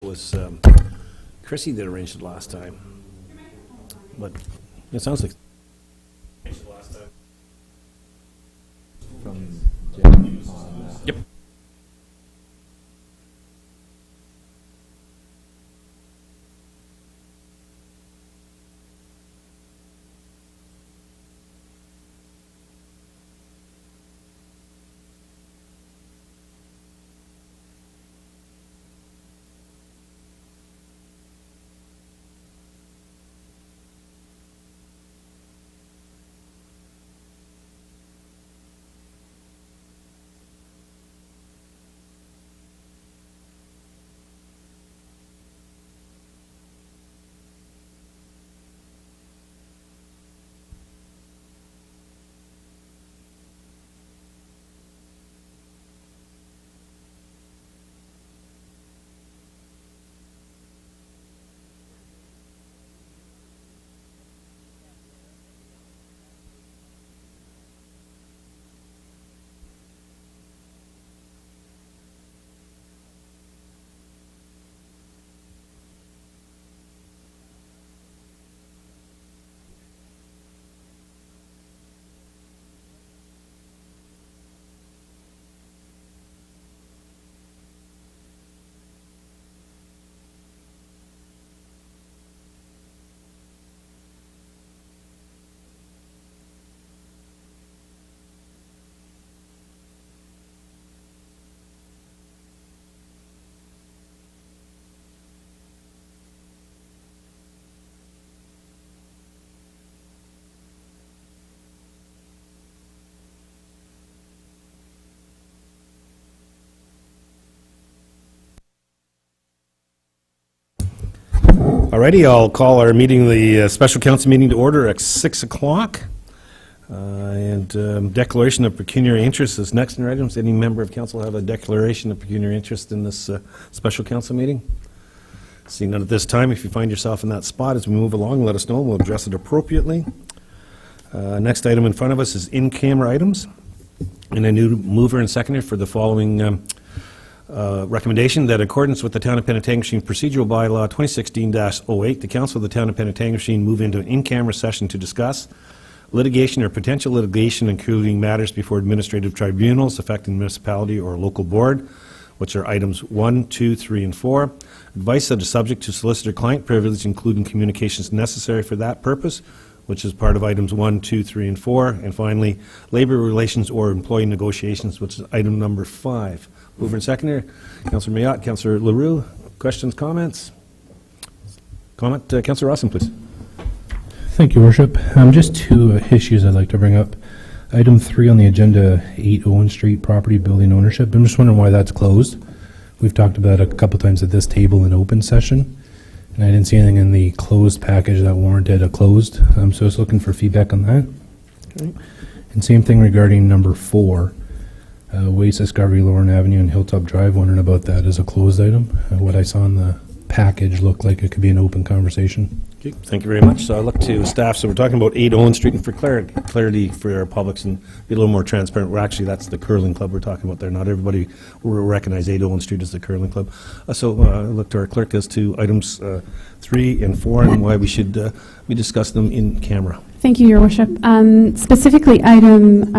was Chrissy that arranged it last time. But it sounds like From Jim on Yep. Alrighty, I'll call our meeting, the special council meeting to order at 6 o'clock. And declaration of pecuniary interest is next in our items. Any member of council have a declaration of pecuniary interest in this special council meeting? Seeing none at this time, if you find yourself in that spot as we move along, let us know and we'll address it appropriately. Next item in front of us is in-camera items. And a new mover and seconder for the following recommendation that in accordance with the Town of Penetanguishene Procedural Bylaw 2016-08, the Council of the Town of Penetanguishene move into an in-camera session to discuss litigation or potential litigation, including matters before administrative tribunals affecting municipality or local board, which are items 1, 2, 3, and 4. Advice that is subject to solicitor-client privilege, including communications necessary for that purpose, which is part of items 1, 2, 3, and 4. And finally, labor relations or employee negotiations, which is item number 5. Mover and seconder, Councillor Mayotte, Councillor LaRue. Questions, comments? Comment, Councillor Rawson, please. Thank you, Worship. Just two issues I'd like to bring up. Item 3 on the agenda, 8 Owen Street property building ownership. I'm just wondering why that's closed. We've talked about it a couple times at this table in open session, and I didn't see anything in the closed package that warranted a closed. So I was looking for feedback on that. Okay. And same thing regarding number 4. Waste Discovery, Lauren Avenue and Hilltop Drive, wondering about that as a closed item. What I saw in the package looked like it could be an open conversation. Okay, thank you very much. So I look to staff. So we're talking about 8 Owen Street, and for clarity for our publics and be a little more transparent, that's the curling club we're talking about there. Not everybody will recognize 8 Owen Street as the curling club. So I look to our clerk as to items 3 and 4 and why we should we discuss them in camera. Thank you, Your Worship. Specifically, item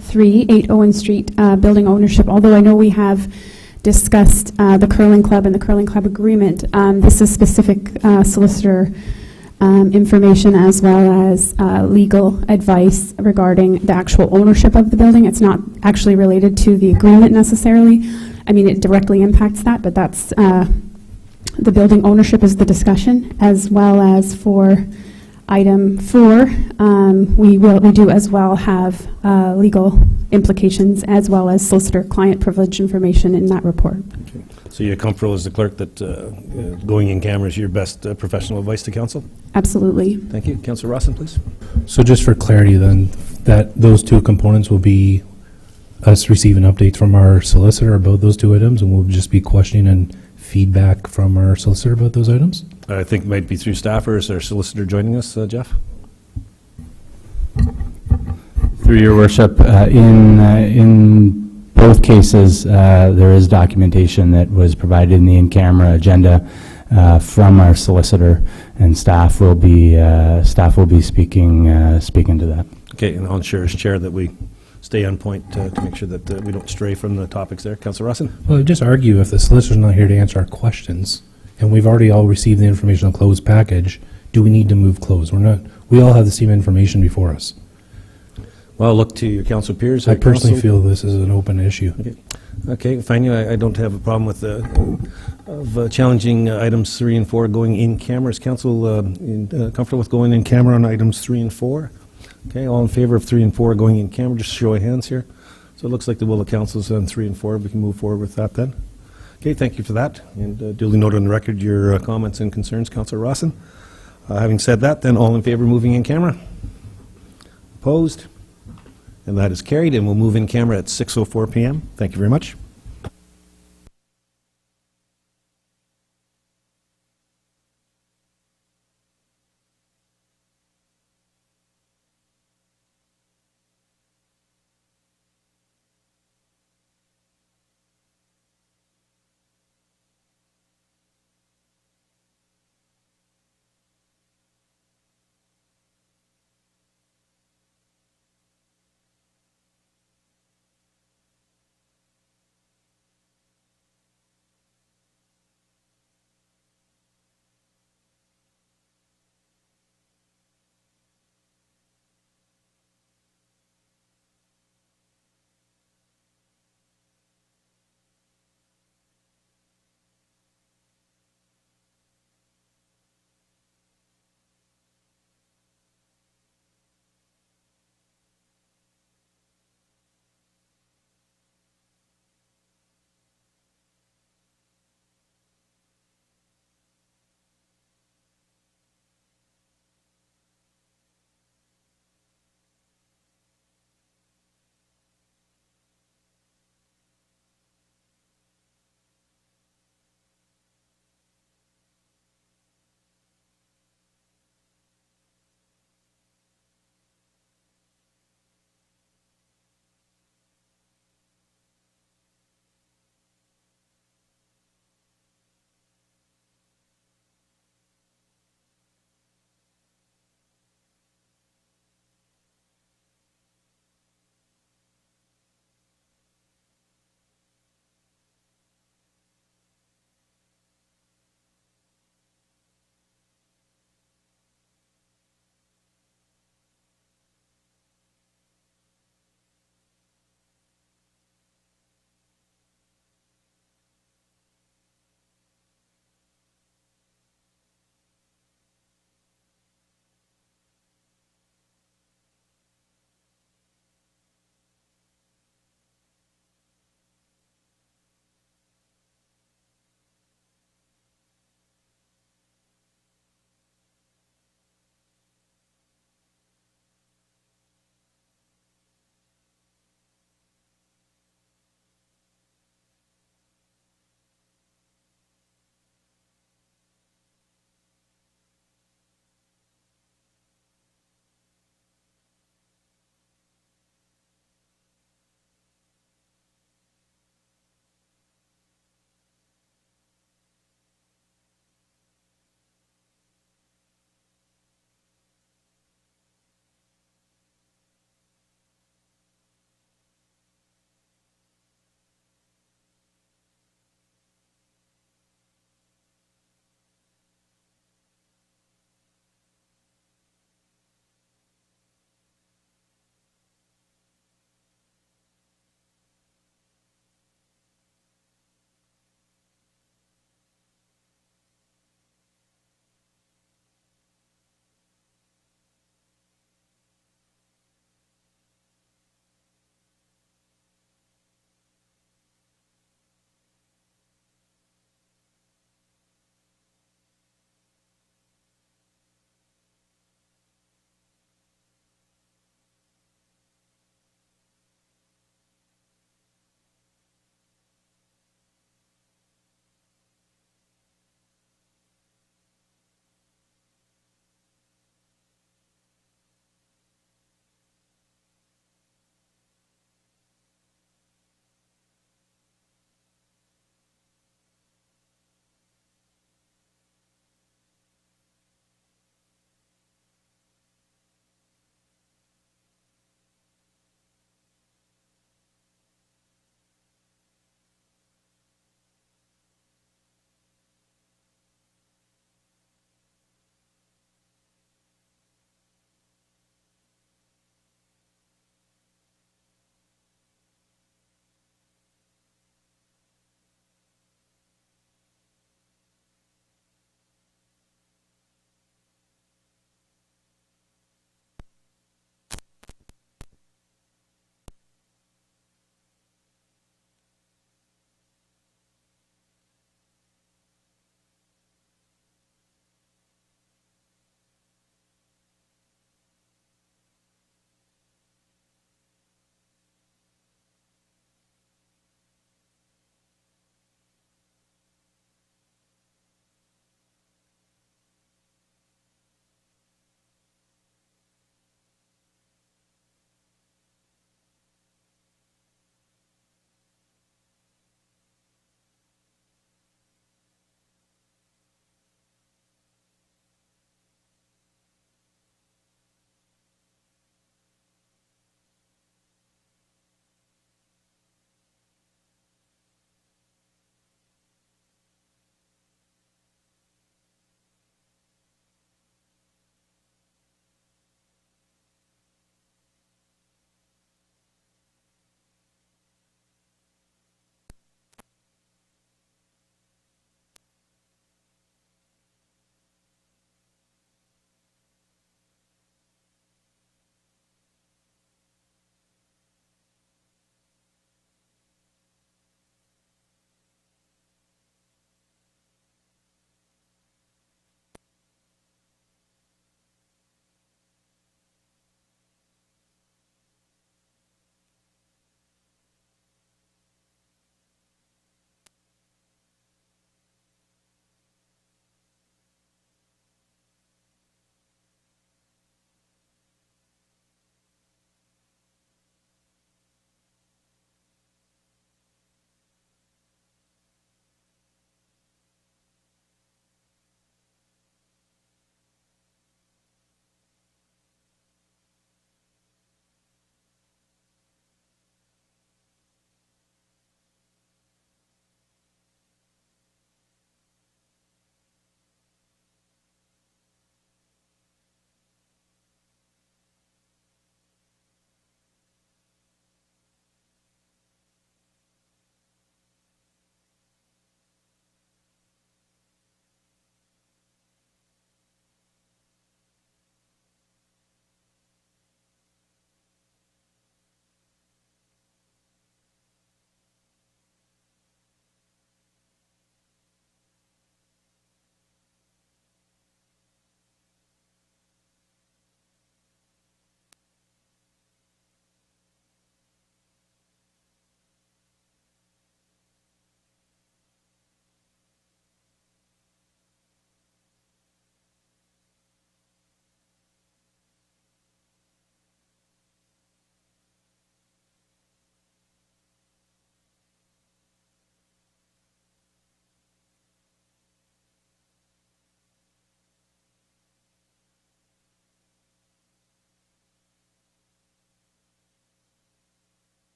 3, 8 Owen Street, building ownership. Although I know we have discussed the curling club and the curling club agreement, this is specific solicitor information as well as legal advice regarding the actual ownership of the building. It's not actually related to the agreement necessarily. I mean, it directly impacts that, but that's the building ownership is the discussion, as well as for item 4, we do as well have legal implications as well as solicitor-client privilege information in that report. Okay. So you're comfortable as the clerk that going in camera is your best professional advice to council? Absolutely. Thank you. Councillor Rawson, please. So just for clarity then, that those two components will be us receiving updates from our solicitor about those two items, and we'll just be questioning and feedback from our solicitor about those items? I think it might be through staff, or is our solicitor joining us, Jeff? Through your worship, in both both cases, there is documentation that was provided in the in-camera agenda from our solicitor, and staff will be speaking to that. Okay, and I'll ensure as chair that we stay on point to make sure that we don't stray from the topics there. Councillor Rossin? Well, I'd just argue if the solicitor's not here to answer our questions, and we've already all received the information on closed package, do we need to move closed? We all have the same information before us. Well, look to your council peers. I personally feel this is an open issue. Okay, fine. I don't have a problem with challenging items 3 and 4 going in camera. Is council comfortable with going in camera on items 3 and 4? Okay, all in favor of 3 and 4 going in camera, just show of hands here. So it looks like the will of council is on 3 and 4. We can move forward with that then. Okay, thank you for that. And duly noted on the record your comments and concerns, Councillor Rossin. Having said that, then all in favor of moving in camera? Opposed? And that is carried, and we'll move in camera at 6:04 p.m. Thank you very much.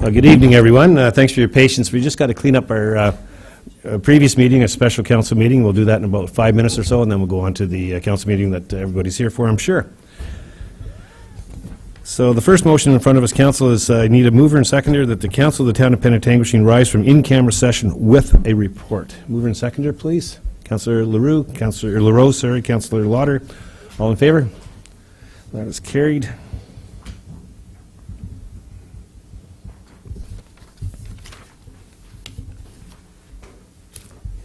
Good evening, everyone. Thanks for your patience. We just got to clean up our previous meeting, a special council meeting. We'll do that in about 5 minutes or so, and then we'll go on to the council meeting that everybody's here for, I'm sure. So the first motion in front of us, council, is I need a mover and seconder that the council of the town of Penetanguishene rise from in-camera session with a report. Mover and seconder, please. Councillor LaRue, Councillor LaRose, Councillor Lauder. All in favor? That is carried.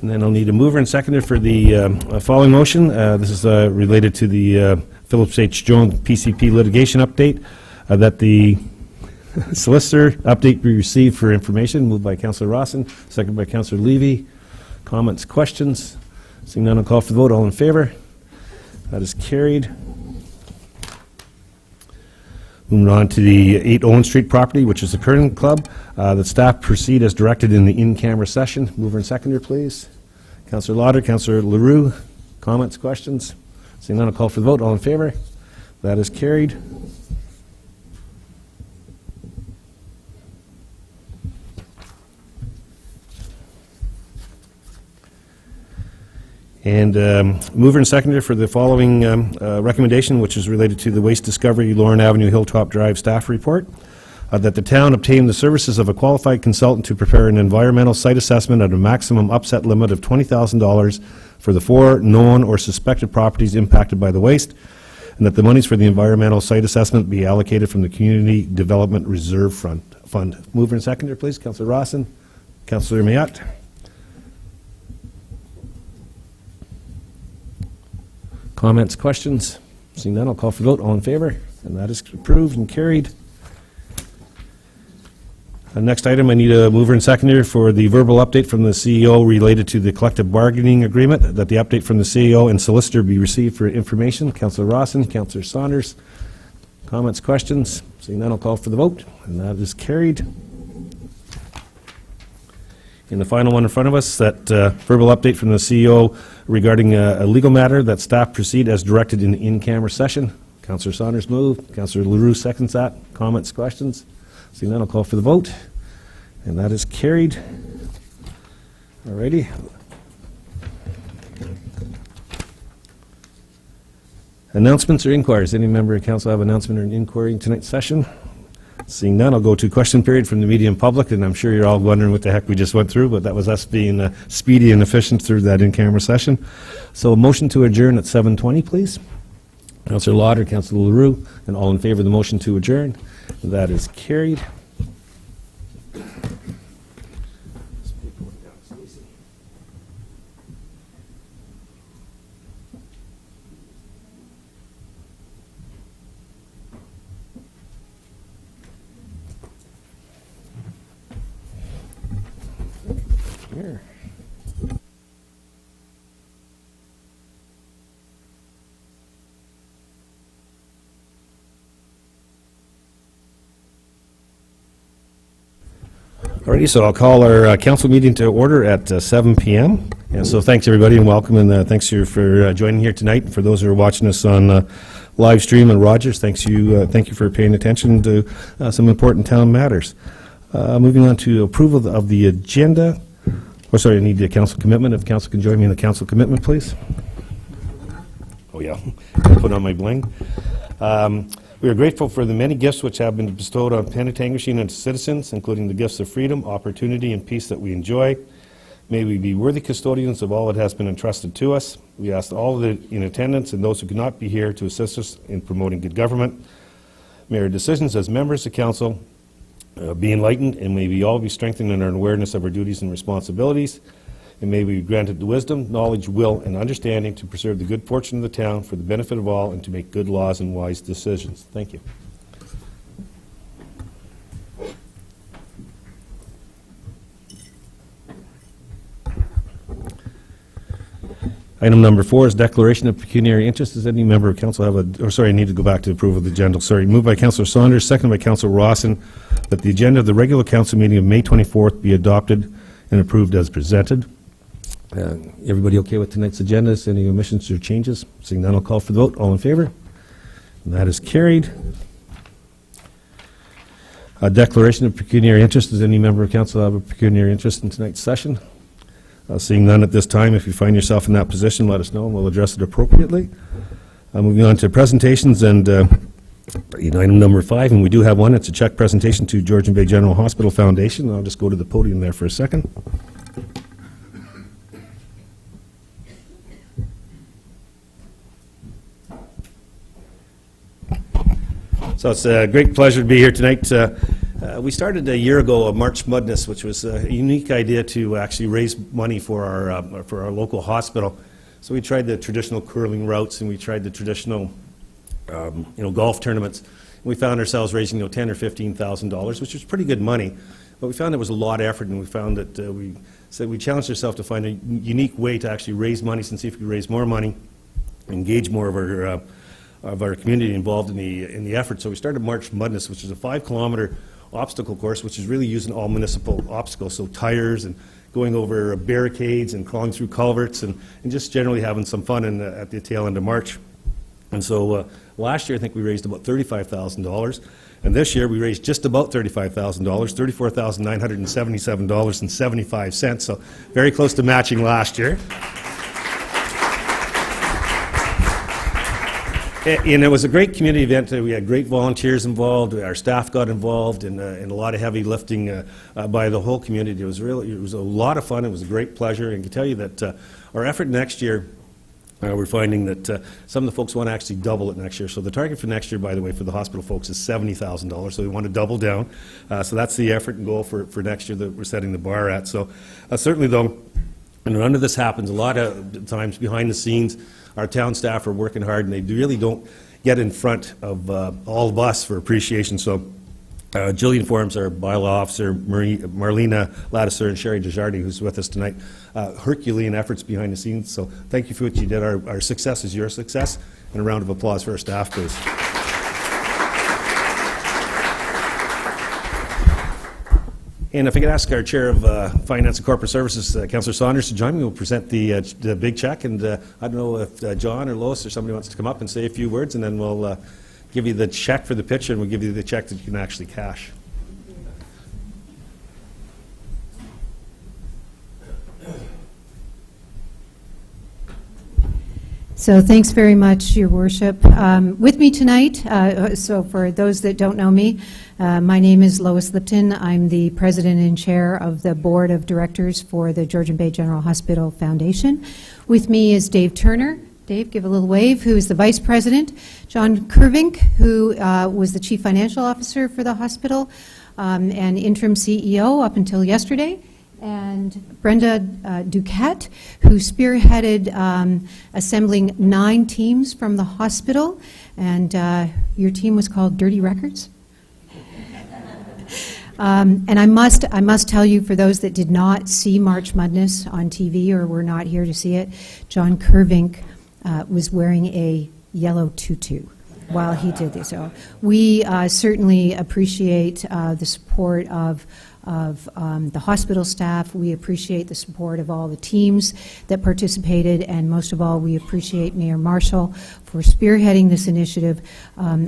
And then I'll need a mover and seconder for the following motion. This is related to the Phillips H. Jones PCP litigation update, that the solicitor update be received for information. Moved by Councillor Rawson, seconded by Councillor Levy. Comments, questions? Seeing none, I'll call for the vote. All in favor? That is carried. Moving on to the 8 Owen Street property, which is the Curling Club. The staff proceed as directed in the in-camera session. Mover and seconder, please. Councillor Lauder, Councillor LaRue. Comments, questions? Seeing none, I'll call for the vote. All in favor? That is carried. And mover and seconder for the following recommendation, which is related to the Waste Discovery Lauren Avenue Hilltop Drive staff report, that the town obtain the services of a qualified consultant to prepare an environmental site assessment at a maximum upset limit of $20,000 for the 4 known or suspected properties impacted by the waste, and that the monies for the environmental site assessment be allocated from the Community Development Reserve Fund. Mover and seconder, please. Councillor Rawson. Councillor Mayotte. Comments, questions? Seeing none, I'll call for vote. All in favor? And that is approved and carried. Next item, I need a mover and seconder for the verbal update from the CEO related to the collective bargaining agreement, that the update from the CEO and solicitor be received for information. Councillor Rawson, Councillor Saunders. Comments, questions? Seeing none, I'll call for the vote. And that is carried. And the final one in front of us, that verbal update from the CEO regarding a legal matter, that staff proceed as directed in the in-camera session. Councillor Saunders moved. Councillor LaRue seconds that. Comments, questions? Seeing none, I'll call for the vote. And that is carried. All righty. Announcements or inquiries? Any member of council have an announcement or an inquiry in tonight's session? Seeing none, I'll go to question period from the media and public, and I'm sure you're all wondering what the heck we just went through, but that was us being speedy and efficient through that in-camera session. So a motion to adjourn at 7:20, please. Councillor Lauder, Councillor LaRue, and all in favor of the motion to adjourn. That is carried. Here. Alrighty, so I'll call our council meeting to order at 7 p.m. And so thanks everybody and welcome, and thanks for joining here tonight. And for those who are watching us on live stream and Rogers, thank you for paying attention to some important town matters. Moving on to approval of the agenda. Oh, sorry, I need the council commitment. If council can join me in the council commitment, please. Oh yeah, put on my bling. We are grateful for the many gifts which have been bestowed on Penetanguishene and its citizens, including the gifts of freedom, opportunity, and peace that we enjoy. May we be worthy custodians of all that has been entrusted to us. We ask all in attendance and those who could not be here to assist us in promoting good government. May our decisions as members of council be enlightened, and may we all be strengthened in our awareness of our duties and responsibilities. And may we be granted the wisdom, knowledge, will, and understanding to preserve the good fortune of the town for the benefit of all and to make good laws and wise decisions. Thank you. Item number 4 is declaration of pecuniary interest. Does any member of council have I need to go back to approval of the agenda. Sorry, moved by Councillor Saunders, seconded by Councillor Rawson, that the agenda of the regular council meeting of May 24th be adopted and approved as presented. Everybody okay with tonight's agenda? Any omissions or changes? Seeing none, I'll call for the vote. All in favor? And that is carried. A declaration of pecuniary interest. Does any member of council have a pecuniary interest in tonight's session? Seeing none at this time, if you find yourself in that position, let us know and we'll address it appropriately. Moving on to presentations and item number 5, and we do have one. It's a check presentation to Georgian Bay General Hospital Foundation. I'll just go to the podium there for a second. So it's a great pleasure to be here tonight. We started a year ago a March Madness, which was a unique idea to actually raise money for our local hospital. So we tried the traditional curling routes and we tried the traditional golf tournaments. And we found ourselves raising $10,000 or $15,000, which was pretty good money. But we found it was a lot of effort, and we found that we challenged ourselves to find a unique way to actually raise money and see if we could raise more money, engage more of our community involved in the effort. So we started March Madness, which is a 5-kilometer obstacle course, which is really using all municipal obstacles, so tires and going over barricades and crawling through culverts and just generally having some fun at the tail end of March. And so last year I think we raised about $35,000, and this year we raised just about $35,000, $34,977.75, so very close to matching last year. And it was a great community event. We had great volunteers involved. Our staff got involved, and a lot of heavy lifting by the whole community. It was a lot of fun. It was a great pleasure. And I can tell you that our effort next year, we're finding that some of the folks want to actually double it next year. So the target for next year, by the way, for the hospital folks is $70,000. So we want to double down. So that's the effort and goal for next year that we're setting the bar at. So certainly, though, and none of this happens a lot of times behind the scenes. Our town staff are working hard, and they really don't get in front of all of us for appreciation. So Jillian Forms, our bylaw officer, Marlena Ladisser, and Sherry Desjardins, who's with us tonight, Herculean efforts behind the scenes. So thank you for what you did. Our success is your success. And a round of applause for our staff, please. And if I could ask our Chair of Finance and Corporate Services, Councillor Saunders, to join me, we'll present the big check. And I don't know if John or Lois or somebody wants to come up and say a few words, and then we'll give you the check for the picture, and we'll give you the check that you can actually cash. So thanks very much, Your Worship. With me tonight, so for those that don't know me, my name is Lois Lipton. I'm the President and Chair of the Board of Directors for the Georgian Bay General Hospital Foundation. With me is Dave Turner. Dave, give a little wave, who is the Vice President. John Kervink, who was the Chief Financial Officer for the hospital and interim CEO up until yesterday. And Brenda Duquette, who spearheaded assembling 9 teams from the hospital. And your team was called Dirty Records. And I must tell you, for those that did not see March Madness on TV or were not here to see it, John Kervink was wearing a yellow tutu while he did this. So we certainly appreciate the support of the hospital staff. We appreciate the support of all the teams that participated, and most of all, we appreciate Mayor Marshall for spearheading this initiative.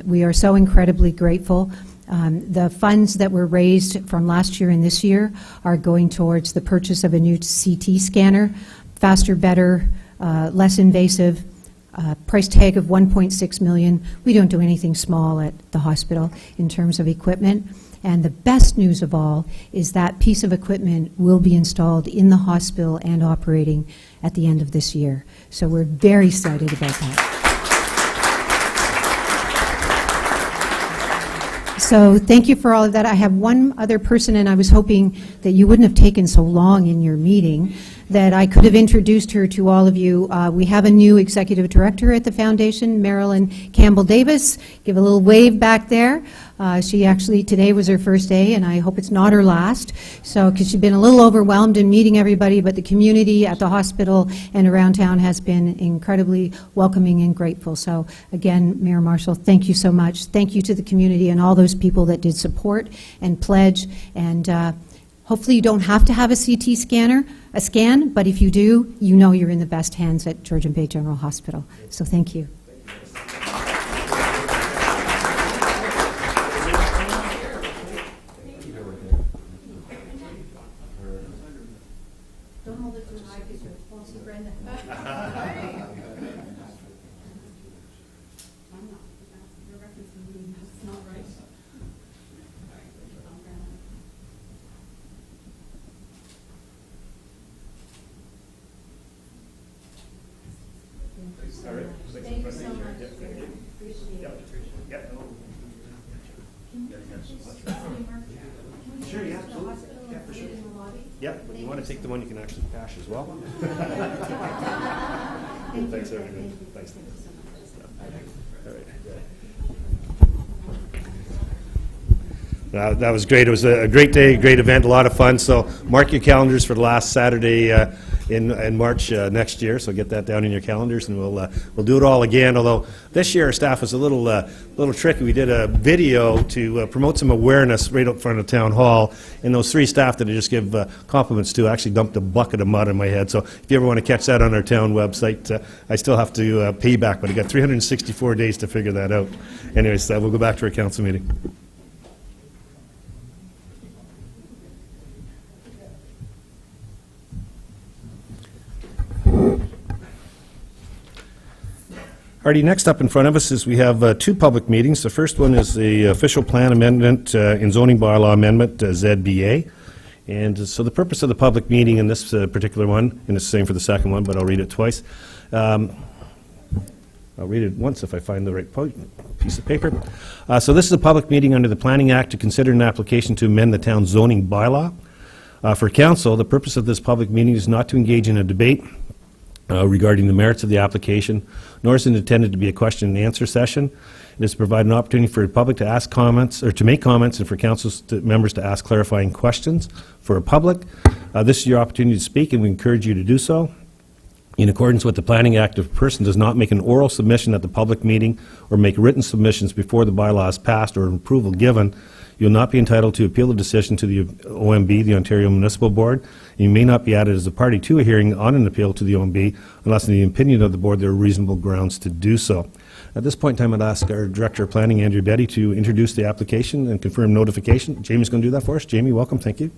We are so incredibly grateful. The funds that were raised from last year and this year are going towards the purchase of a new CT scanner, faster, better, less invasive, price tag of $1.6 million. We don't do anything small at the hospital in terms of equipment. And the best news of all is that piece of equipment will be installed in the hospital and operating at the end of this year. So we're very excited about that. So thank you for all of that. I have one other person, and I was hoping that you wouldn't have taken so long in your meeting, that I could have introduced her to all of you. We have a new executive director at the foundation, Marilyn Campbell-Davis. Give a little wave back there. She actually, today was her first day, and I hope it's not her last. So, because she's been a little overwhelmed in meeting everybody, but the community at the hospital and around town has been incredibly welcoming and grateful. So, again, Mayor Marshall, thank you so much. Thank you to the community and all those people that did support and pledge. And hopefully you don't have to have a CT scan, but if you do, you know you're in the best hands at Georgian Bay General Hospital. So thank you. Sure, yeah, absolutely. Yeah, for sure. Yeah, when you want to take the one, you can actually cash as well. Thanks, everybody. Thanks. All right. That was great. It was a great day, great event, a lot of fun. So mark your calendars for the last Saturday in March next year. So get that down in your calendars, and we'll do it all again. Although this year our staff was a little tricky. We did a video to promote some awareness right up front of Town Hall, and those three staff that I just give compliments to actually dumped a bucket of mud on my head. So if you ever want to catch that on our town website, I still have to pay back, but I got 364 days to figure that out. Anyways, we'll go back to our council meeting. Alrighty, next up in front of us is we have two public meetings. The first one is the official plan amendment in zoning bylaw amendment, ZBA. And so the purpose of the public meeting in this particular one, and it's the same for the second one, but I'll read it twice. I'll read it once if I find the right piece of paper. So this is a public meeting under the Planning Act to consider an application to amend the town's zoning bylaw. For council, the purpose of this public meeting is not to engage in a debate regarding the merits of the application, nor is it intended to be a question and answer session. It is to provide an opportunity for the public to ask comments, or to make comments, and for council members to ask clarifying questions for the public. This is your opportunity to speak, and we encourage you to do so. In accordance with the Planning Act, if a person does not make an oral submission at the public meeting or make written submissions before the bylaw is passed or an approval given, you will not be entitled to appeal the decision to the OMB, the Ontario Municipal Board. You may not be added as a party to a hearing on an appeal to the OMB unless, in the opinion of the board, there are reasonable grounds to do so. At this point in time, I'd ask our Director of Planning, Andrew Betty, to introduce the application and confirm notification. Jamie's going to do that for us. Jamie, welcome. Thank you.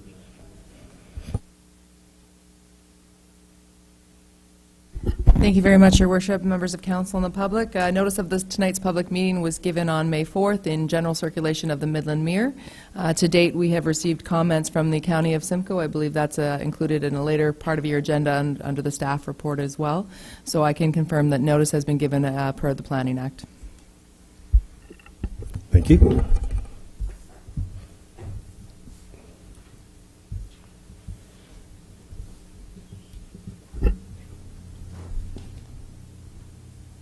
Thank you very much, Your Worship, members of council and the public. Notice of tonight's public meeting was given on May 4th in general circulation of the Midland Mirror. To date, we have received comments from the County of Simcoe. I believe that's included in a later part of your agenda and under the staff report as well. So I can confirm that notice has been given per the Planning Act. Thank you.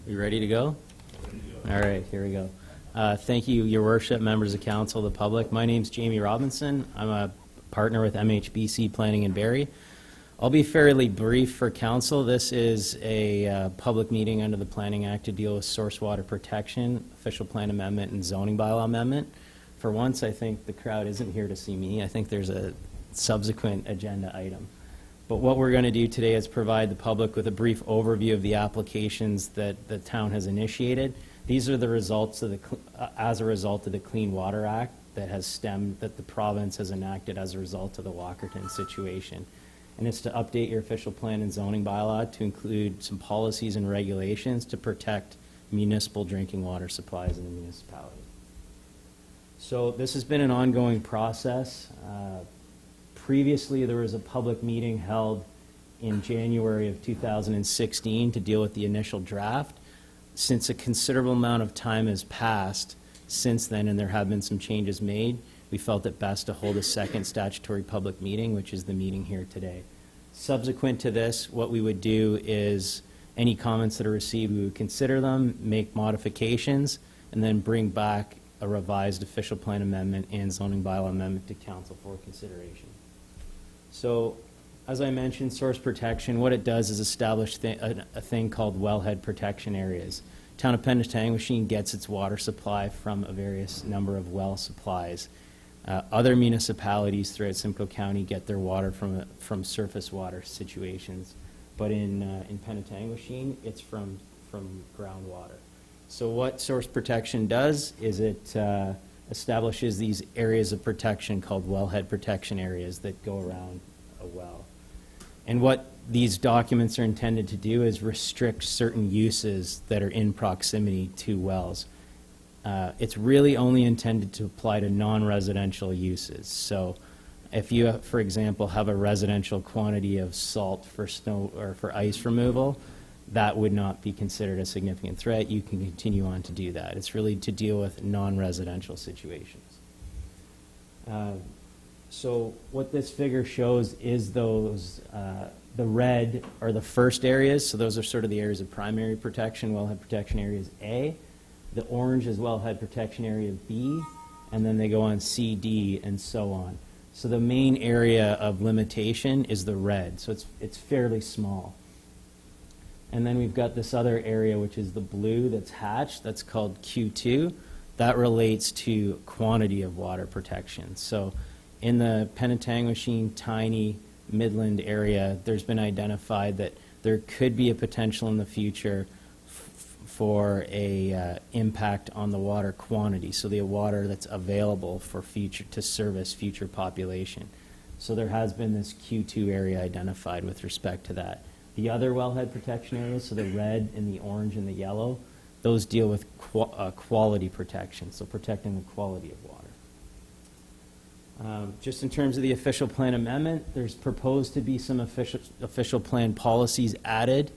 We ready to go? All right, here we go. Thank you, Your Worship, members of council, the public. My name's Jamie Robinson. I'm a partner with MHBC Planning in Barrie. I'll be fairly brief for council. This is a public meeting under the Planning Act to deal with source water protection, official plan amendment, and zoning bylaw amendment. For once, I think the crowd isn't here to see me. I think there's a subsequent agenda item. But what we're going to do today is provide the public with a brief overview of the applications that the town has initiated. These are the results of as a result of the Clean Water Act that the province has enacted as a result of the Walkerton situation. And it's to update your official plan and zoning bylaw to include some policies and regulations to protect municipal drinking water supplies in the municipality. So this has been an ongoing process. Previously, there was a public meeting held in January of 2016 to deal with the initial draft. Since a considerable amount of time has passed since then, and there have been some changes made, we felt it best to hold a second statutory public meeting, which is the meeting here today. Subsequent to this, what we would do is any comments that are received, we would consider them, make modifications, and then bring back a revised official plan amendment and zoning bylaw amendment to council for consideration. So, as I mentioned, source protection, what it does is establish a thing called wellhead protection areas. Town of Penetanguishene gets its water supply from a various number of well supplies. Other municipalities throughout Simcoe County get their water from surface water situations, but in Penetanguishene, it's from groundwater. So what source protection does is it establishes these areas of protection called wellhead protection areas that go around a well. And what these documents are intended to do is restrict certain uses that are in proximity to wells. It's really only intended to apply to non-residential uses. So if you, for example, have a residential quantity of salt for snow or for ice removal, that would not be considered a significant threat. You can continue on to do that. It's really to deal with non-residential situations. So what this figure shows is those, the red are the first areas, so those are sort of the areas of primary protection, wellhead protection areas A. The orange is wellhead protection area B, and then they go on C, D, and so on. So the main area of limitation is the red, so it's fairly small. And then we've got this other area, which is the blue that's hatched, that's called Q2. That relates to quantity of water protection. So in the Penetanguishene, Tiny, Midland area, there's been identified that there could be a potential in the future for a impact on the water quantity, so the water that's available for future to service future population. So there has been this Q2 area identified with respect to that. The other wellhead protection areas, so the red and the orange and the yellow, those deal with quality protection, so protecting the quality of water. Just in terms of the official plan amendment, there's proposed to be some official plan policies added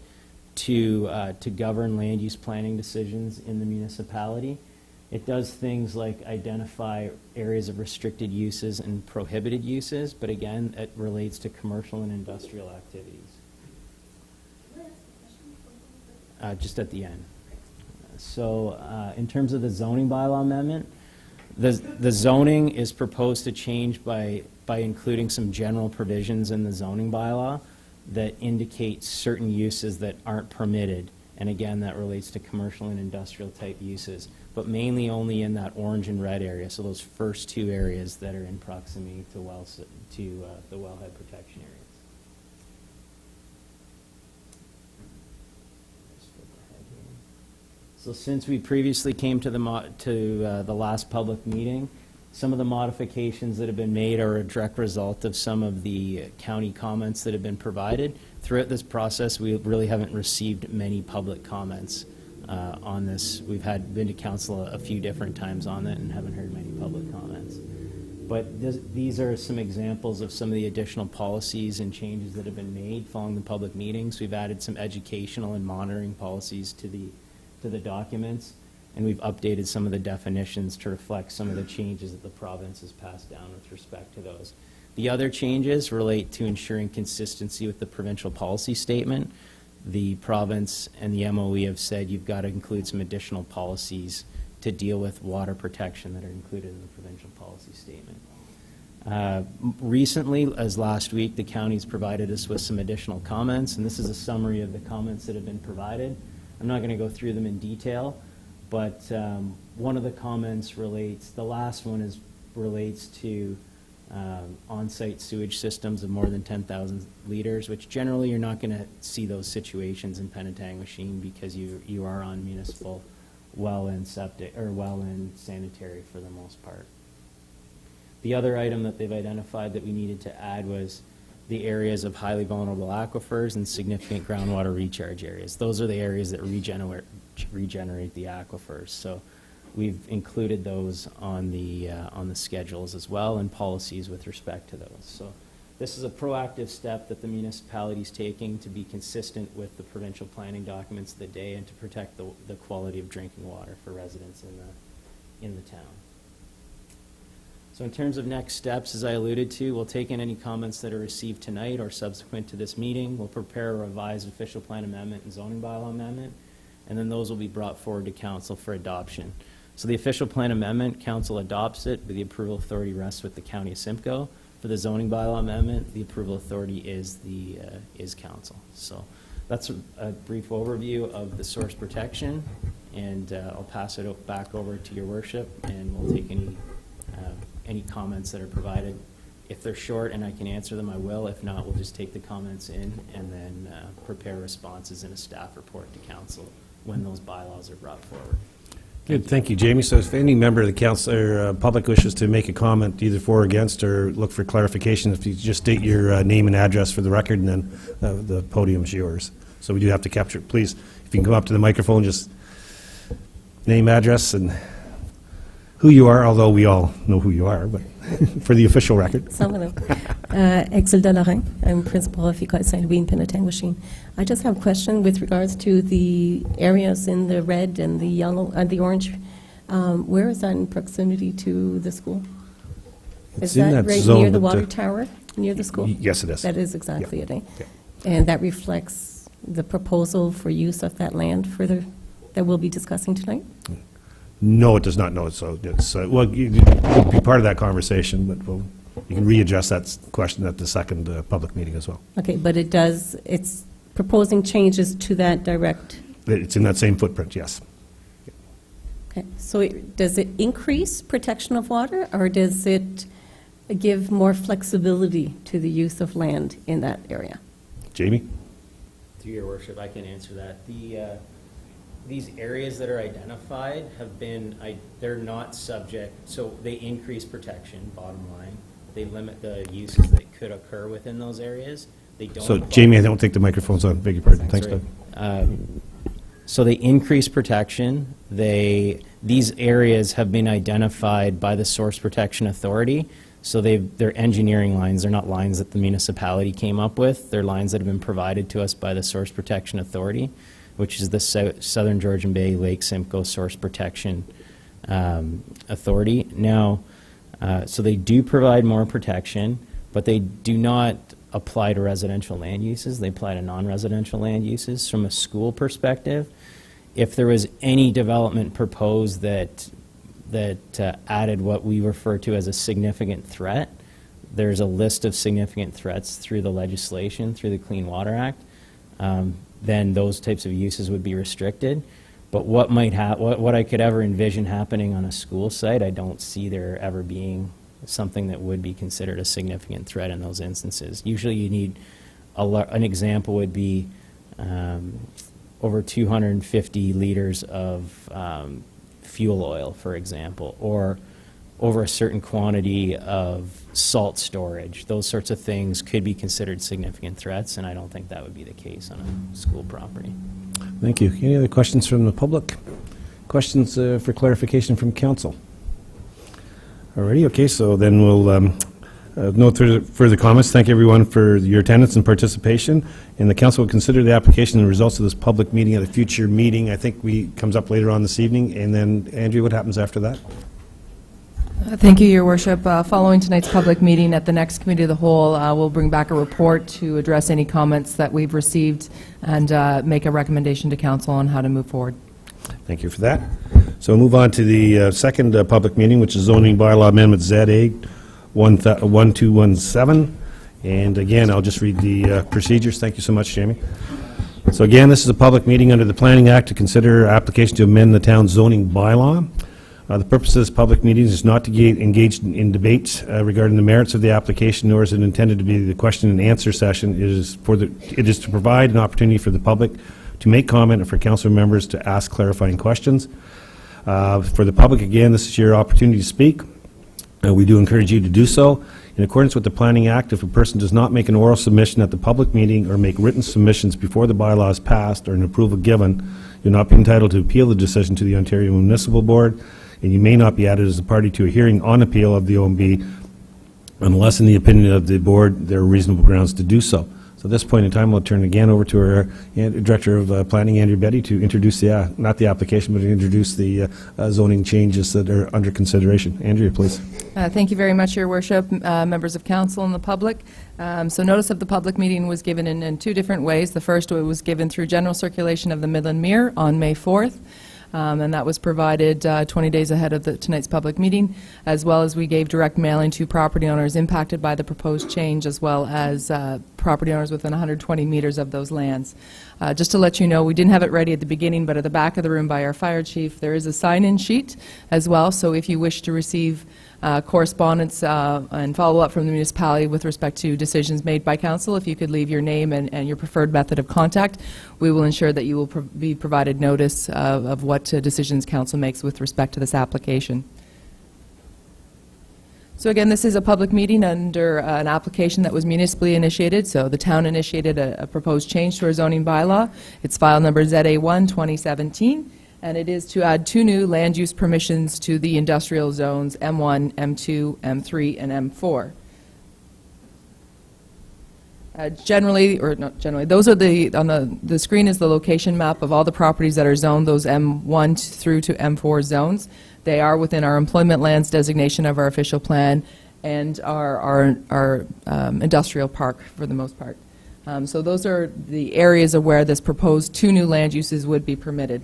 to govern land use planning decisions in the municipality. It does things like identify areas of restricted uses and prohibited uses, but again, it relates to commercial and industrial activities. Just at the end. So in terms of the zoning bylaw amendment, the zoning is proposed to change by including some general provisions in the zoning bylaw that indicate certain uses that aren't permitted. And again, that relates to commercial and industrial type uses, but mainly only in that orange and red area, so those first two areas that are in proximity to the wellhead protection areas. So since we previously came to the last public meeting, some of the modifications that have been made are a direct result of some of the county comments that have been provided. Throughout this process, we really haven't received many public comments on this. We've been to council a few different times on it and haven't heard many public comments. But these are some examples of some of the additional policies and changes that have been made following the public meetings. We've added some educational and monitoring policies to the documents, and we've updated some of the definitions to reflect some of the changes that the province has passed down with respect to those. The other changes relate to ensuring consistency with the provincial policy statement. The province and the MOE have said you've got to include some additional policies to deal with water protection that are included in the provincial policy statement. Recently, as last week, the county's provided us with some additional comments, and this is a summary of the comments that have been provided. I'm not going to go through them in detail, but one of the comments relates to on-site sewage systems of more than 10,000 liters, which generally you're not going to see those situations in Penetanguishene because you are on municipal well and septic or well and sanitary for the most part. The other item that they've identified that we needed to add was the areas of highly vulnerable aquifers and significant groundwater recharge areas. Those are the areas that regenerate the aquifers. So we've included those on the schedules as well and policies with respect to those. So this is a proactive step that the municipality is taking to be consistent with the provincial planning documents of the day and to protect the quality of drinking water for residents in the town. So in terms of next steps, as I alluded to, we'll take in any comments that are received tonight or subsequent to this meeting. We'll prepare a revised official plan amendment and zoning bylaw amendment, and then those will be brought forward to council for adoption. So the official plan amendment, council adopts it, but the approval authority rests with the County of Simcoe. For the zoning bylaw amendment, the approval authority is council. So that's a brief overview of the source protection, and I'll pass it back over to your worship, and we'll take any comments that are provided. If they're short and I can answer them, I will. If not, we'll just take the comments in and then prepare responses in a staff report to council when those bylaws are brought forward. Good, thank you, Jamie. So if any member of the council or public wishes to make a comment either for or against or look for clarification, if you just state your name and address for the record, and then the podium's yours. So we do have to capture it. Please, if you can come up to the microphone, just name, address, and who you are, although we all know who you are, but for the official record. Some of them. Exil Delarin. I'm principal of Ecole Saint Louis in Penetanguishene. I just have a question with regards to the areas in the red and the yellow and the orange. Where is that in proximity to the school? It's Is in that that right zone near the that, water tower, near the school? Yes, it is. That is exactly it, eh? Yeah. And that reflects the proposal for use of that land further that we'll be discussing tonight? No, it does not. No, so it's, well, it'll be part of that conversation, but you can readjust that question at the second public meeting as well. Okay, but it's proposing changes to that direct. It's in that same footprint, yes. Okay, so does it increase protection of water, or does it give more flexibility to the use of land in that area? Jamie? Through your worship, I can answer that. These areas that are identified have been, they're not subject, so they increase protection, bottom line. They limit the uses that could occur within those areas. They don't. So, apply- Jamie, I don't think the microphone's on. Beg your pardon. Thanks, Sorry. Doug. So they increase protection. These areas have been identified by the Source Protection Authority. So they're engineering lines. They're not lines that the municipality came up with. They're lines that have been provided to us by the Source Protection Authority, which is the Southern Georgian Bay Lake Simcoe Source Protection Authority. Now, so they do provide more protection, but they do not apply to residential land uses. They apply to non-residential land uses. From a school perspective, if there was any development proposed that added what we refer to as a significant threat, there's a list of significant threats through the legislation, through the Clean Water Act, then those types of uses would be restricted. But what I could ever envision happening on a school site, I don't see there ever being something that would be considered a significant threat in those instances. Usually you need, an example would be over 250 liters of fuel oil, for example, or over a certain quantity of salt storage. Those sorts of things could be considered significant threats, and I don't think that would be the case on a school property. Thank you. Any other questions from the public? Questions for clarification from council? Alrighty, okay, so then we'll no further comments. Thank everyone for your attendance and participation. And the council will consider the application and results of this public meeting at a future meeting. I think comes up later on this evening. And then, Andrea, what happens after that? Thank you, Your Worship. Following tonight's public meeting at the next Committee of the Whole, we'll bring back a report to address any comments that we've received and make a recommendation to Council on how to move forward. Thank you for that. So we'll move on to the second public meeting, which is zoning bylaw amendment ZA 1217. And again, I'll just read the procedures. Thank you so much, Jamie. So again, this is a public meeting under the Planning Act to consider application to amend the town's zoning bylaw. The purpose of this public meeting is not to engage in debates regarding the merits of the application, nor is it intended to be the question and answer session. It is to provide an opportunity for the public to make comment and for council members to ask clarifying questions. For the public, again, this is your opportunity to speak. We do encourage you to do so. In accordance with the Planning Act, if a person does not make an oral submission at the public meeting or make written submissions before the bylaw is passed or an approval given, you'll not be entitled to appeal the decision to the Ontario Municipal Board, and you may not be added as a party to a hearing on appeal of the OMB unless, in the opinion of the board, there are reasonable grounds to do so. So at this point in time, we'll turn again over to our Director of Planning, Andrew Betty, to introduce not the application, but to introduce the zoning changes that are under consideration. Andrea, please. Thank you very much, Your Worship, members of Council and the public. So notice of the public meeting was given in two different ways. The first was given through general circulation of the Midland Mirror on May 4th. And that was provided 20 days ahead of tonight's public meeting, as well as we gave direct mailing to property owners impacted by the proposed change, as well as property owners within 120 meters of those lands. Just to let you know, we didn't have it ready at the beginning, but at the back of the room by our fire chief, there is a sign-in sheet as well, so if you wish to receive correspondence and follow-up from the municipality with respect to decisions made by council, if you could leave your name and your preferred method of contact, we will ensure that you will be provided notice of what decisions council makes with respect to this application. So again, this is a public meeting under an application that was municipally initiated, so the town initiated a proposed change to our zoning bylaw. It's file number ZA1 2017. and it is to add 2 new land use permissions to the industrial zones M1, M2, M3, and M4. Generally, or not generally, those are on the screen is the location map of all the properties that are zoned, those M1 through to M4 zones. They are within our employment lands designation of our official plan and our industrial park for the most part. So those are the areas of where this proposed 2 new land uses would be permitted.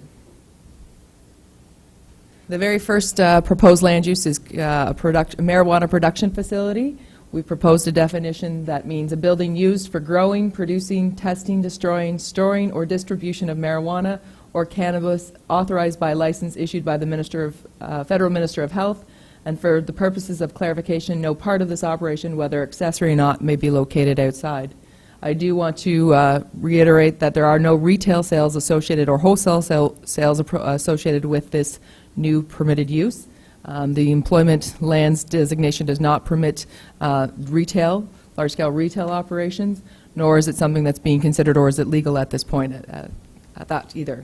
The very first proposed land use is a marijuana production facility. We proposed a definition that means a building used for growing, producing, testing, destroying, storing, or distribution of marijuana or cannabis authorized by a license issued by the Federal Minister of Health. And for the purposes of clarification, no part of this operation, whether accessory or not, may be located outside. I do want to reiterate that there are no retail sales associated or wholesale sales associated with this new permitted use. The employment lands designation does not permit large-scale retail operations, nor is it something that's being considered or is it legal at this point at that either.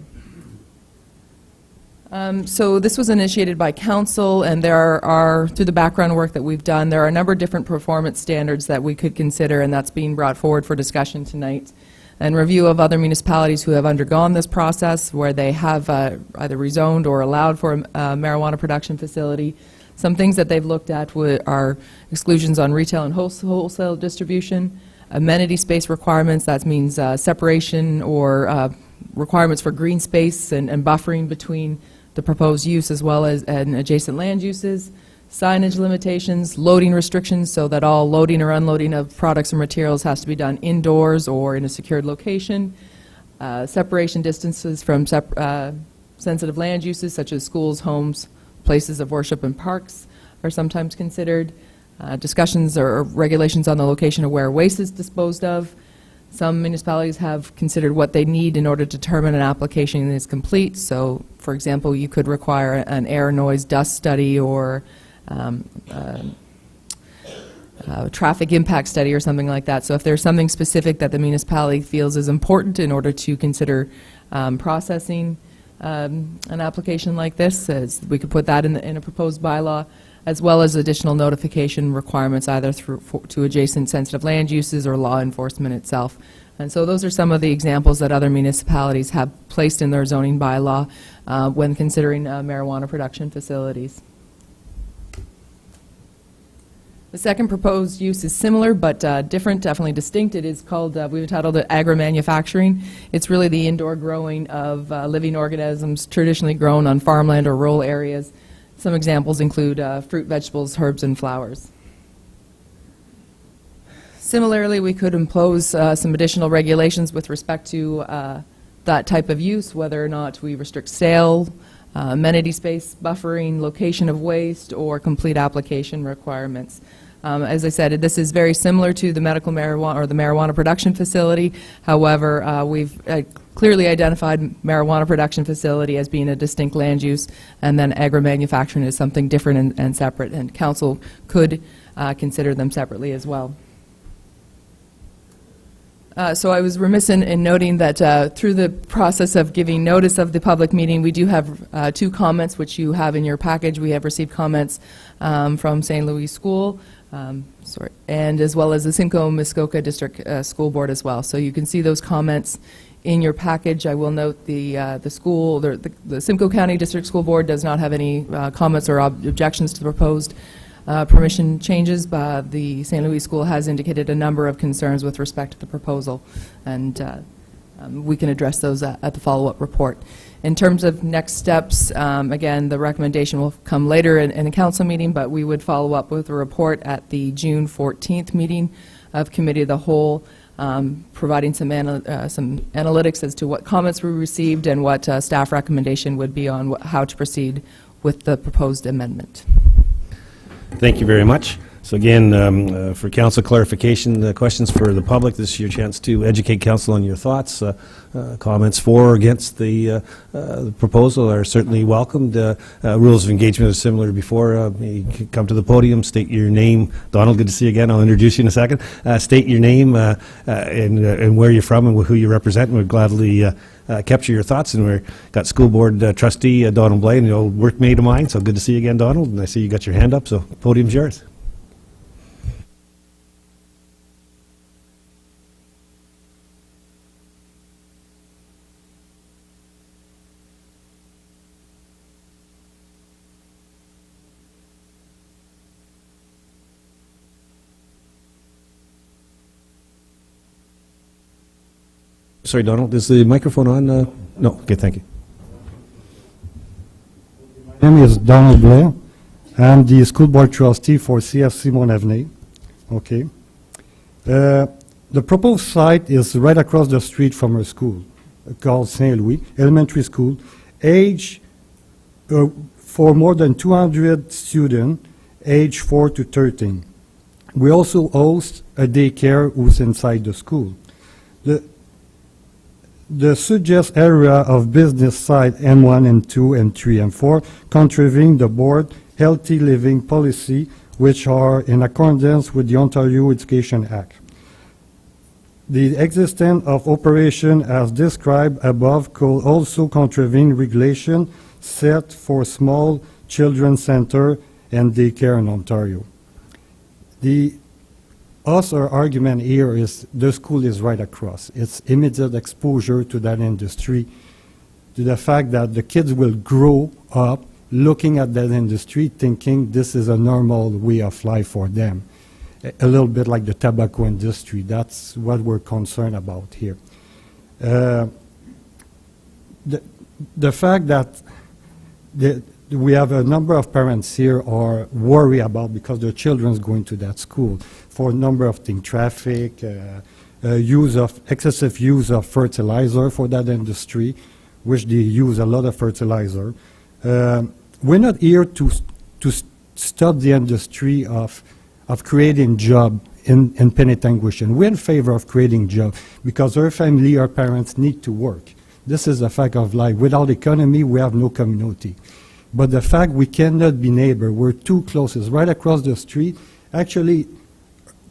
So this was initiated by council, and there are, through the background work that we've done, there are a number of different performance standards that we could consider, and that's being brought forward for discussion tonight. And review of other municipalities who have undergone this process, where they have either rezoned or allowed for a marijuana production facility. Some things that they've looked at are exclusions on retail and wholesale distribution, amenity space requirements, that means separation or requirements for green space and buffering between the proposed use as well as adjacent land uses, signage limitations, loading restrictions, so that all loading or unloading of products or materials has to be done indoors or in a secured location, separation distances from sensitive land uses such as schools, homes, places of worship, and parks are sometimes considered, discussions or regulations on the location of where waste is disposed of. Some municipalities have considered what they need in order to determine an application is complete. So, for example, you could require an air, noise, dust study or traffic impact study or something like that. So if there's something specific that the municipality feels is important in order to consider processing an application like this, we could put that in a proposed bylaw, as well as additional notification requirements either to adjacent sensitive land uses or law enforcement itself. And so those are some of the examples that other municipalities have placed in their zoning bylaw when considering marijuana production facilities. The second proposed use is similar but different, definitely distinct. It is called, we've entitled it agri-manufacturing. It's really the indoor growing of living organisms traditionally grown on farmland or rural areas. Some examples include fruit, vegetables, herbs, and flowers. Similarly, we could impose some additional regulations with respect to that type of use, whether or not we restrict sale, amenity space, buffering, location of waste, or complete application requirements. As I said, this is very similar to the medical marijuana or the marijuana production facility. However, we've clearly identified marijuana production facility as being a distinct land use, and then agri-manufacturing is something different and separate, and council could consider them separately as well. So I was remiss in noting that through the process of giving notice of the public meeting, we do have 2 comments which you have in your package. We have received comments from St. Louis School, and as well as the Simcoe-Muskoka District School Board as well. So you can see those comments in your package. I will note the Simcoe County District School Board does not have any comments or objections to the proposed permission changes, but the St. Louis School has indicated a number of concerns with respect to the proposal, and we can address those at the follow-up report. In terms of next steps, again, the recommendation will come later in the council meeting, but we would follow up with a report at the June 14th meeting of Committee of the Whole, providing some analytics as to what comments we received and what staff recommendation would be on how to proceed with the proposed amendment. Thank you very much. So again, for council clarification, questions for the public, this is your chance to educate council on your thoughts. Comments for or against the proposal are certainly welcomed. Rules of engagement are similar to before. You can come to the podium, state your name. Donald, good to see you again. I'll introduce you in a second. State your name and where you're from and who you represent, and we'd gladly capture your thoughts. And we've got school board trustee Donald Blaine, an old workmate of mine, so good to see you again, Donald. And I see you got your hand up, so podium's yours. Sorry, Donald, is the microphone on? No, okay, thank you. My name is Donald Blair. I'm the school board trustee for CFC Monavenay. Okay. The proposed site is right across the street from our school, called Saint Louis Elementary School. Age for more than 200 students, age 4 to 13. We also host a daycare who's inside the school. The suggested area of business site M1, M2, M3, M4 contravening the board healthy living policy, which are in accordance with the Ontario Education Act. The existence of operation as described above could also contravene regulation set for small children's center and daycare in Ontario. Our argument here is the school is right across. It's immediate exposure to that industry, to the fact that the kids will grow up looking at that industry thinking this is a normal way of life for them. A little bit like the tobacco industry. That's what we're concerned about here. The fact that we have a number of parents here are worried about because their children's going to that school for a number of things, traffic, excessive use of fertilizer for that industry, which they use a lot of fertilizer. We're not here to stop the industry of creating job in Penetanguishene. We're in favor of creating jobs because our family, our parents need to work. This is a fact of life. Without economy, we have no community. But the fact we cannot be neighbor, we're too close. It's right across the street. Actually,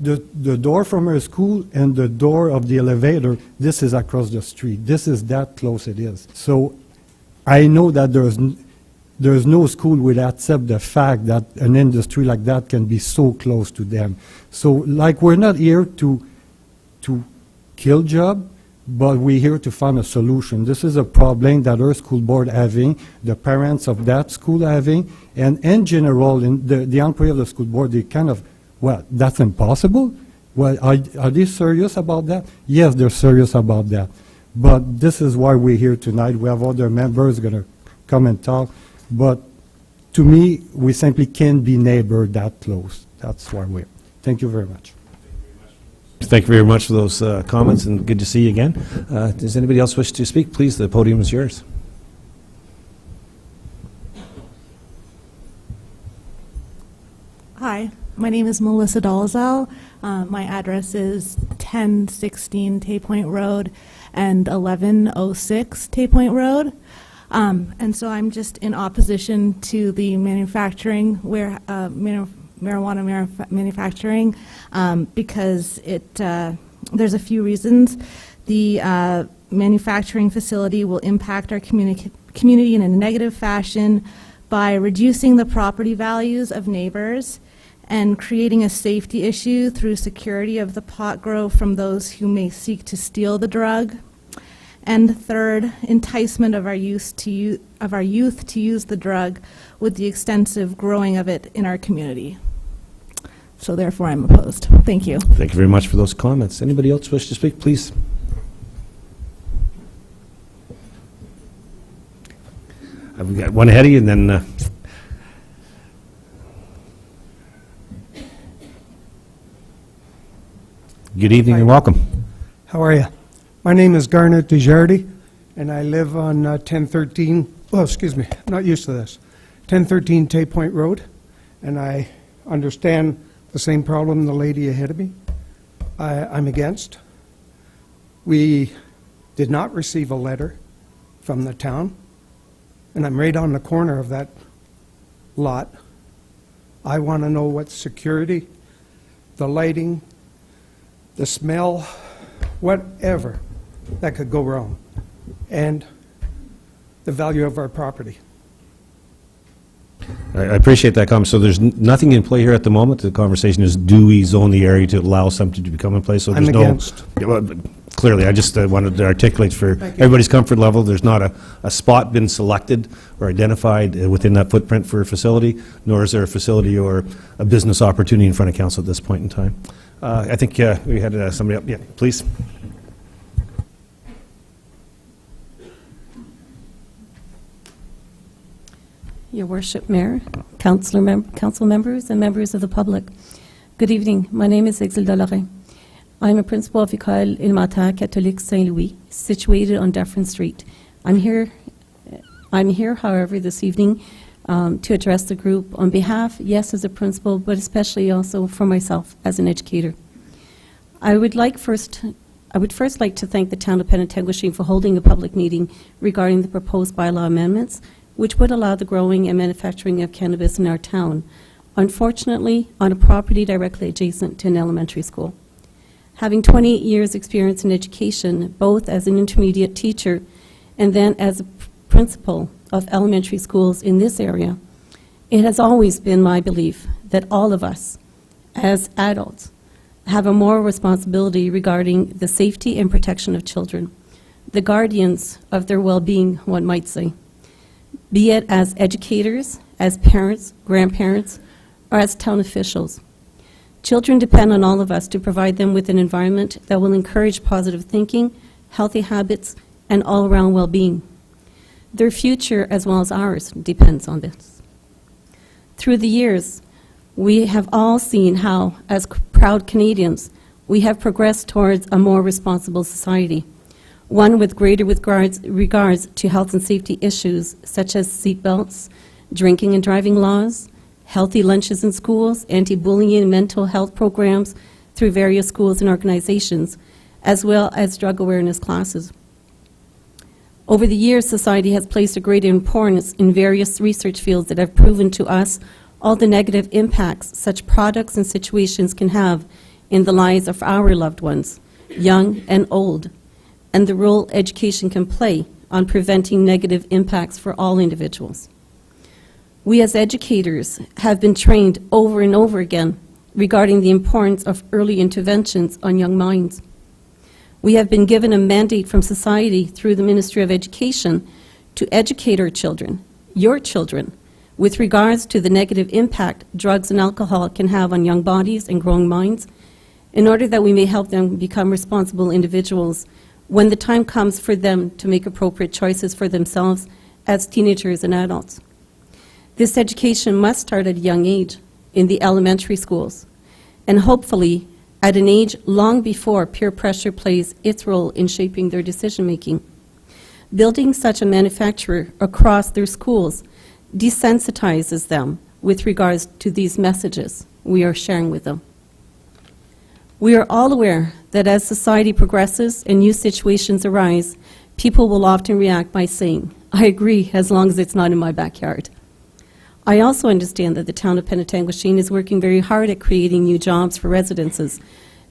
the door from our school and the door of the elevator, this is across the street. This is that close it is. So I know that there's no school would accept the fact that an industry like that can be so close to them. So like we're not here to kill job, but we're here to find a solution. This is a problem that our school board having, the parents of that school having, and in general, in the employee of the school board, they kind of, well, that's impossible? Well, are they serious about that? Yes, they're serious about that. But this is why we're here tonight. We have other members going to come and talk. But to me, we simply can't be neighbor that close. That's why we're here. Thank you very much. Thank you very much for those comments, and good to see you again. Does anybody else wish to speak? Please, the podium is yours. Hi, my name is Melissa Dolezal. My address is 1016 Tay Point Road and 1106 Tay Point Road. And so I'm just in opposition to the manufacturing where marijuana manufacturing because there's a few reasons. The manufacturing facility will impact our community in a negative fashion by reducing the property values of neighbors and creating a safety issue through security of the pot grow from those who may seek to steal the drug. And third, enticement of our youth to use the drug with the extensive growing of it in our community. So therefore, I'm opposed. Thank you. Thank you very much for those comments. Anybody else wish to speak, please? We've got one ahead of you, and then... Good evening and welcome. How are you? My name is Garnet Desjardins, and I live on 1013, well, excuse me, I'm not used to this, 1013 Tay Point Road, and I understand the same problem the lady ahead of me. I'm against. We did not receive a letter from the town, and I'm right on the corner of that lot. I want to know what security, the lighting, the smell, whatever that could go wrong, and the value of our property. I appreciate that comment. So there's nothing in play here at the moment. The conversation is, do we zone the area to allow something to become in place? So I'm there's no. against. Yeah, well, but clearly, I just wanted to articulate for everybody's comfort level, there's not a spot been selected or identified within that footprint for a facility, nor is there a facility or a business opportunity in front of council at this point in time. I think we had somebody up. Yeah, please. Your Worship, Mayor, council members, and members of the public. Good evening. My name is Exilda Lorrain. I'm a principal of École Élémentaire Catholique Saint-Louis, situated on Dufferin Street. I'm here, however, this evening to address the group on behalf, yes, as a principal, but especially also for myself as an educator. I would first like to thank the town of Penetanguishene for holding a public meeting regarding the proposed bylaw amendments, which would allow the growing and manufacturing of cannabis in our town, unfortunately on a property directly adjacent to an elementary school. Having 28 years experience in education, both as an intermediate teacher and then as a principal of elementary schools in this area, it has always been my belief that all of us, as adults, have a moral responsibility regarding the safety and protection of children, the guardians of their well-being, one might say, be it as educators, as parents, grandparents, or as town officials. Children depend on all of us to provide them with an environment that will encourage positive thinking, healthy habits, and all-around well-being. Their future, as well as ours, depends on this. Through the years, we have all seen how, as proud Canadians, we have progressed towards a more responsible society, one with greater regards to health and safety issues such as seatbelts, drinking and driving laws, healthy lunches in schools, anti-bullying and mental health programs through various schools and organizations, as well as drug awareness classes. Over the years, society has placed a great importance in various research fields that have proven to us all the negative impacts such products and situations can have in the lives of our loved ones, young and old, and the role education can play on preventing negative impacts for all individuals. We as educators have been trained over and over again regarding the importance of early interventions on young minds. We have been given a mandate from society through the Ministry of Education to educate our children, your children, with regards to the negative impact drugs and alcohol can have on young bodies and growing minds, in order that we may help them become responsible individuals when the time comes for them to make appropriate choices for themselves as teenagers and adults. This education must start at a young age in the elementary schools, and hopefully at an age long before peer pressure plays its role in shaping their decision-making. Building such a manufacturer across their schools desensitizes them with regards to these messages we are sharing with them. We are all aware that as society progresses and new situations arise, people will often react by saying, "I agree, as long as it's not in my backyard." I also understand that the town of Penetanguishene is working very hard at creating new jobs for residences,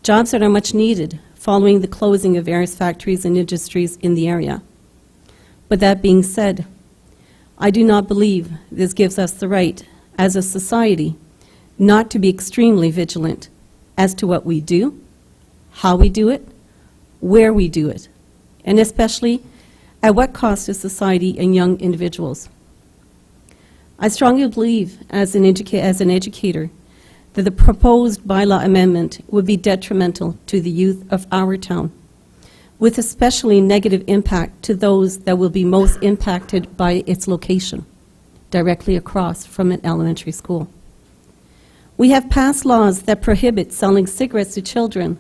jobs that are much needed following the closing of various factories and industries in the area. But that being said, I do not believe this gives us the right, as a society, not to be extremely vigilant as to what we do, how we do it, where we do it, and especially at what cost to society and young individuals. I strongly believe, as an educator, that the proposed bylaw amendment would be detrimental to the youth of our town, with especially negative impact to those that will be most impacted by its location, directly across from an elementary school. We have passed laws that prohibit selling cigarettes to children,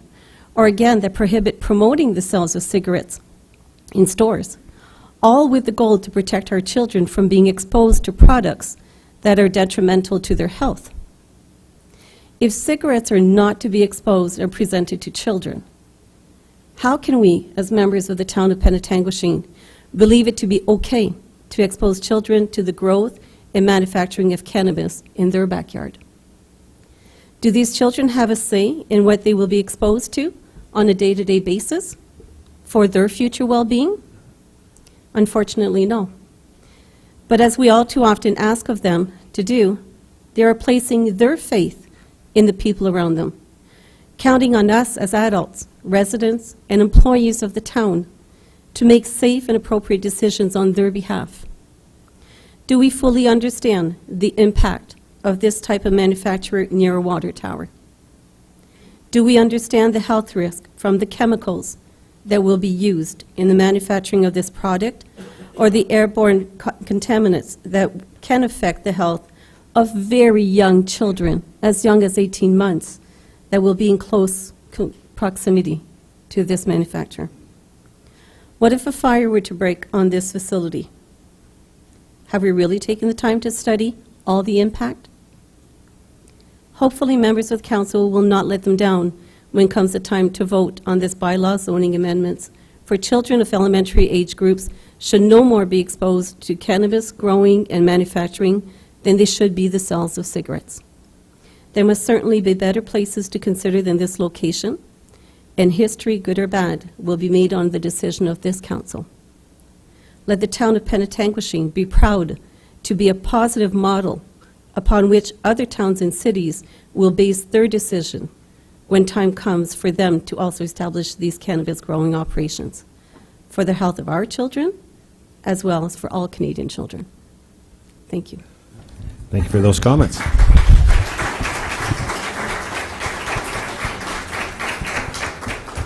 or again, that prohibit promoting the sales of cigarettes in stores, all with the goal to protect our children from being exposed to products that are detrimental to their health. If cigarettes are not to be exposed or presented to children, how can we, as members of the town of Penetanguishene, believe it to be okay to expose children to the growth and manufacturing of cannabis in their backyard? Do these children have a say in what they will be exposed to on a day-to-day basis for their future well-being? Unfortunately, no. But as we all too often ask of them to do, they are placing their faith in the people around them, counting on us as adults, residents, and employees of the town to make safe and appropriate decisions on their behalf. Do we fully understand the impact of this type of manufacture near a water tower? Do we understand the health risk from the chemicals that will be used in the manufacturing of this product, or the airborne contaminants that can affect the health of very young children, as young as 18 months, that will be in close proximity to this manufacturer? What if a fire were to break on this facility? Have we really taken the time to study all the impact? Hopefully, members of council will not let them down when comes the time to vote on this bylaw zoning amendments for children of elementary age groups should no more be exposed to cannabis growing and manufacturing than they should be the sales of cigarettes. There must certainly be better places to consider than this location, and history, good or bad, will be made on the decision of this council. Let the town of Penetanguishene be proud to be a positive model upon which other towns and cities will base their decision when time comes for them to also establish these cannabis growing operations, for the health of our children, as well as for all Canadian children. Thank you. Thank you for those comments.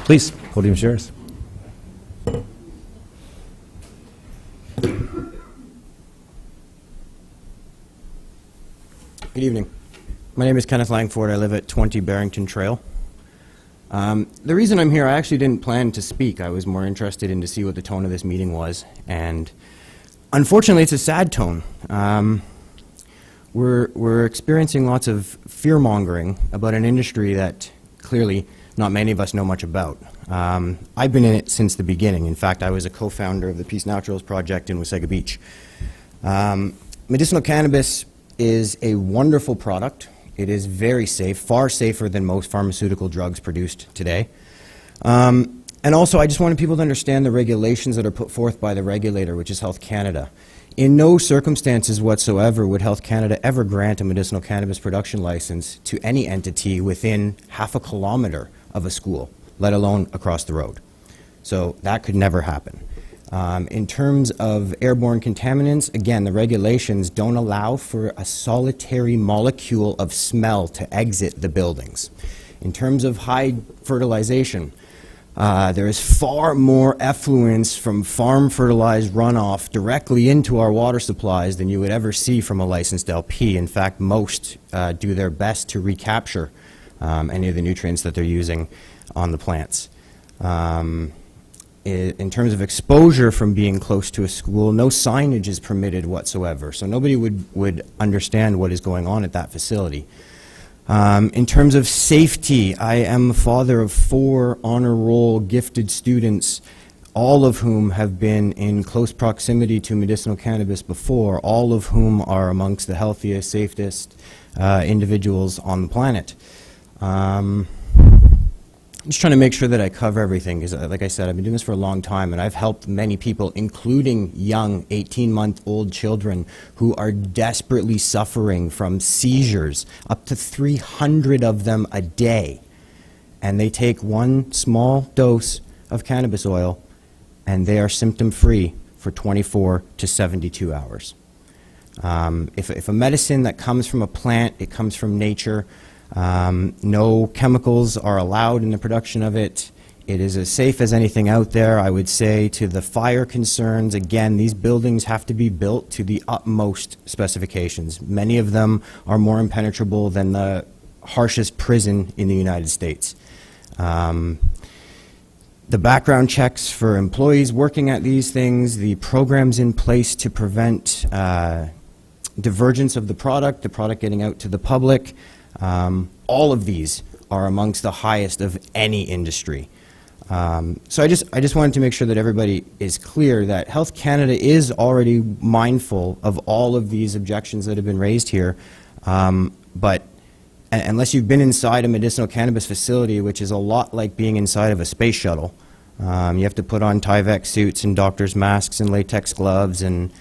Please, podium's yours. Good evening. My name is Kenneth Langford. I live at 20 Barrington Trail. The reason I'm here, I actually didn't plan to speak. I was more interested in to see what the tone of this meeting was, and unfortunately it's a sad tone. We're experiencing lots of fear-mongering about an industry that clearly not many of us know much about. I've been in it since the beginning. In fact, I was a co-founder of the Peace Naturals Project in Wasaga Beach. Medicinal cannabis is a wonderful product. It is very safe, far safer than most pharmaceutical drugs produced today. And also, I just wanted people to understand the regulations that are put forth by the regulator, which is Health Canada. In no circumstances whatsoever would Health Canada ever grant a medicinal cannabis production license to any entity within half a kilometer of a school, let alone across the road. So that could never happen. In terms of airborne contaminants, again, the regulations don't allow for a solitary molecule of smell to exit the buildings. In terms of high fertilization, there is far more effluence from farm fertilized runoff directly into our water supplies than you would ever see from a licensed LP. In fact, most do their best to recapture any of the nutrients that they're using on the plants. In terms of exposure from being close to a school, no signage is permitted whatsoever, so nobody would understand what is going on at that facility. In terms of safety, I am a father of 4 honor roll gifted students, all of whom have been in close proximity to medicinal cannabis before, all of whom are amongst the healthiest, safest individuals on the planet. I'm just trying to make sure that I cover everything, because like I said, I've been doing this for a long time, and I've helped many people, including young 18-month-old children who are desperately suffering from seizures, up to 300 of them a day. And they take one small dose of cannabis oil, and they are symptom-free for 24 to 72 hours. If a medicine that comes from a plant, it comes from nature, no chemicals are allowed in the production of it. It is as safe as anything out there. I would say to the fire concerns, again, these buildings have to be built to the utmost specifications. Many of them are more impenetrable than the harshest prison in the United States. The background checks for employees working at these things, the programs in place to prevent divergence of the product getting out to the public. All of these are amongst the highest of any industry. So I just wanted to make sure that everybody is clear that Health Canada is already mindful of all of these objections that have been raised here. But unless you've been inside a medicinal cannabis facility, which is a lot like being inside of a space shuttle, you have to put on Tyvek suits and doctor's masks and latex gloves, and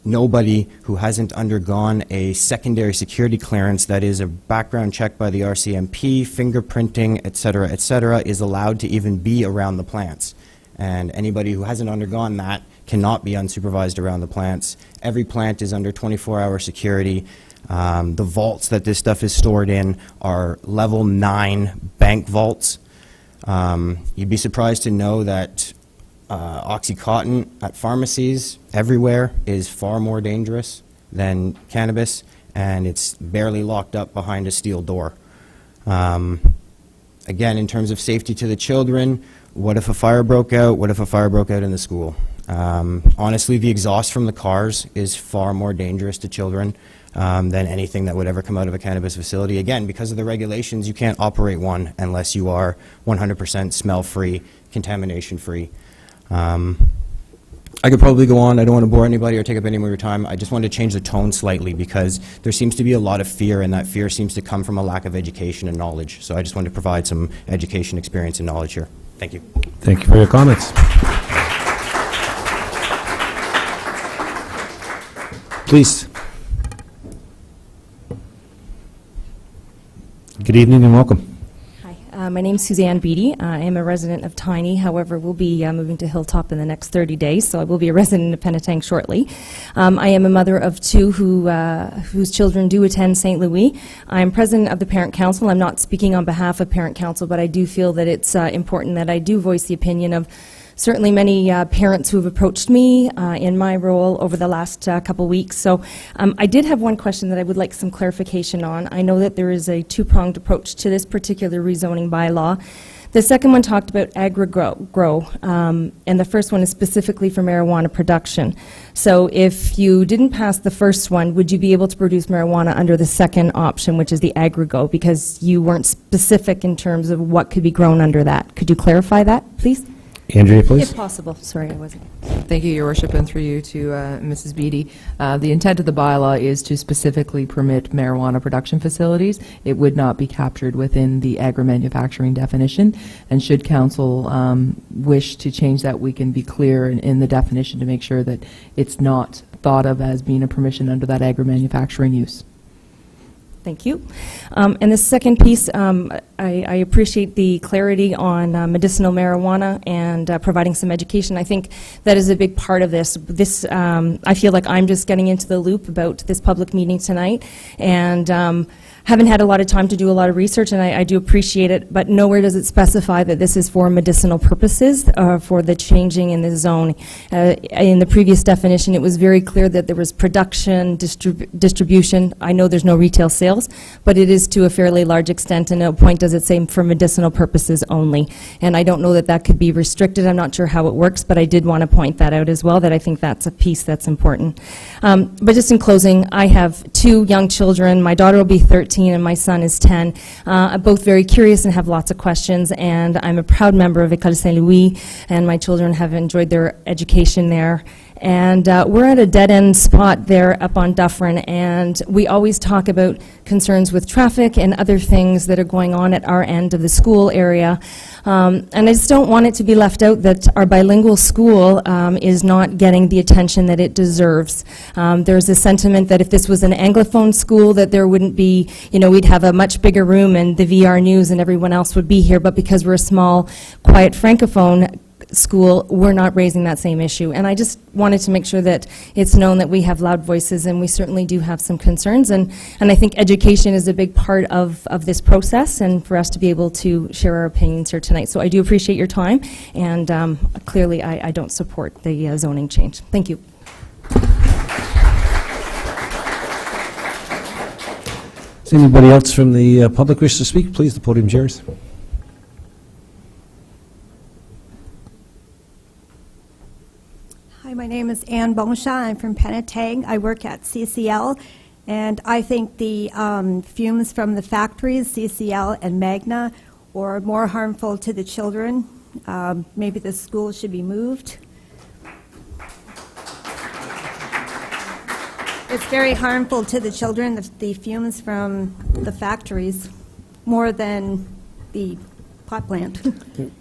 nobody who hasn't undergone a secondary security clearance, that is a background check by the RCMP, fingerprinting, et cetera, is allowed to even be around the plants. And anybody who hasn't undergone that cannot be unsupervised around the plants. Every plant is under 24-hour security. The vaults that this stuff is stored in are level 9 bank vaults. You'd be surprised to know that OxyContin at pharmacies everywhere is far more dangerous than cannabis, and it's barely locked up behind a steel door. Again, in terms of safety to the children, what if a fire broke out? What if a fire broke out in the school? Honestly, the exhaust from the cars is far more dangerous to children than anything that would ever come out of a cannabis facility. Again, because of the regulations, you can't operate one unless you are 100% smell-free, contamination-free. I could probably go on. I don't want to bore anybody or take up any more of your time. I just wanted to change the tone slightly because there seems to be a lot of fear, and that fear seems to come from a lack of education and knowledge. So I just wanted to provide some education, experience, and knowledge here. Thank you. Thank you for your comments. Please. Good evening and welcome. Hi, my name is Suzanne Beatty. I am a resident of Tiny. However, we'll be moving to Hilltop in the next 30 days, so I will be a resident of Penetang shortly. I am a mother of 2 whose children do attend St. Louis. I'm president of the Parent Council. I'm not speaking on behalf of Parent Council, but I do feel that it's important that I do voice the opinion of certainly many parents who have approached me in my role over the last couple weeks. So I did have one question that I would like some clarification on. I know that there is a 2-pronged approach to this particular rezoning bylaw. The second one talked about agri-grow, and the first one is specifically for marijuana production. So if you didn't pass the first one, would you be able to produce marijuana under the second option, which is the agri-grow, because you weren't specific in terms of what could be grown under that? Could you clarify that, please? Andrea, please. If possible. Sorry, I wasn't. Thank you, Your Worship, and through you to Mrs. Beatty. The intent of the bylaw is to specifically permit marijuana production facilities. It would not be captured within the agri-manufacturing definition, and should council wish to change that, we can be clear in the definition to make sure that it's not thought of as being a permission under that agri-manufacturing use. Thank you. And the second piece, I appreciate the clarity on medicinal marijuana and providing some education. I think that is a big part of this. I feel like I'm just getting into the loop about this public meeting tonight, and haven't had a lot of time to do a lot of research, and I do appreciate it, but nowhere does it specify that this is for medicinal purposes for the changing in the zone. In the previous definition, it was very clear that there was production, distribution. I know there's no retail sales, but it is to a fairly large extent, and at a point does it say for medicinal purposes only. And I don't know that that could be restricted. I'm not sure how it works, but I did want to point that out as well, that I think that's a piece that's important. But just in closing, I have 2 young children. My daughter will be 13 and my son is 10. Both very curious and have lots of questions, and I'm a proud member of École Saint-Louis, and my children have enjoyed their education there. And we're at a dead-end spot there up on Dufferin, and we always talk about concerns with traffic and other things that are going on at our end of the school area. And I just don't want it to be left out that our bilingual school is not getting the attention that it deserves. There's a sentiment that if this was an Anglophone school, that there wouldn't be, we'd have a much bigger room and the VR News and everyone else would be here, but because we're a small, quiet Francophone school, we're not raising that same issue. And I just wanted to make sure that it's known that we have loud voices, and we certainly do have some concerns. And I think education is a big part of this process, and for us to be able to share our opinions here tonight. So I do appreciate your time, and clearly I don't support the zoning change. Thank you. Does anybody else from the public wish to speak? Please, the podium's yours. Hi, my name is Anne Bonsha. I'm from Penetang. I work at CCL, And I think the fumes from the factories, CCL and Magna, are more harmful to the children. Maybe the school should be moved. It's very harmful to the children, the fumes from the factories, more than the pot plant.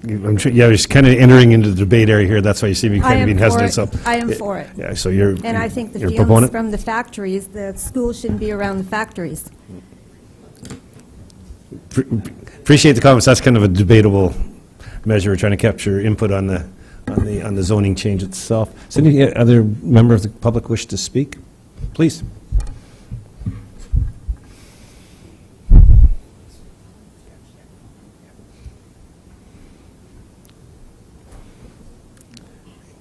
I'm sure, yeah, it's kind of entering into the debate area here. That's why you see me I kind of am being for hesitant. it. So, I am for it. Yeah, so you're And I think the you're a fumes proponent? from the factories, the school shouldn't be around the factories. Appreciate the comments. That's kind of a debatable measure. We're trying to capture input on the zoning change itself. Does any other member of the public wish to speak? Please.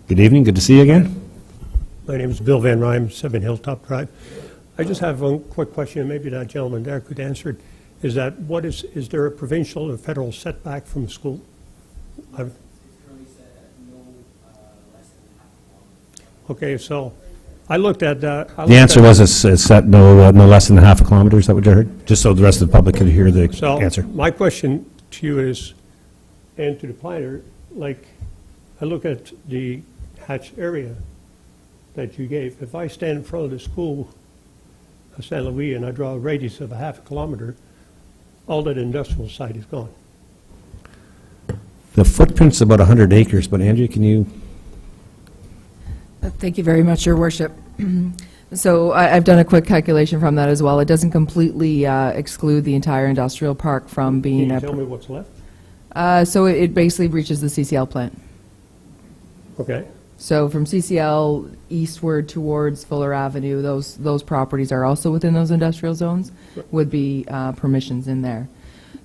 Good evening. Good to see you again. My name is Bill Van Rhyme, 7 Hilltop Drive. I just have one quick question, and maybe that gentleman there could answer it. Is that, is there a provincial or federal setback from school? Okay, so I looked at that. The answer was it's set no less than half a kilometer. Is that what you heard? Just so the rest of the public could hear the answer. My question to you is, and to the planner, like, I look at the hatch area that you gave. If I stand in front of the school of St. Louis and I draw a radius of a half a kilometer, all that industrial site is gone. The footprint's about 100 acres, but Andrea, can you? Thank you very much, Your Worship. So I've done a quick calculation from that as well. It doesn't completely exclude the entire industrial park from being... Can you tell me what's left? So it basically reaches the CCL plant. Okay. So from CCL eastward towards Fuller Avenue, those properties are also within those industrial zones, would be permissions in there.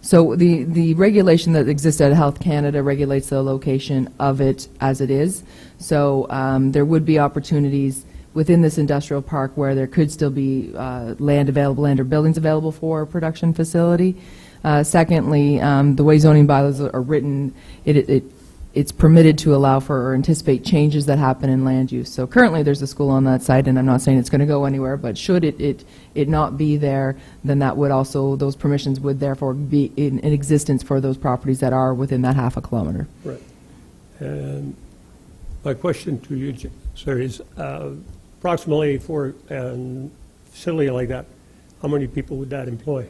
So the regulation that exists at Health Canada regulates the location of it as it is. So there would be opportunities within this industrial park where there could still be land or buildings available for a production facility. Secondly, the way zoning bylaws are written, it's permitted to allow for or anticipate changes that happen in land use. So currently there's a school on that site, and I'm not saying it's going to go anywhere, but should it not be there, then that would also, those permissions would therefore be in existence for those properties that are within that half a kilometer. Right. And my question to you, sir, is approximately for a facility like that, how many people would that employ?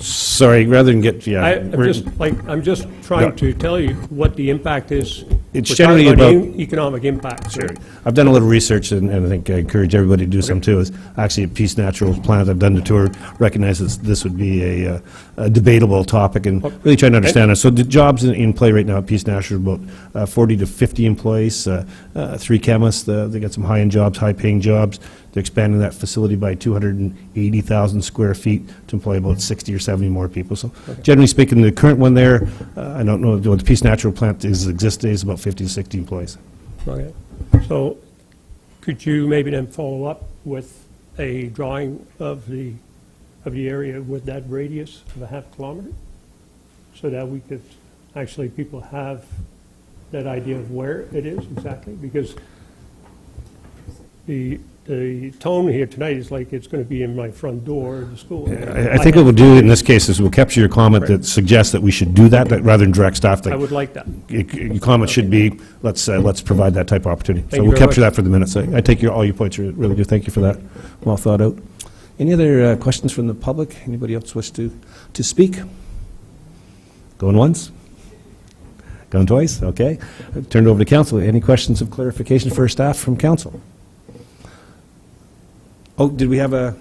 Sorry, rather than get, yeah. I'm just trying to tell you what the impact is. It's We're generally talking about economic impact. Sure. I've done a little research, and I think I encourage everybody to do some too. Is actually at Peace Naturals plant. I've done the tour, recognizes this would be a debatable topic, and really trying to understand it. So the jobs in play right now at Peace Naturals, about 40 to 50 employees, 3 chemists. They got some high-end jobs, high-paying jobs. They're expanding that facility by 280,000 square feet to employ about 60 or 70 more people. So generally speaking, the current one there, I don't know what the Peace Natural plant exists today, is about 50 to 60 employees. Okay. So could you maybe then follow up with a drawing of the area with that radius of a half kilometer, so that we could actually, people have that idea of where it is exactly? Because the tone here tonight is like it's going to be in my front door of the school. I think what we'll do in this case is we'll capture your comment that suggests that we should do that rather than direct staff. I would like that. Your comment should be, let's provide that type of opportunity. Thank So you we'll very capture much. that for the minutes. I take all your points, really do. Thank you for that. Well thought out. Any other questions from the public? Anybody else wish to speak? Going once? Going twice? Okay. Turn it over to council. Any questions of clarification for staff from council? Oh, did we have a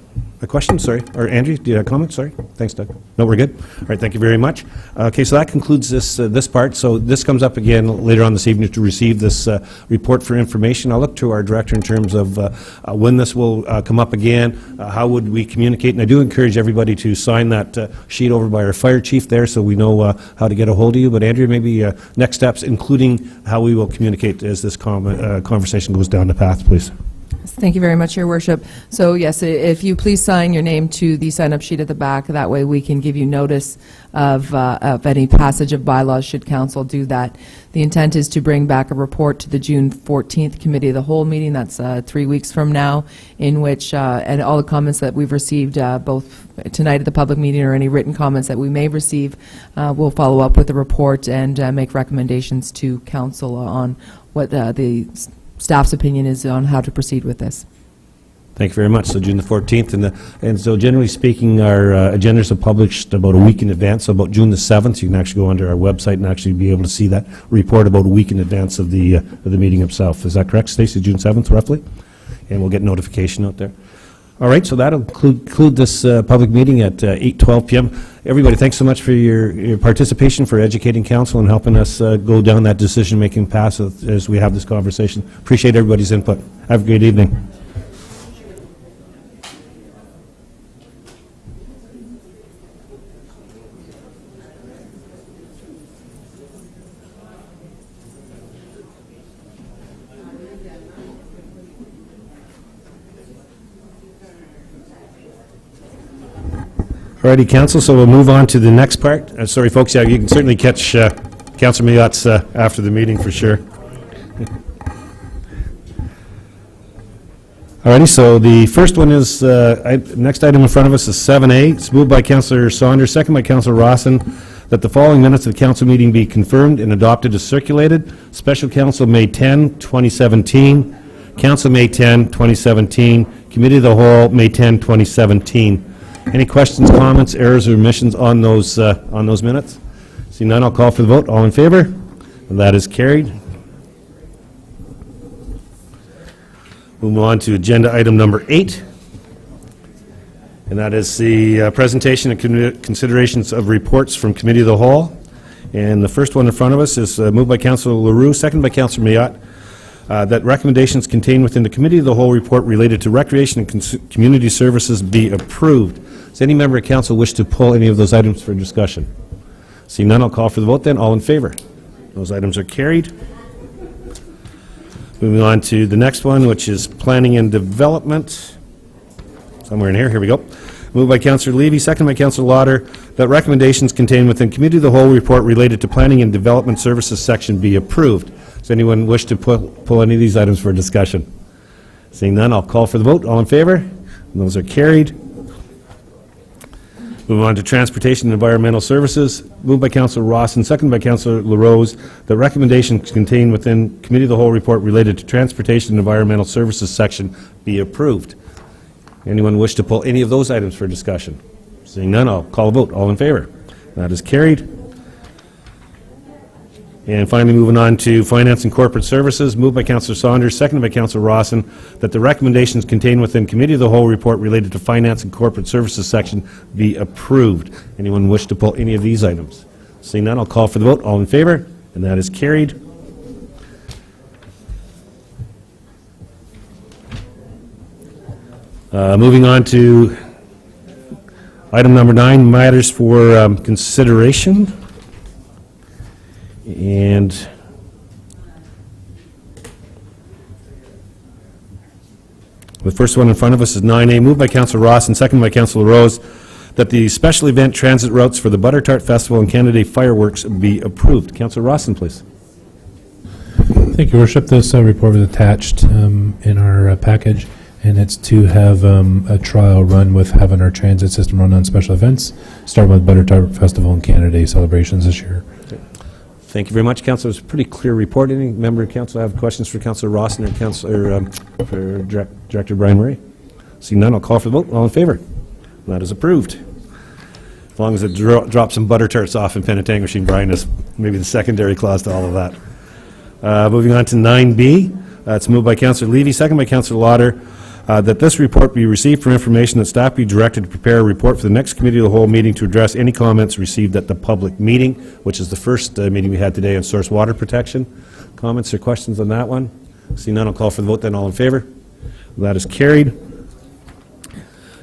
question? Sorry. Or Andrew, do you have a comment? Sorry. Thanks, Doug. No, we're good. All right, thank you very much. Okay, so that concludes this part. So this comes up again later on this evening to receive this report for information. I'll look to our director in terms of when this will come up again, how would we communicate. And I do encourage everybody to sign that sheet over by our fire chief there so we know how to get a hold of you. But Andrea, maybe next steps, including how we will communicate as this conversation goes down the path, please. Thank you very much, Your Worship. So yes, if you please sign your name to the sign-up sheet at the back, that way we can give you notice of any passage of bylaws should council do that. The intent is to bring back a report to the June 14th Committee of the Whole meeting, that's 3 weeks from now, in which, and all the comments that we've received both tonight at the public meeting or any written comments that we may receive, we'll follow up with the report and make recommendations to council on what the staff's opinion is on how to proceed with this. Thank you very much. So June the 14th, and so generally speaking, our agendas are published about a week in advance. So about June the 7th, you can actually go onto our website and actually be able to see that report about a week in advance of the meeting itself. Is that correct, Stacey? June 7th, roughly, and we'll get notification out there. All right, so that'll conclude this public meeting at 8:12 p.m. Everybody, thanks so much for your participation, for educating council and helping us go down that decision-making path as we have this conversation. Appreciate everybody's input. Have a great evening. Alrighty, council, so we'll move on to the next part. Sorry, folks, yeah, you can certainly catch Councillor Miot's after the meeting for sure. Alrighty, so the first one is, next item in front of us is 7A. It's moved by Councillor Saunders, second by Councillor Rawson, that the following minutes of the council meeting be confirmed and adopted as circulated. Special Council May 10, 2017. Council May 10, 2017. Committee of the Whole May 10, 2017. Any questions, comments, errors, or omissions on those minutes? Seeing none, I'll call for the vote. All in favor? And that is carried. We'll move on to agenda item number 8, and that is the presentation and considerations of reports from Committee of the Whole. And the first one in front of us is moved by Councillor Leroux, second by Councillor Miot, that recommendations contained within the Committee of the Whole report related to recreation and community services be approved. Does any member of council wish to pull any of those items for discussion? Seeing none, I'll call for the vote then. All in favor? Those items are carried. Moving on to the next one, which is planning and development. Somewhere in here. Here we go. Moved by Councillor Levy, second by Councillor Lauder, that recommendations contained within Committee of the Whole report related to planning and development services section be approved. Does anyone wish to pull any of these items for discussion? Seeing none, I'll call for the vote. All in favor? And those are carried. Moving on to transportation and environmental services. Moved by Councillor Rawson, second by Councillor LaRose, that recommendations contained within Committee of the Whole report related to transportation and environmental services section be approved. Anyone wish to pull any of those items for discussion? Seeing none, I'll call a vote. All in favor? That is carried. And finally, moving on to finance and corporate services, moved by Councillor Saunders, seconded by Councillor Rawson, that the recommendations contained within Committee of the Whole report related to finance and corporate services section be approved. Anyone wish to pull any of these items? Seeing none, I'll call for the vote. All in favor? And that is carried. Moving on to item number 9, matters for consideration. And the first one in front of us is 9A, moved by Councillor Ross and seconded by Councillor Rose, that the special event transit routes for the Butter Tart Festival and Canada Day fireworks be approved. Councillor Rawson, please. Thank you, Worship. This report was attached in our package, and it's to have a trial run with having our transit system run on special events, starting with Butter Tart Festival and Canada Day celebrations this year. Thank you very much, Councillor. It's a pretty clear report. Any member of council have questions for Councillor Rawson or for Director Brian Murray? Seeing none, I'll call for the vote. All in favor? That is approved. As long as it drops some butter tarts off in Penetanguishene, Brian is maybe the secondary clause to all of that. Moving on to 9B. It's moved by Councillor Levy, second by Councillor Lauder, that this report be received for information, that staff be directed to prepare a report for the next Committee of the Whole meeting to address any comments received at the public meeting, which is the first meeting we had today on source water protection. Comments or questions on that one? See none, I'll call for the vote then. All in favor? That is carried.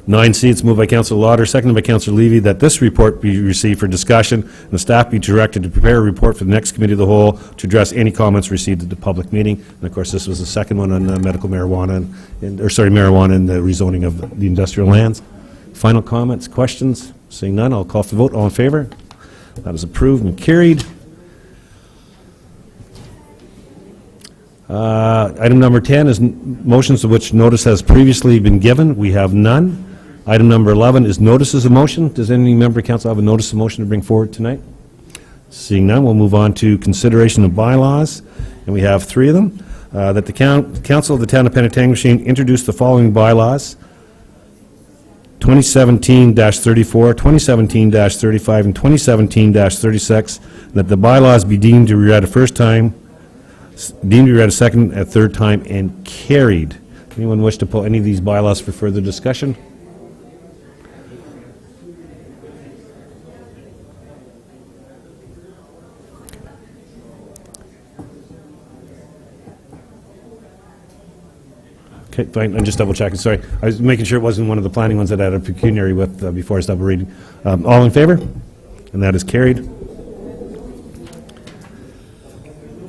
9C, it's moved by Councillor Lauder, seconded by Councillor Levy, that this report be received for discussion, and the staff be directed to prepare a report for the next committee of the whole to address any comments received at the public meeting. And of course, this was the second one on medical marijuana, marijuana and the rezoning of the industrial lands. Final comments, questions? Seeing none, I'll call for the vote. All in favor? That is approved and carried. Item number 10 is motions of which notice has previously been given. We have none. Item number 11 is notices of motion. Does any member of council have a notice of motion to bring forward tonight? Seeing none, we'll move on to consideration of bylaws, and we have 3 of them. That the Council of the Town of Penetanguishene introduce the following bylaws: 2017-34, 2017-35, and 2017-36, that the bylaws be deemed to be read a first time, deemed to be read a second, a third time, and carried. Anyone wish to pull any of these bylaws for further discussion? Okay, fine, I'm just double checking, sorry. I was making sure it wasn't one of the planning ones that I had a pecuniary with before I stopped reading. All in favor? And that is carried.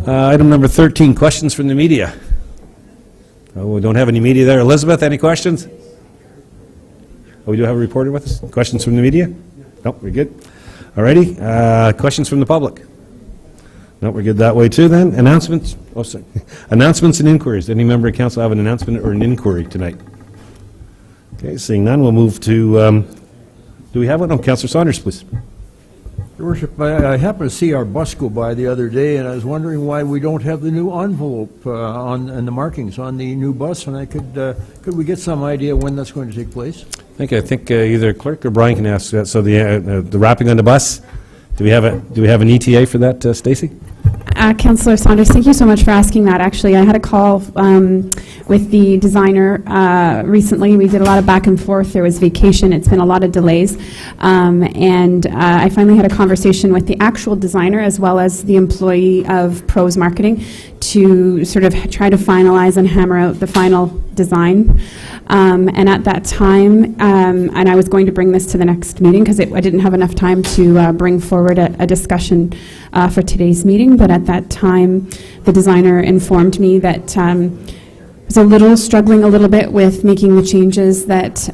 Item number 13, questions from the media. Oh, we don't have any media there. Elizabeth, any questions? Oh, we do have a reporter with us? Questions from the media? Nope, we're good. All righty, questions from the public? No, we're good that way too then. Announcements? Oh, sorry. Announcements and inquiries. Any member of council have an announcement or an inquiry tonight? Okay, seeing none, we'll move to, do we have one? Oh, Councillor Saunders, please. Your Worship, I happened to see our bus go by the other day, and I was wondering why we don't have the new envelope and the markings on the new bus, and could we get some idea when that's going to take place? I think either clerk or Brian can ask that. So the wrapping on the bus, do we have an ETA for that, Stacy? Councillor Saunders, thank you so much for asking that. Actually, I had a call with the designer recently. We did a lot of back and forth. There was vacation. It's been a lot of delays. And I finally had a conversation with the actual designer as well as the employee of Pros Marketing to sort of try to finalize and hammer out the final design. And at that time, and I was going to bring this to the next meeting because I didn't have enough time to bring forward a discussion for today's meeting, but at that time, the designer informed me that was struggling a little bit with making the changes that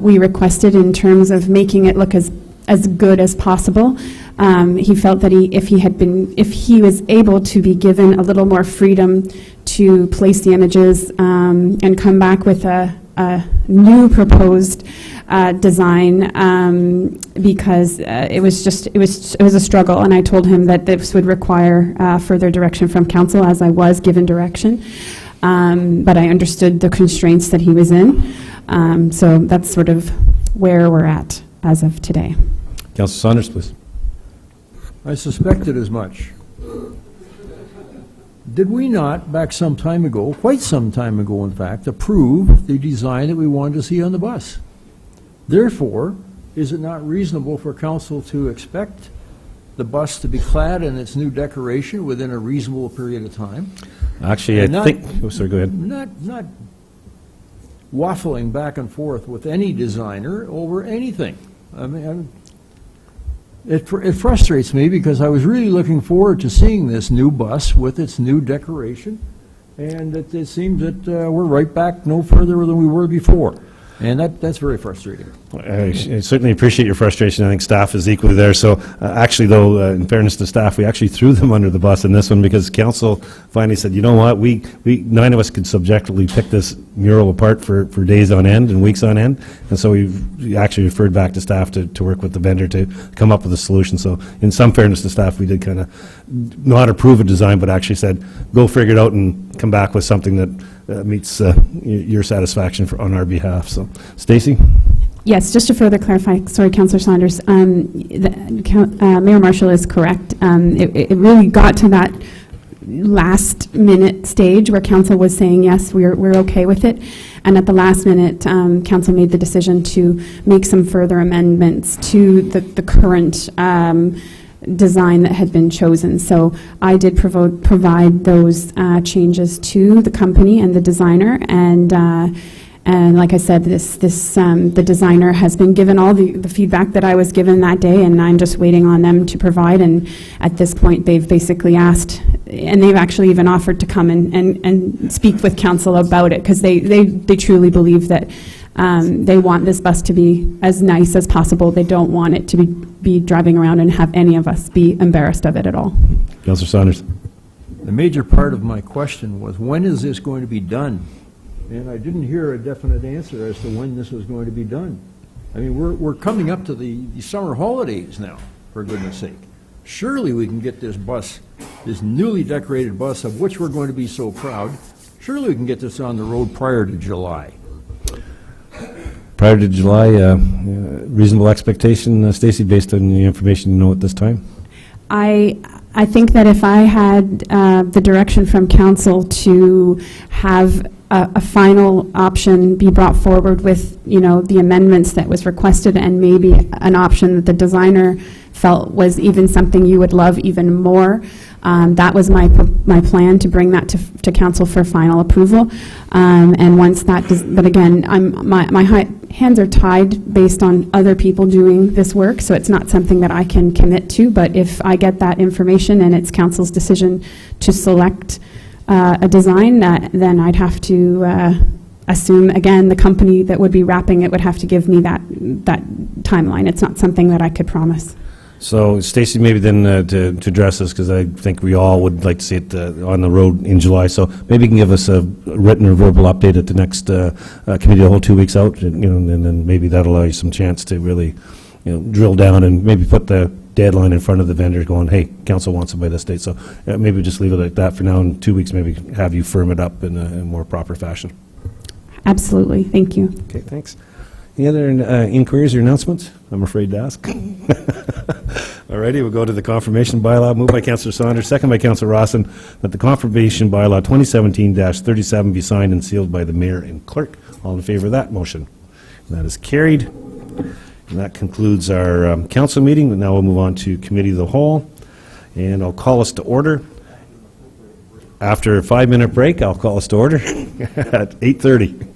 we requested in terms of making it look as good as possible. He felt that if he was able to be given a little more freedom to place the images and come back with a new proposed design, because it was a struggle, and I told him that this would require further direction from council, as I was given direction, but I understood the constraints that he was in, so that's sort of where we're at as of today. Councillor Saunders, please. I suspected as much. Did we not, back some time ago, quite some time ago in fact, approve the design that we wanted to see on the bus? Therefore, is it not reasonable for council to expect the bus to be clad in its new decoration within a reasonable period of time? Actually, I think... Oh, sorry, go ahead. Not waffling back and forth with any designer over anything. I mean, it frustrates me because I was really looking forward to seeing this new bus with its new decoration, and it seems that we're right back no further than we were before. And that's very frustrating. I certainly appreciate your frustration. I think staff is equally there. So actually, though, in fairness to staff, we actually threw them under the bus in this one because council finally said, you know what, we 9 of us could subjectively pick this mural apart for days on end and weeks on end. And so we actually referred back to staff to work with the vendor to come up with a solution. So in some fairness to staff, we did kind of not approve a design, but actually said, go figure it out and come back with something that meets your satisfaction on our behalf. So, Stacey? Yes, just to further clarify, sorry, Councillor Saunders, Mayor Marshall is correct. It really got to that last minute stage where council was saying, yes, we're okay with it. And at the last minute, council made the decision to make some further amendments to the current design that had been chosen. So I did provide those changes to the company and the designer, and And like I said, the designer has been given all the feedback that I was given that day, and I'm just waiting on them to provide. And at this point, they've basically asked, and they've actually even offered to come and speak with council about it, because they truly believe that they want this bus to be as nice as possible. They don't want it to be driving around and have any of us be embarrassed of it at all. Councillor Saunders. The major part of my question was, when is this going to be done? And I didn't hear a definite answer as to when this was going to be done. I mean, we're coming up to the summer holidays now, for goodness sake. Surely we can get this bus, this newly decorated bus of which we're going to be so proud, surely we can get this on the road prior to July. Prior to July, reasonable expectation, Stacey, based on the information you know at this time? I think that if I had the direction from council to have a final option be brought forward with, the amendments that was requested, and maybe an option that the designer felt was even something you would love even more, that was my plan, to bring that to council for final approval. And once that does, but again, my hands are tied based on other people doing this work, so it's not something that I can commit to. But if I get that information and it's council's decision to select a design, then I'd have to assume, again, the company that would be wrapping it would have to give me that timeline. It's not something that I could promise. So, Stacey, maybe then to address this, because I think we all would like to see it on the road in July. So maybe you can give us a written or verbal update at the next committee of the whole 2 weeks out, and then maybe that'll allow you some chance to really, drill down and maybe put the deadline in front of the vendor, going, hey, council wants it by this date. So maybe just leave it like that for now. In 2 weeks, maybe have you firm it up in a more proper fashion. Absolutely. Thank you. Okay, thanks. Any other inquiries or announcements? I'm afraid to ask. All righty, we'll go to the confirmation bylaw. Moved by Councillor Saunders, second by Councillor Rawson, that the confirmation bylaw 2017-37 be signed and sealed by the mayor and clerk. All in favor of that motion? And that is carried. And that concludes our council meeting. But now we'll move on to committee of the whole. And I'll call us to order. After a 5-minute break, I'll call us to order at 8:30.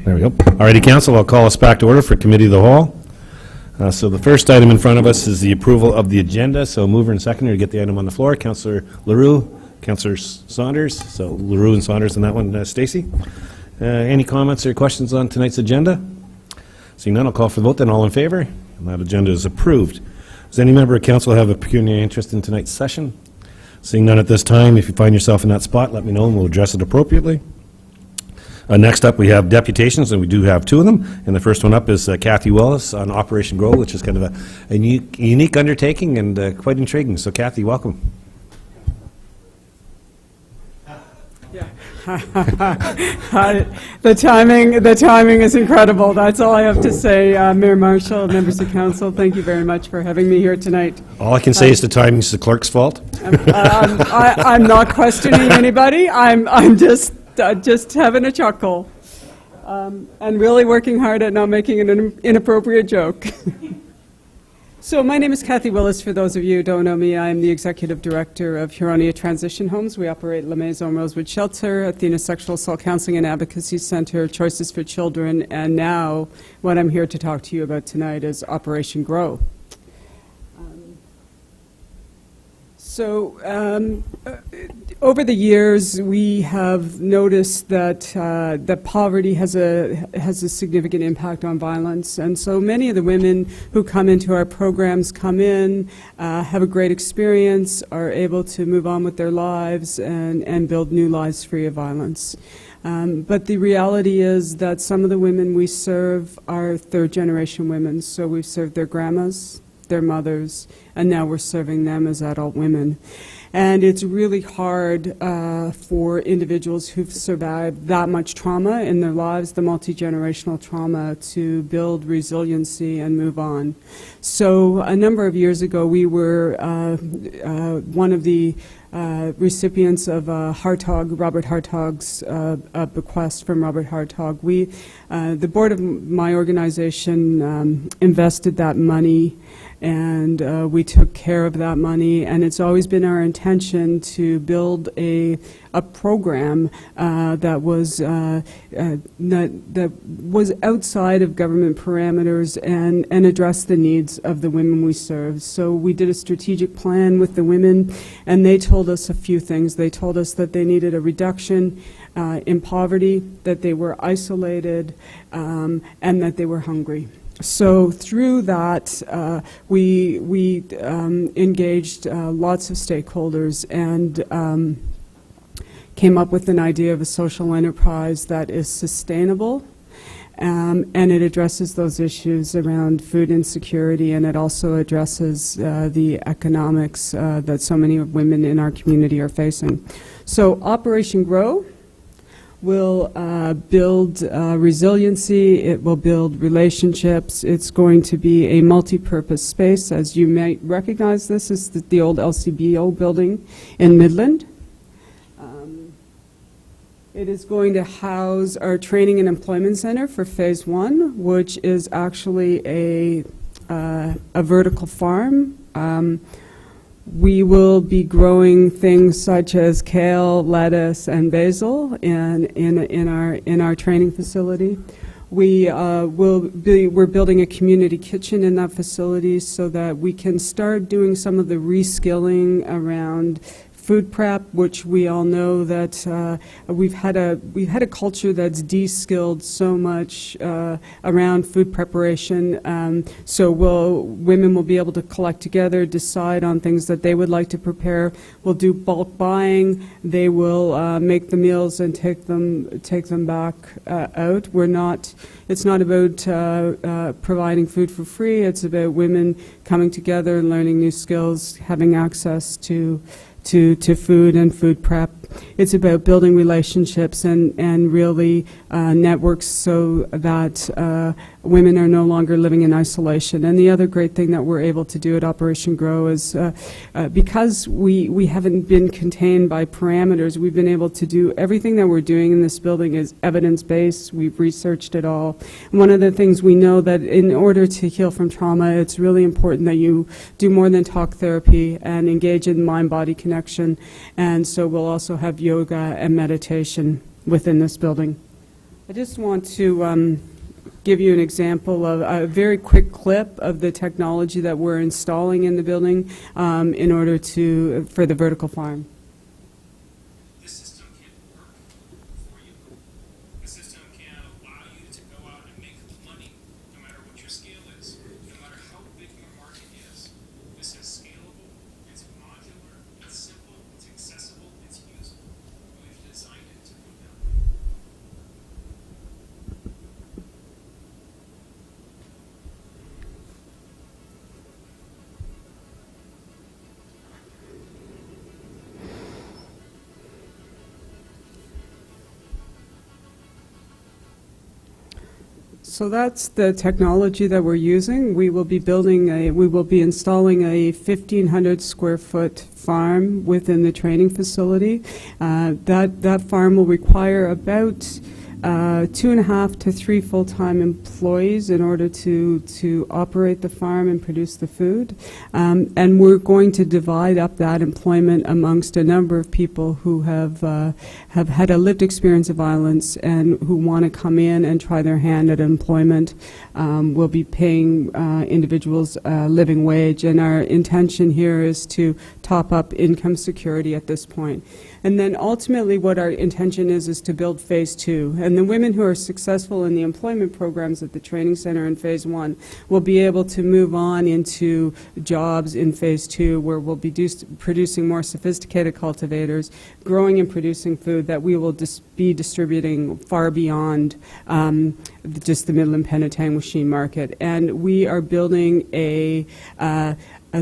There we go. All righty, council, I'll call us back to order for Committee of the Whole. So the first item in front of us is the approval of the agenda. So mover and seconder to get the item on the floor. Councillor LaRue, Councillor Saunders. So LaRue and Saunders on that one. Stacey, any comments or questions on tonight's agenda? Seeing none, I'll call for the vote. Then all in favor? And that agenda is approved. Does any member of council have a pecuniary interest in tonight's session? Seeing none at this time, if you find yourself in that spot, let me know and we'll address it appropriately. Next up, we have deputations, and we do have two of them. And the first one up is Kathy Willis on Operation Grow, which is kind of a unique undertaking and quite intriguing. So, Kathy, welcome. The timing is incredible. That's all I have to say. Mayor Marshall, members of council, thank you very much for having me here tonight. All I can say is the timing is the clerk's fault. I'm not questioning anybody. I'm just having a chuckle and really working hard at not making an inappropriate joke. So my name is Kathy Willis. For those of you who don't know me, I'm the Executive Director of Huronia Transition Homes. We operate La Maison Rosewood Shelter, Athena Sexual Assault Counseling and Advocacy Center, Choices for Children, and now what I'm here to talk to you about tonight is Operation Grow. Over the years, we have noticed that poverty has a significant impact on violence, and so many of the women who come into our programs come in, have a great experience, are able to move on with their lives and build new lives free of violence. But the reality is that some of the women we serve are third-generation women, so we've served their grandmas, their mothers, and now we're serving them as adult women. And it's really hard for individuals who've survived that much trauma in their lives, the multi-generational trauma, to build resiliency and move on. So a number of years ago, we were one of the recipients of Robert Hartog's bequest from Robert Hartog. The board of my organization invested that money, and we took care of that money, and it's always been our intention to build a program that was outside of government parameters and address the needs of the women we serve. So we did a strategic plan with the women, and they told us a few things. They told us that they needed a reduction in poverty, that they were isolated, and that they were hungry. So through that, we engaged lots of stakeholders and came up with an idea of a social enterprise that is sustainable, and it addresses those issues around food insecurity, and it also addresses the economics that so many women in our community are facing. So Operation Grow will build resiliency, it will build relationships, it's going to be a multi-purpose space. As you may recognize, this is the old LCBO building in Midland. It is going to house our training and employment center for phase 1, which is actually a vertical farm. We will be growing things such as kale, lettuce, and basil in our training facility. We're building a community kitchen in that facility so that we can start doing some of the reskilling around food prep, which we all know that we've had a culture that's de-skilled so much around food preparation. So women will be able to collect together, decide on things that they would like to prepare. We'll do bulk buying. They will make the meals and take them back out. It's not about providing food for free. It's about women coming together and learning new skills, having access to food and food prep. It's about building relationships and really networks so that women are no longer living in isolation. And the other great thing that we're able to do at Operation Grow is because we haven't been contained by parameters, we've been able to do everything that we're doing in this building is evidence-based. We've researched it all. And one of the things we know that in order to heal from trauma, it's really important that you do more than talk therapy and engage in mind-body connection. And so we'll also have yoga and meditation within this building. I just want to give you an example of a very quick clip of the technology that we're installing in the building in order for the vertical farm. This system can't work for you. The system can allow you to go out and make money no matter what your scale is, no matter how big your market is. This is scalable, it's modular, it's simple, it's accessible, it's usable. We've designed it to do that. So that's the technology that we're using. We will be installing a 1,500 square foot farm within the training facility. That farm will require about 2.5 to 3 full-time employees in order to operate the farm and produce the food. And we're going to divide up that employment amongst a number of people who have had a lived experience of violence and who want to come in and try their hand at employment. We'll be paying individuals a living wage, and our intention here is to top up income security at this point. And then ultimately what our intention is to build phase 2. And the women who are successful in the employment programs at the training center in phase 1 will be able to move on into jobs in phase 2, where we'll be producing more sophisticated cultivators, growing and producing food that we will be distributing far beyond just the Midland Penetanguishene market. And we are building a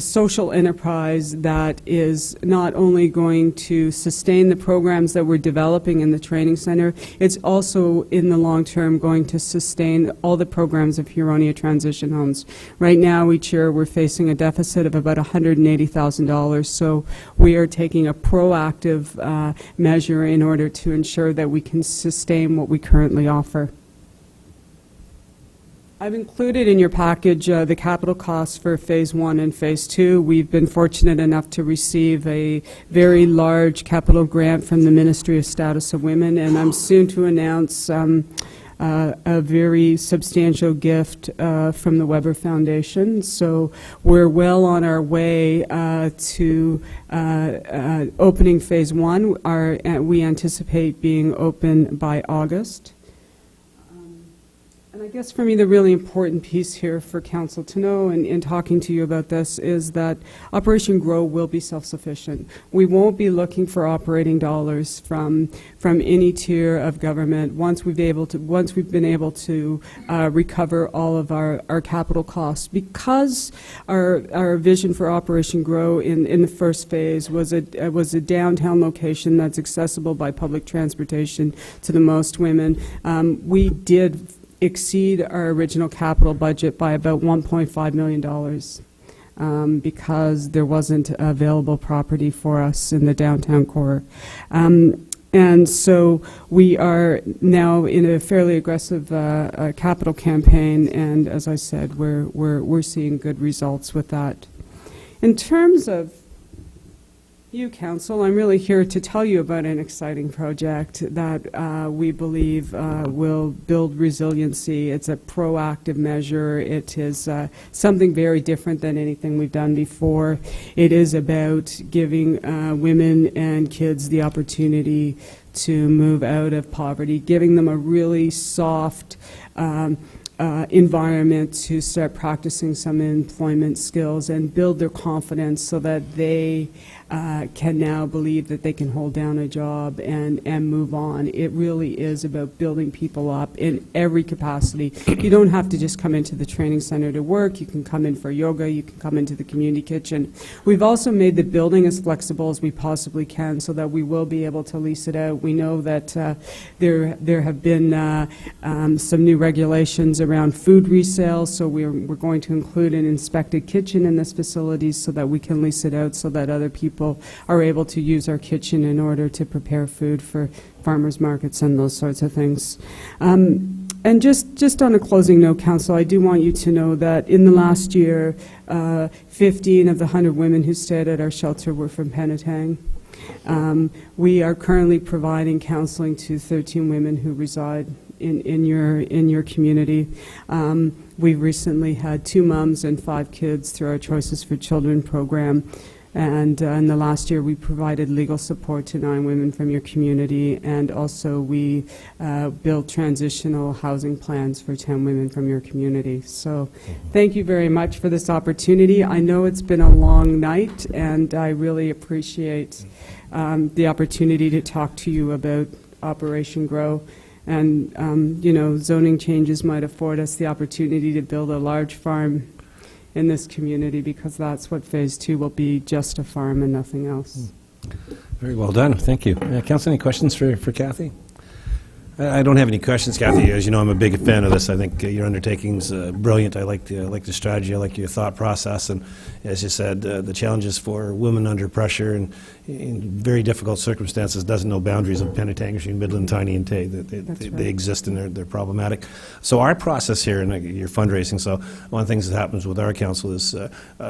social enterprise that is not only going to sustain the programs that we're developing in the training center, it's also in the long term going to sustain all the programs of Huronia Transition Homes. Right now, each year, we're facing a deficit of about $180,000, so we are taking a proactive measure in order to ensure that we can sustain what we currently offer. I've included in your package the capital costs for phase 1 and phase 2. We've been fortunate enough to receive a very large capital grant from the Ministry of Status of Women, and I'm soon to announce a very substantial gift from the Weber Foundation. So we're well on our way to opening phase 1. We anticipate being open by August. And I guess for me the really important piece here for Council to know in talking to you about this is that Operation Grow will be self-sufficient. We won't be looking for operating dollars from any tier of government once we've been able to recover all of our capital costs. Because our vision for Operation Grow in the first phase was a downtown location that's accessible by public transportation to the most women. We did exceed our original capital budget by about $1.5 million because there wasn't available property for us in the downtown core. And so we are now in a fairly aggressive capital campaign, and as I said, we're seeing good results with that. In terms of you, Council, I'm really here to tell you about an exciting project that we believe will build resiliency. It's a proactive measure. It is something very different than anything we've done before. It is about giving women and kids the opportunity to move out of poverty, giving them a really soft environment to start practicing some employment skills and build their confidence so that they can now believe that they can hold down a job and move on. It really is about building people up in every capacity. You don't have to just come into the training center to work. You can come in for yoga. You can come into the community kitchen. We've also made the building as flexible as we possibly can so that we will be able to lease it out. We know that there have been some new regulations around food resale, so we're going to include an inspected kitchen in this facility so that we can lease it out so that other people are able to use our kitchen in order to prepare food for farmers markets and those sorts of things. And just on a closing note, Council, I do want you to know that in the last year, 15 of the 100 women who stayed at our shelter were from Penetang. We are currently providing counseling to 13 women who reside in your community. We've recently had 2 moms and 5 kids through our Choices for Children program. And in the last year, we provided legal support to 9 women from your community, and also we built transitional housing plans for 10 women from your community. So thank you very much for this opportunity. I know it's been a long night, and I really appreciate the opportunity to talk to you about Operation Grow. And, zoning changes might afford us the opportunity to build a large farm in this community, because that's what Phase 2 will be, just a farm and nothing else. Very well done. Thank you. Council, any questions for Kathy? I don't have any questions, Kathy. As you know, I'm a big fan of this. I think your undertaking's brilliant. I like the strategy. I like your thought process. And as you said, the challenges for women under pressure and in very difficult circumstances doesn't know boundaries of Penetanguishene, Midland, Tiny, and Tay. They exist and they're problematic. So our process here, and your fundraising, so one of the things that happens with our council is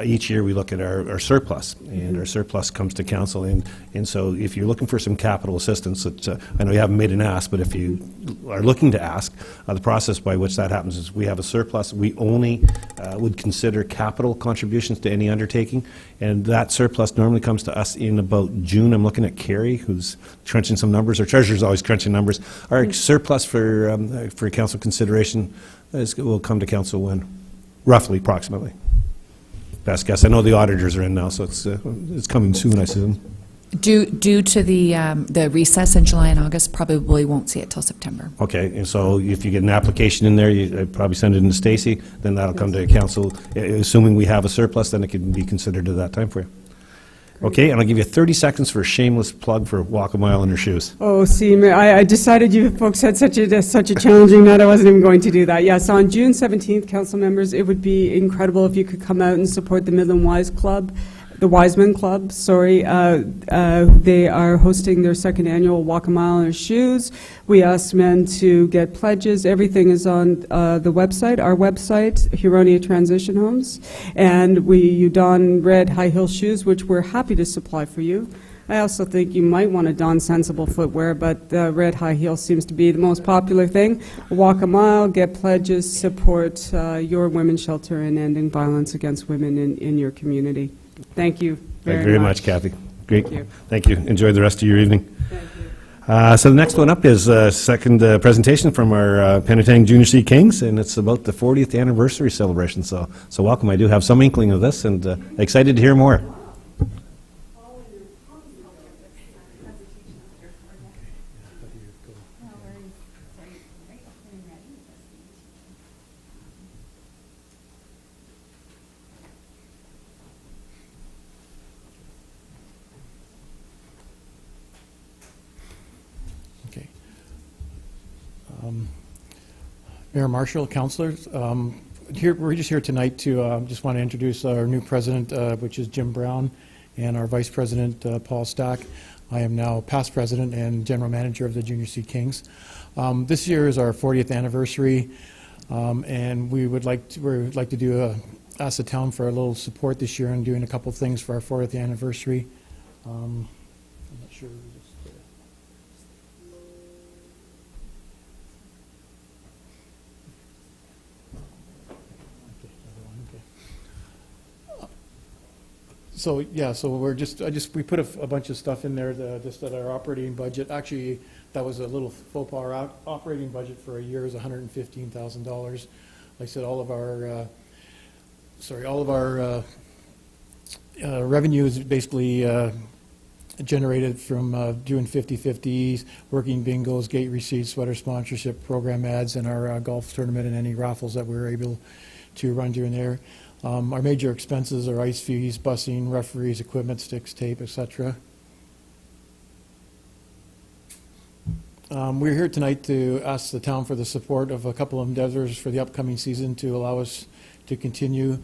each year we look at our surplus, and our surplus comes to council. And so if you're looking for some capital assistance, I know you haven't made an ask, but if you are looking to ask, the process by which that happens is we have a surplus. We only would consider capital contributions to any undertaking, and that surplus normally comes to us in about June. I'm looking at Carrie, who's crunching some numbers. Our treasurer's always crunching numbers. Our surplus for council consideration will come to council when? Roughly, approximately. Best guess. I know the auditors are in now, so it's coming soon, I assume. Due to the recess in July and August, probably won't see it till September. Okay, and so if you get an application in there, I'd probably send it in to Stacy, then that'll come to council. Assuming we have a surplus, then it can be considered at that time for you. Okay, and I'll give you 30 seconds for a shameless plug for Walk a Mile in Your Shoes. Oh, see, I decided you folks had such a challenging night, I wasn't even going to do that. Yes, on June 17th, council members, it would be incredible if you could come out and support the Midland Wiseman Club, sorry. They are hosting their 2nd annual Walk a Mile in Their Shoes. We asked men to get pledges. Everything is on the website, our website, Huronia Transition Homes. And you don red high heel shoes, which we're happy to supply for you. I also think you might want to don sensible footwear, but red high heel seems to be the most popular thing. Walk a mile, get pledges, support your women's shelter and ending violence against women in your community. Thank you very much, Kathy. Great. Thank you. Thank you. Enjoy the rest of your evening. So the next one up is second presentation from our Penetang Junior C Kings, and it's about the 40th anniversary celebration. So welcome. I do have some inkling of this, and excited to hear more. Mayor Marshall, councilors, we're just here tonight to just want to introduce our new president, which is Jim Brown, and our vice president, Paul Stack. I am now past president and general manager of the Junior C Kings. This year is our 40th anniversary, and we would like to ask the town for a little support this year in doing a couple things for our 40th anniversary. I'm not sure. So we put a bunch of stuff in there just at our operating budget. Actually, that was a little faux pas. Our operating budget for a year is $115,000. Like I said, all of our revenue is basically generated from doing 50/50s, working bingos, gate receipts, sweater sponsorship, program ads, and our golf tournament and any raffles that we were able to run during there. Our major expenses are ice fees, busing, referees, equipment, sticks, tape, etc. We're here tonight to ask the town for the support of a couple of endeavors for the upcoming season to allow us to continue.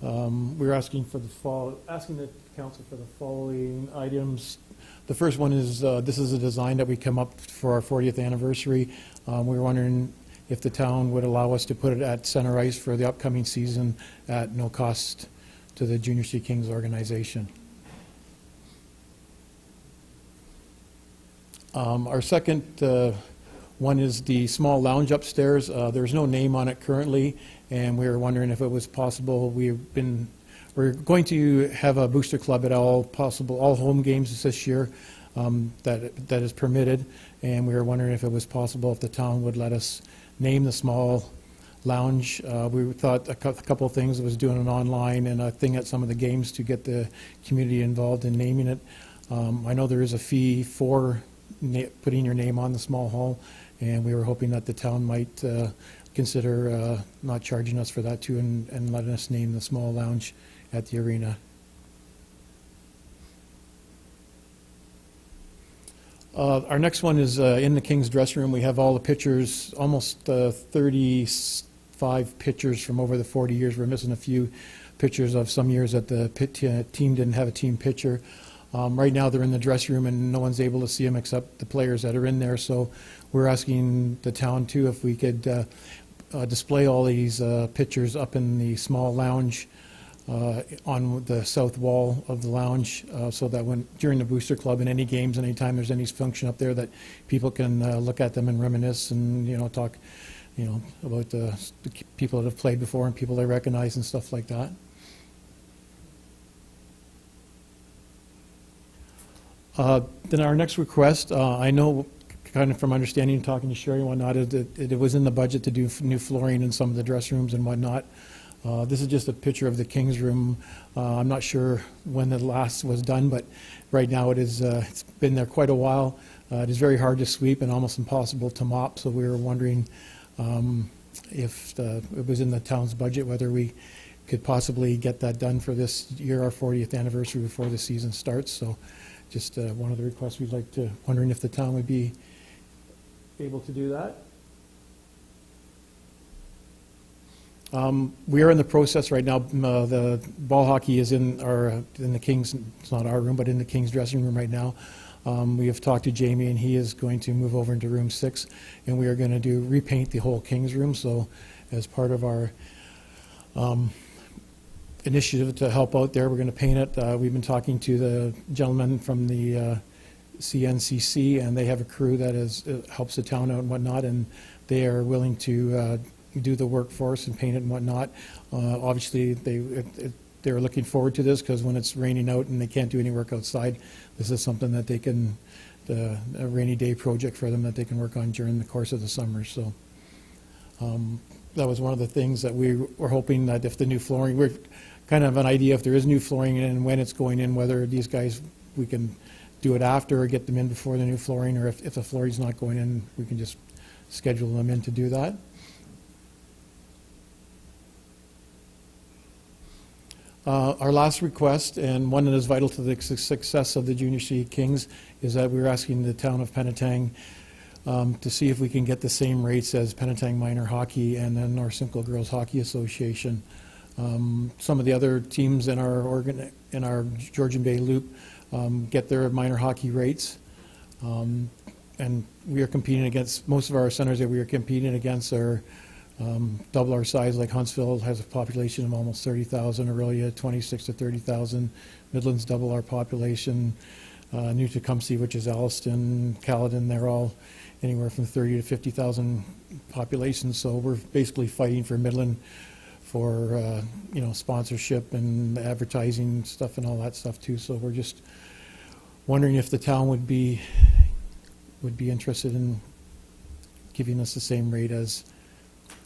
We're asking the council for the following items. The first one is this is a design that we come up for our 40th anniversary. We were wondering if the town would allow us to put it at center ice for the upcoming season at no cost to the Junior C Kings organization. Our second One is the small lounge upstairs. There's no name on it currently, and we were wondering if it was possible. We're going to have a booster club at all home games this year that is permitted, and we were wondering if it was possible if the town would let us name the small lounge. We thought a couple of things was doing it online and a thing at some of the games to get the community involved in naming it. I know there is a fee for putting your name on the small hall, and we were hoping that the town might consider not charging us for that too and letting us name the small lounge at the arena. Our next one is in the King's dressing room. We have all the pictures, almost 35 pictures from over the 40 years. We're missing a few pictures of some years that the team didn't have a team picture. Right now they're in the dressing room and no one's able to see them except the players that are in there. So we're asking the town too if we could display all these pictures up in the small lounge on the south wall of the lounge, so that during the Booster Club and any games, anytime there's any function up there, that people can look at them and reminisce and talk, about the people that have played before and people they recognize and stuff like that. Then our next request, I know, kind of from understanding and talking to Sherry and whatnot, it was in the budget to do new flooring in some of the dressing rooms and whatnot. This is just a picture of the King's room. I'm not sure when the last was done, but right now it's been there quite a while. It is very hard to sweep and almost impossible to mop, so we were wondering if it was in the town's budget, whether we could possibly get that done for this year, our 40th anniversary, before the season starts. So just one of the requests we'd like to, wondering if the town would be able to do that. We are in the process right now. The ball hockey is in the King's. It's not our room, but in the King's dressing room right now. We have talked to Jamie, and he is going to move over into room 6, and we are going to repaint the whole King's room. So, as part of our initiative to help out there, we're going to paint it. We've been talking to the gentleman from the CNCC, and they have a crew that helps the town out and whatnot, and they are willing to do the work for us and paint it and whatnot. Obviously, they're looking forward to this because when it's raining out and they can't do any work outside, this is something that they can, a rainy day project for them that they can work on during the course of the summer. So that was one of the things that we were hoping that if the new flooring, we're kind of an idea if there is new flooring and when it's going in, whether these guys, we can do it after or get them in before the new flooring, or if the flooring's not going in, we can just schedule them in to do that. Our last request, and one that is vital to the success of the Junior C Kings, is that we're asking the town of Penetang to see if we can get the same rates as Penetang Minor Hockey and the North Simcoe Girls Hockey Association. Some of the other teams in our Georgian Bay Loop get their minor hockey rates, and we are competing against, most of our centers that we are competing against are double our size. Like Huntsville has a population of almost 30,000, Aurelia 26 to 30,000, Midlands double our population, New Tecumseh, which is Alliston, Caledon, they're all anywhere from 30 to 50,000 populations. So we're basically fighting for Midland for sponsorship and advertising stuff and all that stuff too. So we're just wondering if the town would be interested in giving us the same rate as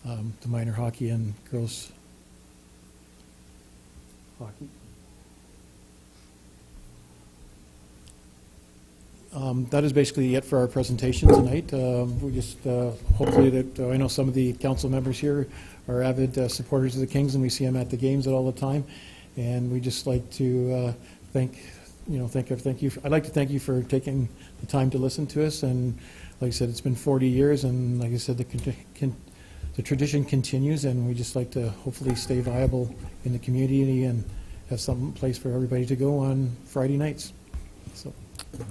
the minor hockey and girls hockey. That is basically it for our presentation tonight. We just hopefully that I know some of the council members here are avid supporters of the Kings, and we see them at the games all the time. And we just like to thank you. I'd like to thank you for taking the time to listen to us. And like I said, it's been 40 years, and like I said, the tradition continues, and we just like to hopefully stay viable in the community and have some place for everybody to go on Friday nights. So.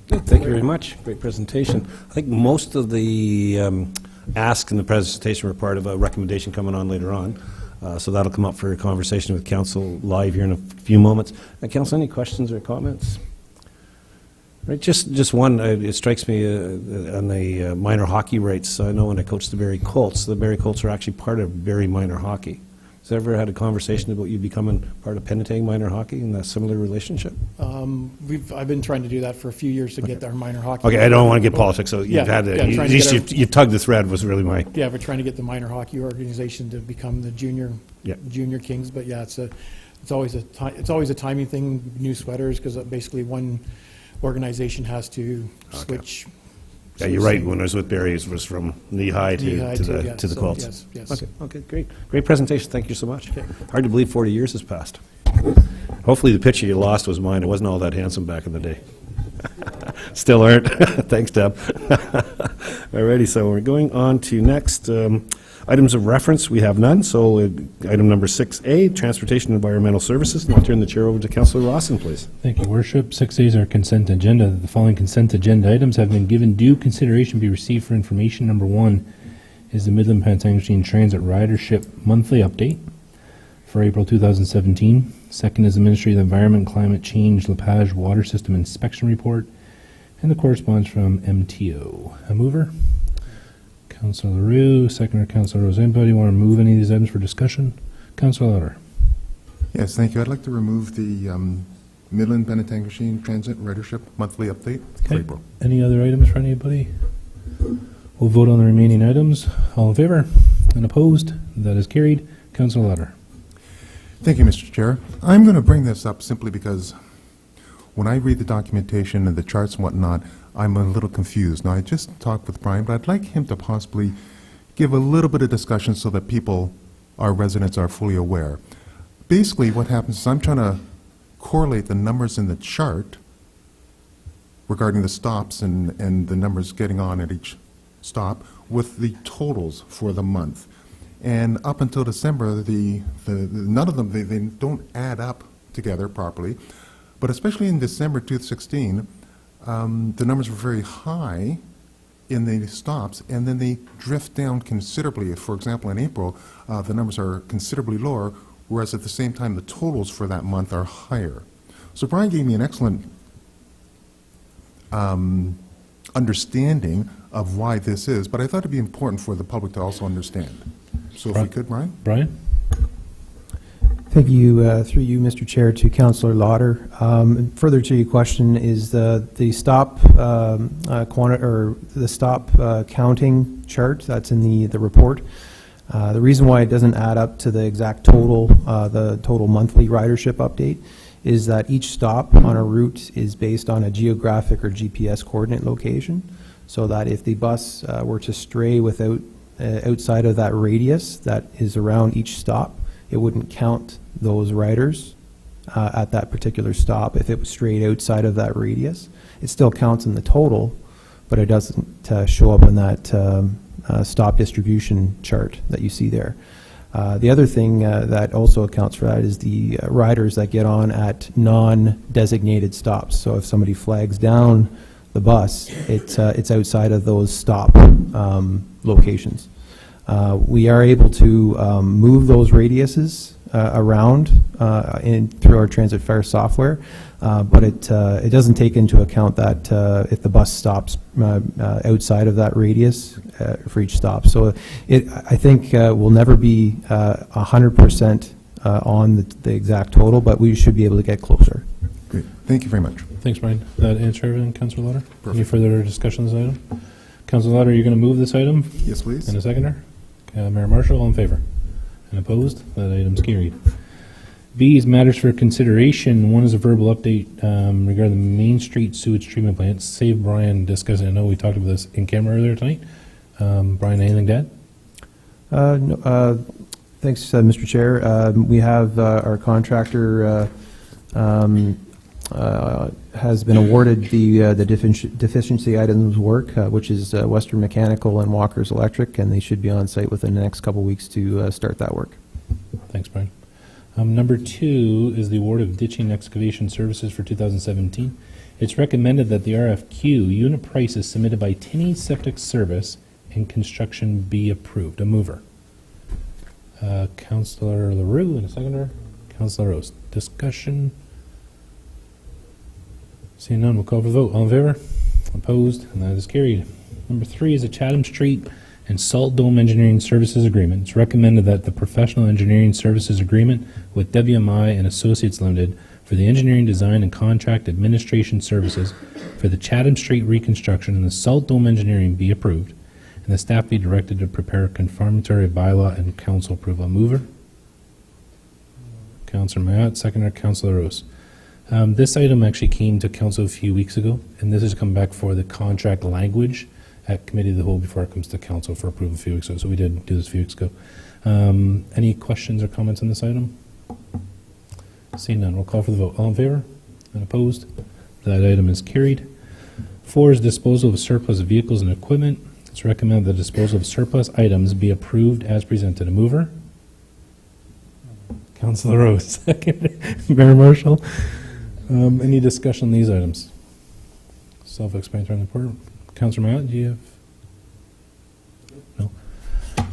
Good, thank you very much. Great presentation. I think most of the asks in the presentation were part of a recommendation coming on later on. So that'll come up for a conversation with council live here in a few moments. Council, any questions or comments? Right, just one, it strikes me on the minor hockey rights. I know when I coached the Barrie Colts are actually part of Barrie minor hockey. Has ever had a conversation about you becoming part of Penetang minor hockey in that similar relationship? I've been trying to do that for a few years to get our minor hockey. Okay, I don't want to get politics, so Yeah, you've had yeah, it. trying At to least get you tugged the thread was really my... Yeah, we're trying to get the minor hockey organization to become the junior kings, but yeah, it's always a timing thing, new sweaters, because basically one organization has to switch. Yeah, you're right. When I was with Barrie, it was from knee-high to the Colts. Yes, yes. Okay, great. Great presentation. Thank you so much. Hard to believe 40 years has passed. Hopefully the picture you lost was mine. It wasn't all that handsome back in the day. Still aren't. Thanks, Deb. Alrighty, so we're going on to next. Items of reference, we have none. So item number 6A, Transportation and Environmental Services. And I'll turn the chair over to Councillor Rawson, please. Thank you, Worship. 6A is our consent agenda. The following consent agenda items have been given due consideration to be received for information. Number 1 is the Midland Penetanguishene Transit Ridership Monthly Update for April 2017. Second is the Ministry of the Environment, Climate Change, Lepage Water System Inspection Report, and the corresponds from MTO. A mover? Councillor LaRue, seconder Councillor Rose. Anybody want to move any of these items for discussion? Councillor Lauder. Yes, thank you. I'd like to remove the Midland Penetanguishene Transit Ridership Monthly Update for April. Any other items for anybody? We'll vote on the remaining items. All in favor? And opposed? That is carried. Councillor Lauder. Thank you, Mr. Chair. I'm going to bring this up simply because when I read the documentation and the charts and whatnot, I'm a little confused. Now, I just talked with Brian, but I'd like him to possibly give a little bit of discussion so that people, our residents, are fully aware. Basically, what happens is I'm trying to correlate the numbers in the chart regarding the stops and the numbers getting on at each stop with the totals for the month. And up until December, none of them, they don't add up together properly. But especially in December 2016, the numbers were very high in the stops, and then they drift down considerably. For example, in April, the numbers are considerably lower, whereas at the same time, the totals for that month are higher. So Brian gave me an excellent understanding of why this is, but I thought it'd be important for the public to also understand. So if we could, Brian? Brian? Thank you, through you, Mr. Chair, to Councillor Lauder. Further to your question is the stop the stop counting chart that's in the report. The reason why it doesn't add up to the exact total, the total monthly ridership update, is that each stop on a route is based on a geographic or GPS coordinate location, so that if the bus were to stray without outside of that radius that is around each stop, it wouldn't count those riders at that particular stop if it was straight outside of that radius. It still counts in the total, but it doesn't show up in that stop distribution chart that you see there. The other thing that also accounts for that is the riders that get on at non-designated stops. So if somebody flags down the bus, it's outside of those stop locations. We are able to move those radiuses around through our transit fare software, but it doesn't take into account that if the bus stops outside of that radius for each stop. So I think will never be 100% on the exact total, but we should be able to get closer. Great. Thank you very much. Thanks, Brian. That answer everything, Councillor Lauder? Any further discussion on this item? Councillor Lauder, you're going to move this item? Yes, please. And a seconder? Mayor Marshall, all in favor? And opposed? That item's carried. B is matters for consideration. One is a verbal update regarding the Main Street sewage treatment plant. Save Brian discussing. I know we talked about this in camera earlier tonight. Brian, anything to add? No, thanks, Mr. Chair. We have our contractor has been awarded the deficiency items work, which is Western Mechanical and Walker's Electric, and they should be on site within the next couple of weeks to start that work. Thanks, Brian. Number 2 is the award of ditching excavation services for 2017. It's recommended that the RFQ unit prices submitted by Tinney Septic Service and construction be approved. A mover. Councillor LaRue and a seconder. Councillor Rose. Discussion. Seeing none, we'll call for the vote. All in favor? Opposed? And that is carried. Number 3 is a Chatham Street and Salt Dome Engineering Services Agreement. It's recommended that the professional engineering services agreement with WMI and Associates Limited for the engineering, design, and contract administration services for the Chatham Street reconstruction and the Salt Dome engineering be approved, and the staff be directed to prepare a confirmatory bylaw and council approval. Mover? Councillor Mayat, seconder, Councillor Rose. This item actually came to council a few weeks ago, and this has come back for the contract language at committee of the whole before it comes to council for approval a few weeks ago. So we did do this a few weeks ago. Any questions or comments on this item? Seeing none, we'll call for the vote. All in favor? And opposed? That item is carried. 4 is disposal of surplus vehicles and equipment. It's recommended the disposal of surplus items be approved as presented. A mover? Councillor Rose, second. Mayor Marshall. Any discussion on these items? Self-explanatory and important. Councillor Mallett, do you have? No.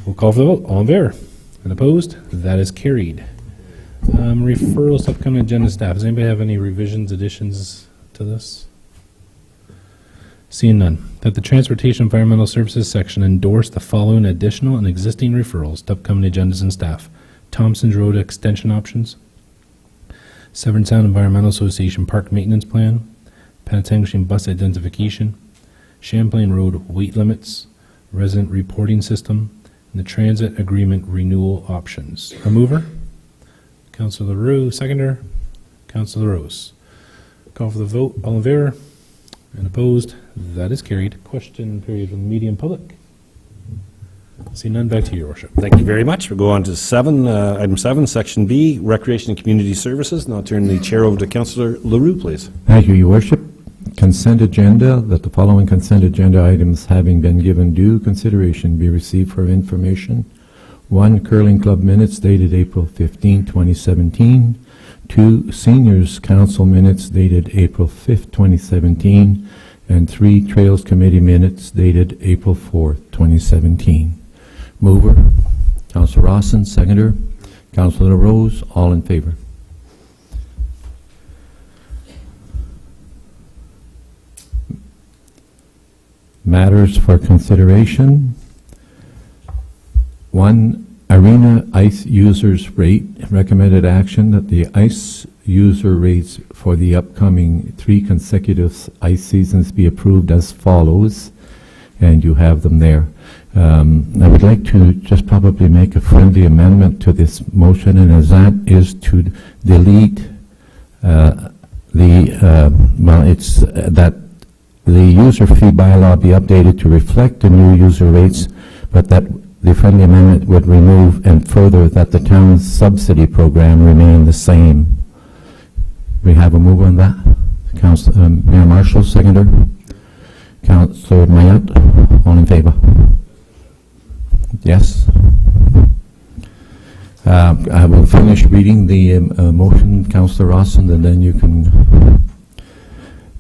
We'll call for the vote. All in favor? And opposed? That is carried. Referrals to upcoming agenda staff. Does anybody have any revisions, additions to this? Seeing none. That the Transportation Environmental Services section endorse the following additional and existing referrals to upcoming agendas and staff. Thompson's Road Extension Options, Severn Sound Environmental Association Park Maintenance Plan, Penetanguishene Bus Identification, Champlain Road Weight Limits, Resident Reporting System, and the Transit Agreement Renewal Options. A mover? Councillor LaRue, seconder. Councillor Rose. Call for the vote. All in favor? And opposed? That is carried. Question period from the media and public. See none. Back to you, Your Worship. Thank you very much. We'll go on to item 7, Section B, Recreation and Community Services. Now I'll turn the chair over to Councillor LaRue, please. Thank you, Your Worship. Consent agenda, that the following consent agenda items having been given due consideration be received for information. 1, Curling Club minutes dated April 15, 2017. 2, Seniors Council minutes dated April 5th, 2017. And 3, Trails Committee minutes dated April 4th, 2017. Mover, Councillor Rawson, seconder. Councillor Rose, all in favor. Matters for consideration. 1, Arena Ice Users Rate. Recommended action that the ice user rates for the upcoming 3 consecutive ice seasons be approved as follows, and you have them there. I would like to just probably make a friendly amendment to this motion, and as that is to delete that the user fee bylaw be updated to reflect the new user rates, but that the friendly amendment would remove and further that the town's subsidy program remain the same. We have a move on that. Mayor Marshall, seconder. Councillor Mayat, all in favor? Yes. I will finish reading the motion, Councillor Rawson, and then you can.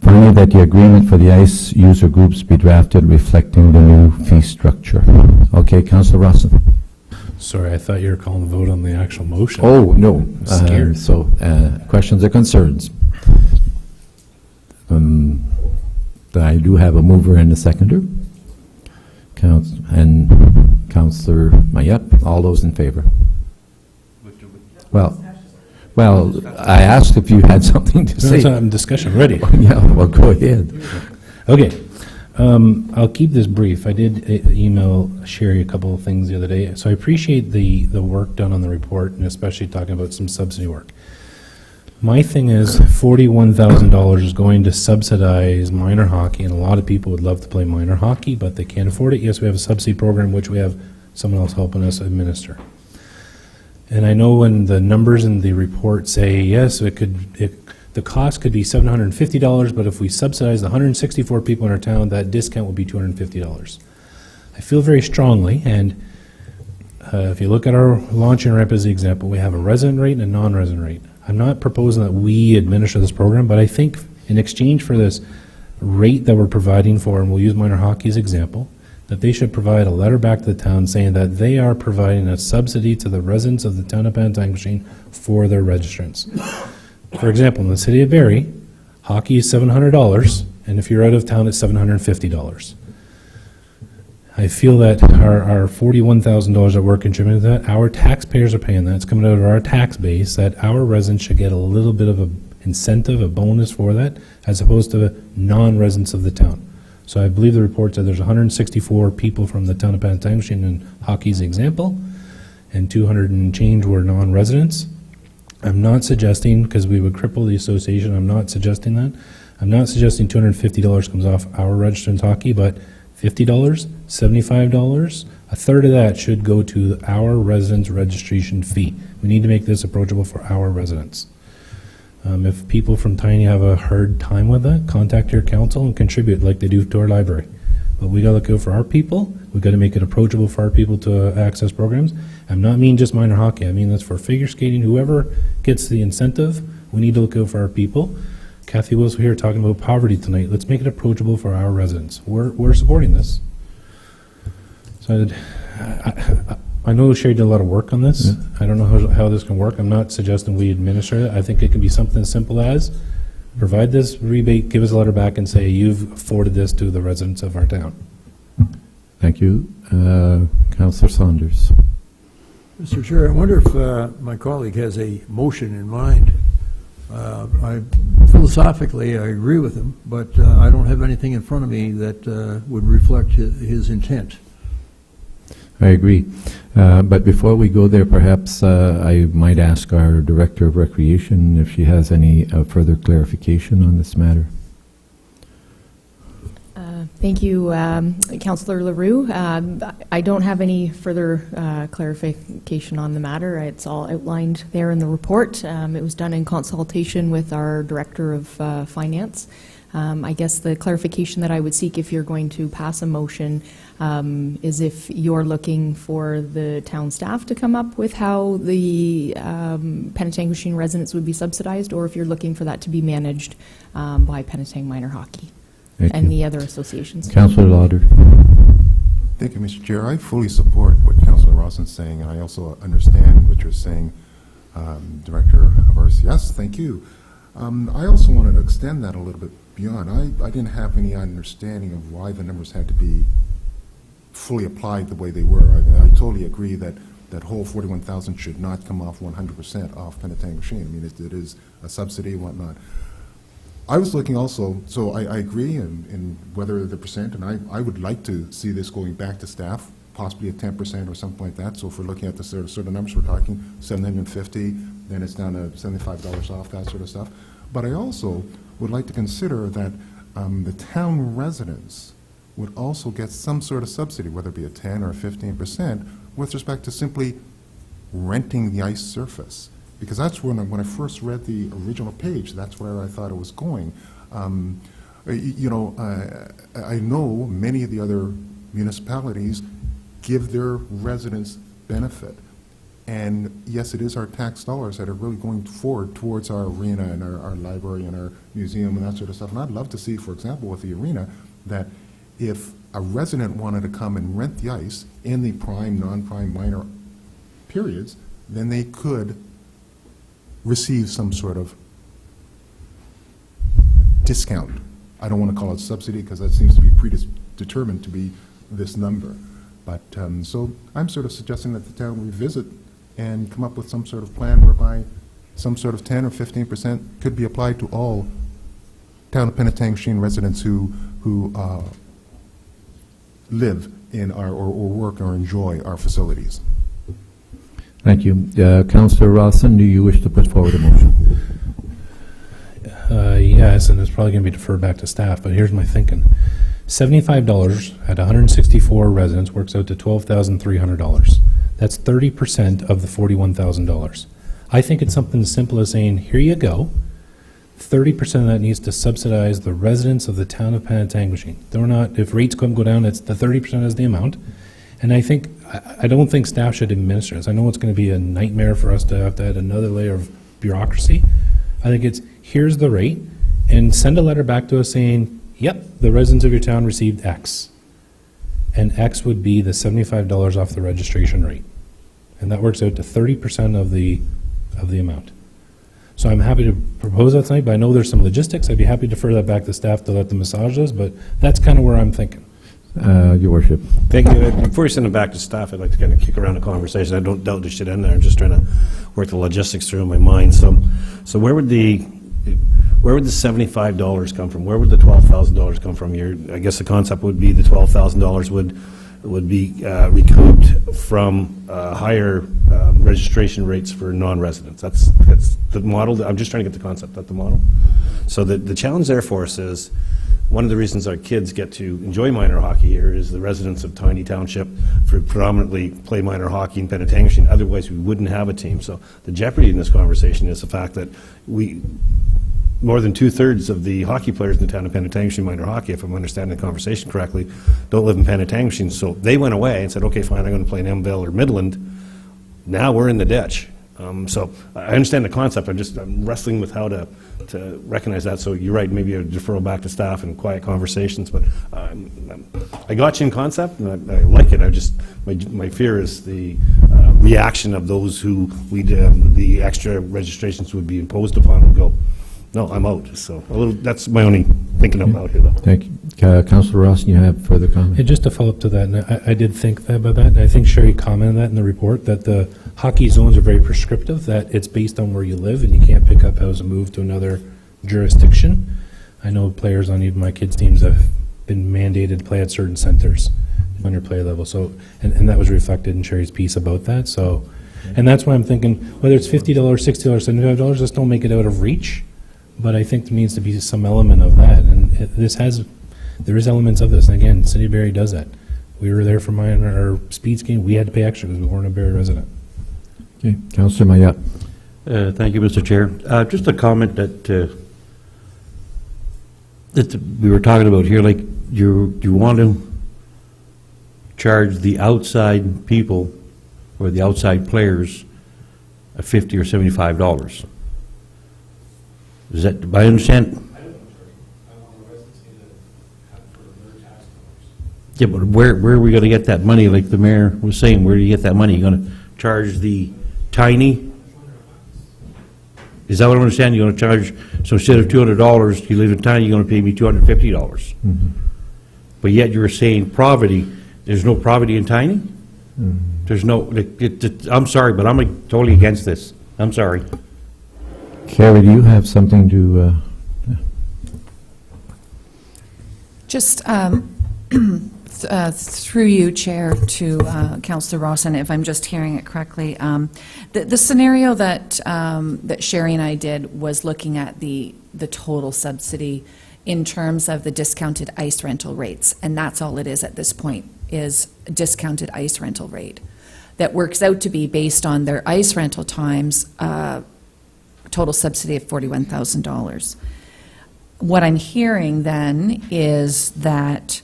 Finally, that the agreement for the ICE user groups be drafted reflecting the new fee structure. Okay, Councillor Rawson. Sorry, I thought you were calling the vote on the actual motion. Oh, no. Scared. Questions or concerns? I do have a mover and a seconder. And Councillor Mayat, all those in favor? Well, I asked if you had something to say. Discussion ready. Yeah, well, go ahead. Okay. I'll keep this brief. I did email Sherry a couple of things the other day. So I appreciate the work done on the report, and especially talking about some subsidy work. My thing is $41,000 is going to subsidize minor hockey, and a lot of people would love to play minor hockey, but they can't afford it. Yes, we have a subsidy program, which we have someone else helping us administer. And I know when the numbers in the report say, yes, the cost could be $750, but if we subsidize the 164 people in our town, that discount will be $250. I feel very strongly, and if you look at our launching ramp as the example, we have a resident rate and a non-resident rate. I'm not proposing that we administer this program, but I think in exchange for this rate that we're providing for, and we'll use minor hockey as example, that they should provide a letter back to the town saying that they are providing a subsidy to the residents of the town of Penetanguishene for their registrants. For example, in the city of Barrie, Hockey is $700, and if you're out of town, it's $750. I feel that our $41,000 that we're contributing to that, our taxpayers are paying that. It's coming out of our tax base, that our residents should get a little bit of an incentive, a bonus for that, as opposed to non-residents of the town. So I believe the report said there's 164 people from the town of Penetanguishene in hockey's example, and 200 and change were non-residents. I'm not suggesting, because we would cripple the association, I'm not suggesting that. I'm not suggesting $250 comes off our registrants hockey, but $50, $75, a third of that should go to our residents' registration fee. We need to make this approachable for our residents. If people from Tiny have a hard time with that, contact your council and contribute like they do to our library. But we got to look out for our people. We got to make it approachable for our people to access programs. I'm not mean just minor hockey. I mean that's for figure skating. Whoever gets the incentive, we need to look out for our people. Kathy Wilson here talking about poverty tonight. Let's make it approachable for our residents. We're supporting this. So I know Sherry did a lot of work on this. I don't know how this can work. I'm not suggesting we administer it. I think it can be something as simple as provide this rebate, give us a letter back and say you've forwarded this to the residents of our town. Thank you. Councillor Saunders. Mr. Chair, I wonder if my colleague has a motion in mind. Philosophically, I agree with him, but I don't have anything in front of me that would reflect his intent. I agree. But before we go there, perhaps I might ask our Director of Recreation if she has any further clarification on this matter. Thank you, Councillor LaRue. I don't have any further clarification on the matter. It's all outlined there in the report. It was done in consultation with our Director of Finance. I guess the clarification that I would seek if you're going to pass a motion is if you're looking for the town staff to come up with how the Penetanguishene residents would be subsidized, or if you're looking for that to be managed by Penetang Minor Hockey and the other associations. Councillor Lauder. Thank you, Mr. Chair. I fully support what Councillor Rawson's saying. I also understand what you're saying, Director of RCS. Thank you. I also wanted to extend that a little bit beyond. I didn't have any understanding of why the numbers had to be fully applied the way they were. I totally agree that that whole 41,000 should not come off 100% off Penetanguishene. I mean, it is a subsidy and whatnot. I was looking also, so I agree in whether the percent, and I would like to see this going back to staff, possibly at 10% or something like that. So if we're looking at the sort of numbers we're talking, $750, then it's down to $75 off, that sort of stuff. But I also would like to consider that the town residents would also get some sort of subsidy, whether it be a 10 or 15%, with respect to simply renting the ice surface. Because that's when I first read the original page, that's where I thought it was going. I know many of the other municipalities give their residents benefit. And yes, it is our tax dollars that are really going forward towards our arena and our library and our museum and that sort of stuff. And I'd love to see, for example, with the arena, that if a resident wanted to come and rent the ice in the prime, non-prime, minor periods, then they could receive some sort of discount. I don't want to call it subsidy because that seems to be predetermined to be this number. But so I'm sort of suggesting that the town revisit and come up with some sort of plan whereby some sort of 10 or 15% could be applied to all town of Penetanguishene residents who live in our or work or enjoy our facilities. Thank you. Councillor Rawson, do you wish to put forward a motion? Yes, and it's probably going to be deferred back to staff, but here's my thinking. $75 at 164 residents works out to $12,300. That's 30% of the $41,000. I think it's something as simple as saying, here you go. 30% of that needs to subsidize the residents of the town of Penetanguishene. They're not, if rates couldn't go down, it's the 30% is the amount. And I don't think staff should administer this. I know it's going to be a nightmare for us to have to add another layer of bureaucracy. I think it's, here's the rate, and send a letter back to us saying, yep, the residents of your town received X. And X would be the $75 off the registration rate. And that works out to 30% of the amount. So I'm happy to propose that tonight, but I know there's some logistics. I'd be happy to defer that back to staff to let them massage those, but that's kind of where I'm thinking. Your worship. Thank you. Before you send it back to staff, I'd like to kind of kick around the conversation. I don't doubt this should end there. I'm just trying to work the logistics through in my mind. So where would the $75 come from? Where would the $12,000 come from? I guess the concept would be the $12,000 would be recouped from higher registration rates for non-residents. That's the model. I'm just trying to get the concept. That's the model. So the challenge there for us is, one of the reasons our kids get to enjoy minor hockey here is the residents of Tiny Township predominantly play minor hockey in Penetanguishene. Otherwise, we wouldn't have a team. So the jeopardy in this conversation is the fact that more than 2/3 of the hockey players in the town of Penetanguishene, minor hockey, if I'm understanding the conversation correctly, don't live in Penetanguishene. So they went away and said, okay, fine, I'm going to play in Emville or Midland. Now we're in the ditch. So I understand the concept. I'm wrestling with how to recognize that. So you're right, maybe a deferral back to staff and quiet conversations. But I got you in concept, and I like it. My fear is the reaction of those who the extra registrations would be imposed upon would go, no, I'm out. So that's my only thinking out loud here, though. Thank you. Councillor Ross, you have further comment? And just to follow up to that, and I did think about that, and I think Sherry commented that in the report, that the hockey zones are very prescriptive, that it's based on where you live, and you can't pick up as a move to another jurisdiction. I know players on even my kids' teams have been mandated to play at certain centers on your play level. So, and that was reflected in Sherry's piece about that. So, and that's why I'm thinking, whether it's $50, $60, $75, let's don't make it out of reach. But I think there needs to be some element of that, and there is elements of this. And again, City of Barrie does that. We were there for our speeds game. We had to pay extra because we weren't a Barrie resident. Okay, Councillor Mayat. Thank you, Mr. Chair. Just a comment that we were talking about here. Like, you want to charge the outside people or the outside players $50 or $75. Is that, I understand? Yeah, but where are we going to get that money? Like the mayor was saying, where do you get that money? You're going to charge the tiny? Is that what I understand? You're going to charge, so instead of $200, you live in tiny, you're going to pay me $250. Mm-hmm. But yet you're saying poverty, there's no poverty in tiny? Mm-hmm. There's no, I'm sorry, but I'm totally against this. I'm sorry. Carrie, do you have something to... Just through you, Chair, to Councillor Rawson, if I'm just hearing it correctly, the scenario that Sherry and I did was looking at the total subsidy in terms of the discounted ice rental rates, and that's all it is at this point, is a discounted ice rental rate. That works out to be, based on their ice rental times, total subsidy of $41,000. What I'm hearing then is that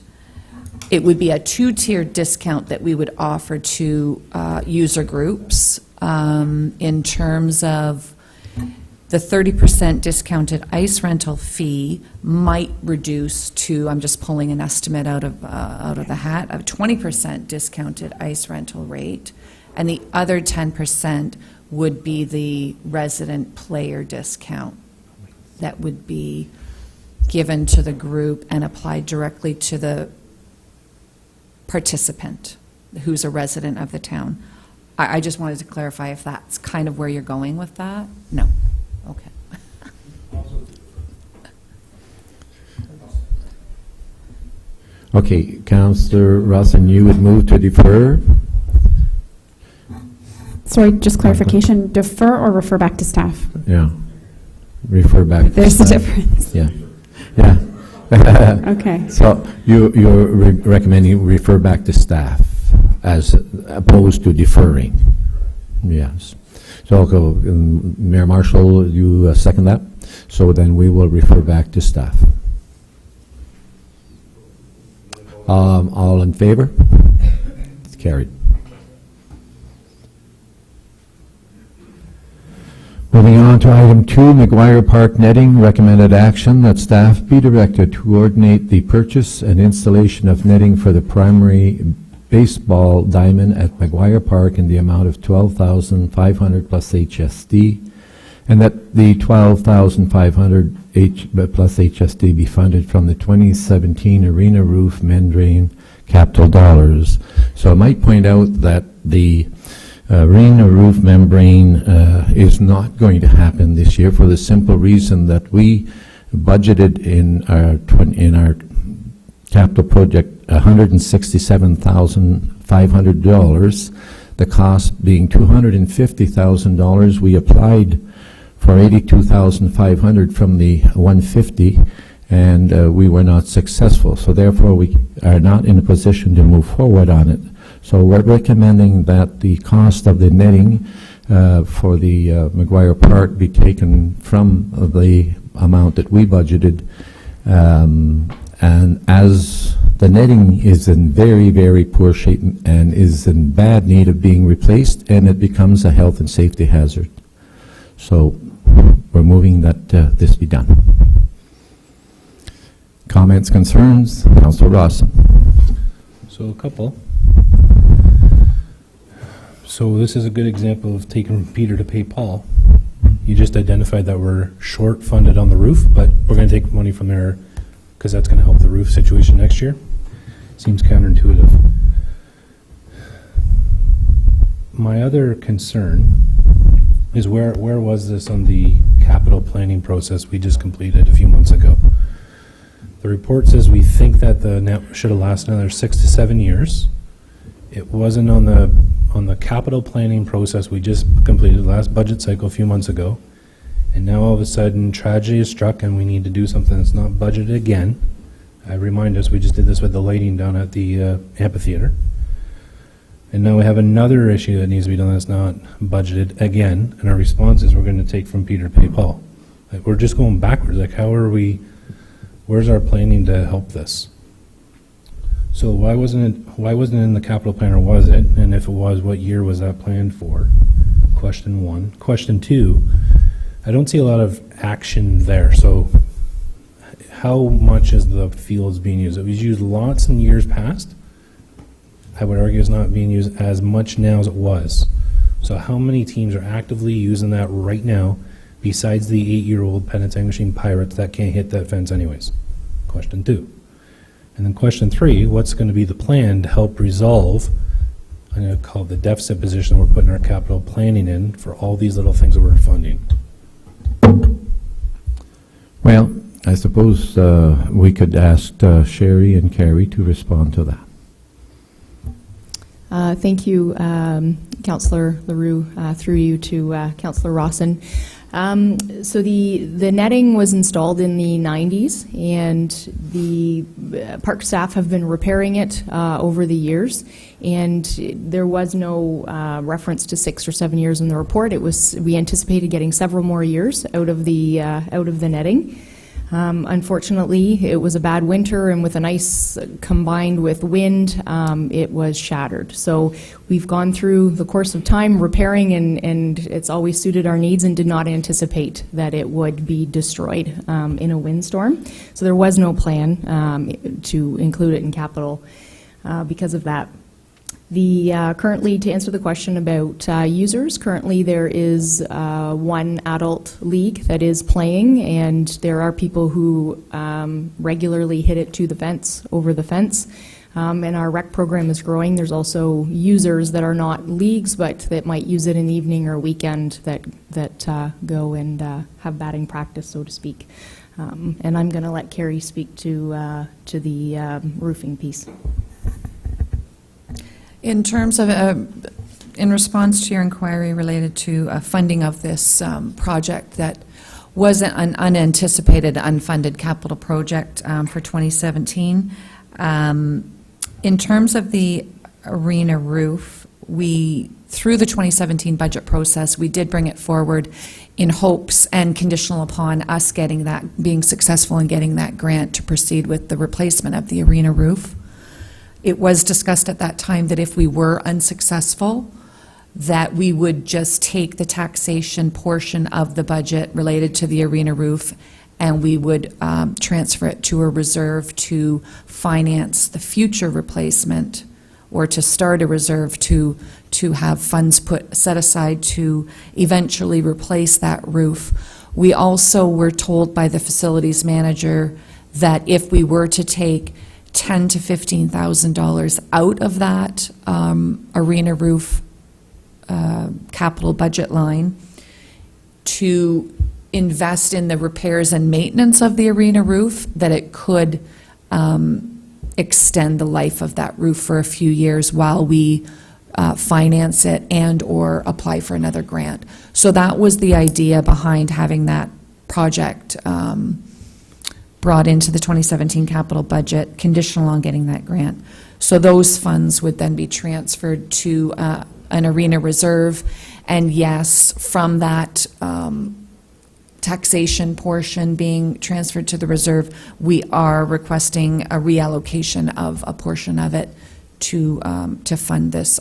it would be a two-tiered discount that we would offer to user groups in terms of the 30% discounted ice rental fee might reduce to, I'm just pulling an estimate out of the hat, a 20% discounted ice rental rate, and the other 10% would be the resident player discount that would be given to the group and applied directly to the participant who's a resident of the town. I just wanted to clarify if that's kind of where you're going with that. No. Okay. Okay, Councillor Rawson, you would move to defer? Sorry, just clarification, defer or refer back to staff? Yeah, refer back to There's staff. a difference. Yeah, yeah. Okay. So you're recommending refer back to staff as opposed to deferring? Yes. So I'll go, Mayor Marshall, you second that? So then we will refer back to staff. All in favor? It's carried. Moving on to item 2, McGuire Park netting, recommended action that staff be directed to coordinate the purchase and installation of netting for the primary baseball diamond at McGuire Park in the amount of $12,500 plus HST, and that the 12,500 plus HST be funded from the 2017 arena roof membrane capital dollars. So I might point out that the arena roof membrane is not going to happen this year for the simple reason that we budgeted in our capital project $167,500, the cost being $250,000. We applied for $82,500 from the 150, and we were not successful. So therefore, we are not in a position to move forward on it. So we're recommending that the cost of the netting for the McGuire Park be taken from the amount that we budgeted. And as the netting is in very, very poor shape and is in bad need of being replaced, and it becomes a health and safety hazard. So we're moving that this be done. Comments, concerns? Councillor Rawson. So a couple. So this is a good example of taking Peter to pay Paul. You just identified that we're short funded on the roof, but we're going to take money from there because that's going to help the roof situation next year. Seems counterintuitive. My other concern is where was this on the capital planning process we just completed a few months ago? The report says we think that the net should have lasted another 6 to 7 years. It wasn't on the capital planning process we just completed last budget cycle a few months ago. And now all of a sudden tragedy is struck and we need to do something that's not budgeted again. I remind us we just did this with the lighting down at the amphitheater. And now we have another issue that needs to be done that's not budgeted again. And our response is we're going to take from Peter to pay Paul. Like, we're just going backwards. Like, how are we, where's our planning to help this? So why wasn't it in the capital plan, or was it? And if it was, what year was that planned for? Question one. Question two, I don't see a lot of action there. So how much is the fields being used? It was used lots in years past. I would argue it's not being used as much now as it was. So how many teams are actively using that right now besides the 8-year-old Penetanguishene Pirates that can't hit that fence anyways? Question two. And then question three, what's going to be the plan to help resolve, I'm going to call it the deficit position we're putting our capital planning in for all these little things that we're funding? Well, I suppose we could ask Sherry and Carrie to respond to that. Thank you, Councillor LaRue, through you to Councillor Rawson. So the netting was installed in the 90s, and the park staff have been repairing it over the years, and there was no reference to 6 or 7 years in the report. We anticipated getting several more years out of the netting. Unfortunately, it was a bad winter, and with an ice combined with wind, it was shattered. So we've gone through the course of time repairing, and it's always suited our needs, and did not anticipate that it would be destroyed in a windstorm. So there was no plan to include it in capital because of that. Currently, to answer the question about users, currently there is one adult league that is playing, and there are people who regularly hit it to the fence, over the fence. And our rec program is growing. There's also users that are not leagues, but that might use it in the evening or weekend that go and have batting practice, so to speak. And I'm going to let Carrie speak to the roofing piece. In terms of, in response to your inquiry related to funding of this project that was an unanticipated, unfunded capital project for 2017, in terms of the arena roof, through the 2017 budget process, we did bring it forward in hopes and conditional upon us getting that, being successful in getting that grant to proceed with the replacement of the arena roof. It was discussed at that time that if we were unsuccessful, that we would just take the taxation portion of the budget related to the arena roof, and we would transfer it to a reserve to finance the future replacement or to start a reserve to have funds set aside to eventually replace that roof. We also were told by the facilities manager that if we were to take $10,000 to $15,000 out of that arena roof capital budget line to invest in the repairs and maintenance of the arena roof, that it could extend the life of that roof for a few years while we finance it and or apply for another grant. So that was the idea behind having that project brought into the 2017 capital budget, conditional on getting that grant. So those funds would then be transferred to an arena reserve, and yes, from that taxation portion being transferred to the reserve, we are requesting a reallocation of a portion of it to fund this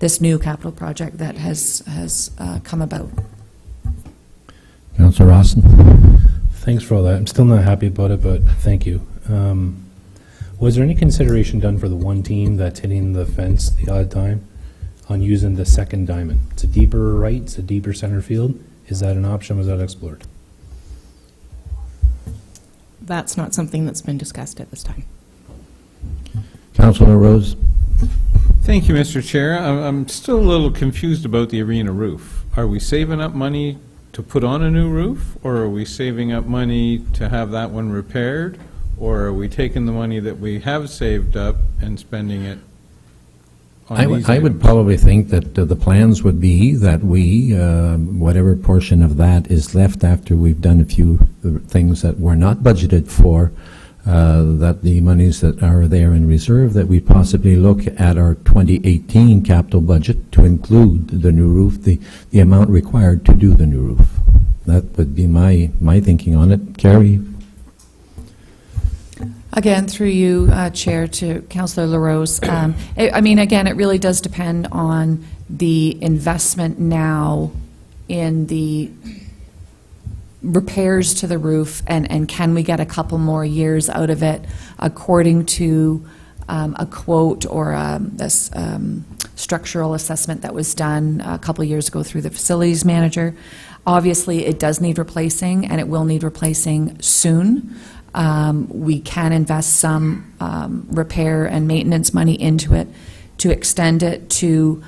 this new capital project that has come about. Councillor Rawson? Thanks for all that. I'm still not happy about it, but thank you. Was there any consideration done for the one team that's hitting the fence the odd time on using the second diamond? It's a deeper right, it's a deeper center field. Is that an option? Was that explored? That's not something that's been discussed at this time. Councillor Rose? Thank you, Mr. Chair. I'm still a little confused about the arena roof. Are we saving up money to put on a new roof, or are we saving up money to have that one repaired, or are we taking the money that we have saved up and spending it on these I would items? probably think that the plans would be that we, whatever portion of that is left after we've done a few things that were not budgeted for, that the monies that are there in reserve, that we possibly look at our 2018 capital budget to include the new roof, the amount required to do the new roof. That would be my thinking on it. Carrie? Again, through you, Chair, to Councillor LaRose. I mean, again, it really does depend on the investment now in the repairs to the roof, and can we get a couple more years out of it according to a quote or this structural assessment that was done a couple of years ago through the facilities manager. Obviously, it does need replacing, and it will need replacing soon. We can invest some repair and maintenance money into it to extend it to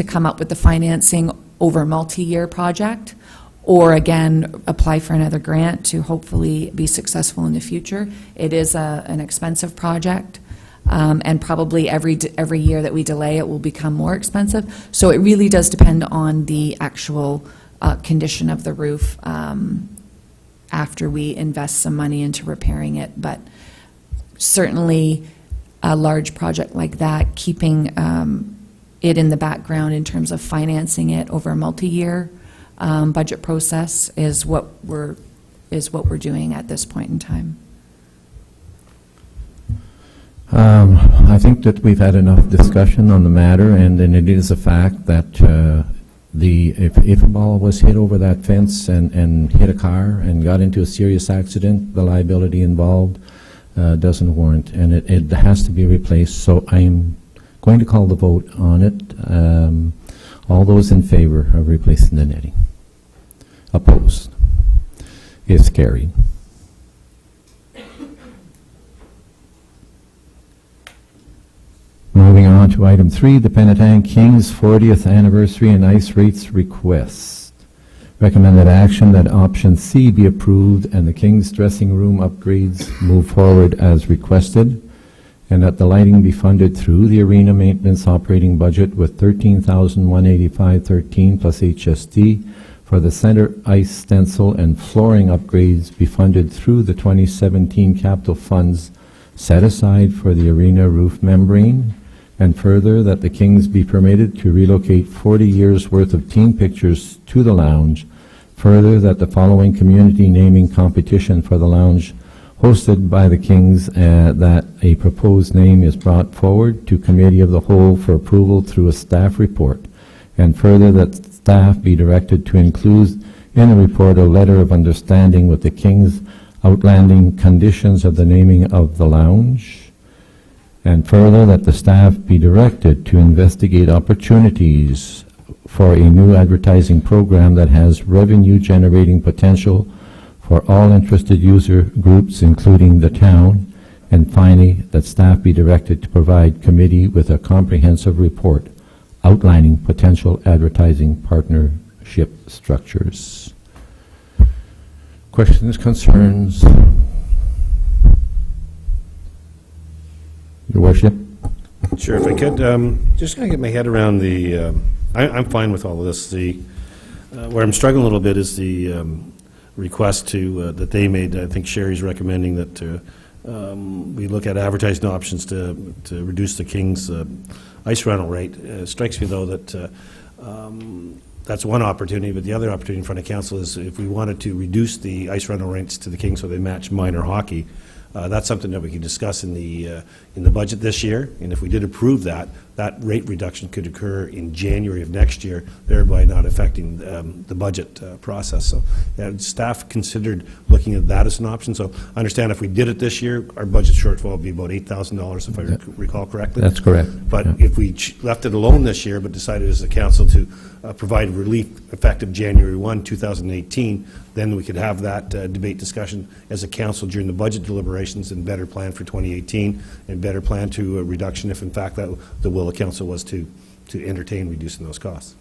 come up with the financing over a multi-year project, or again, apply for another grant to hopefully be successful in the future. It is an expensive project, and probably every year that we delay it will become more expensive. So it really does depend on the actual condition of the roof after we invest some money into repairing it. But certainly a large project like that, keeping it in the background in terms of financing it over a multi-year budget process is what we're doing at this point in time. I think that we've had enough discussion on the matter, and then it is a fact that if a ball was hit over that fence and hit a car and got into a serious accident, the liability involved doesn't warrant, and it has to be replaced. So I'm going to call the vote on it. All those in favor of replacing the netting? Opposed? It's carried. Moving on to item 3, the Penetang Kings 40th Anniversary and Ice Rates Request. Recommended action that option C be approved and the Kings dressing room upgrades move forward as requested, and that the lighting be funded through the arena maintenance operating budget with $13,185.13 plus HST. For the center ice stencil and flooring upgrades be funded through the 2017 capital funds set aside for the arena roof membrane, and further that the Kings be permitted to relocate 40 years' worth of team pictures to the lounge. Further, that the following community naming competition for the lounge hosted by the Kings, that a proposed name is brought forward to Committee of the Whole for approval through a staff report. And further, that staff be directed to include in the report a letter of understanding with the Kings outlining conditions of the naming of the lounge. And further, that the staff be directed to investigate opportunities for a new advertising program that has revenue-generating potential for all interested user groups, including the town. And finally, that staff be directed to provide committee with a comprehensive report outlining potential advertising partnership structures. Questions, concerns? Your Worship? Sure, if I could, just kind of get my head around the, I'm fine with all of this. Where I'm struggling a little bit is the request that they made. I think Sherry's recommending that we look at advertising options to reduce the King's ice rental rate. It strikes me, though, that that's one opportunity, but the other opportunity in front of council is if we wanted to reduce the ice rental rates to the King so they match minor hockey. That's something that we can discuss in the budget this year, and if we did approve that, that rate reduction could occur in January of next year, thereby not affecting the budget process. So staff considered looking at that as an option. So I understand if we did it this year, our budget shortfall would be about $8,000, if I recall correctly. That's correct. But if we left it alone this year, but decided as a council to provide relief effective January 1, 2018, then we could have that debate discussion as a council during the budget deliberations and better plan for 2018 and better plan to a reduction if in fact that the will of council was to entertain reducing those costs.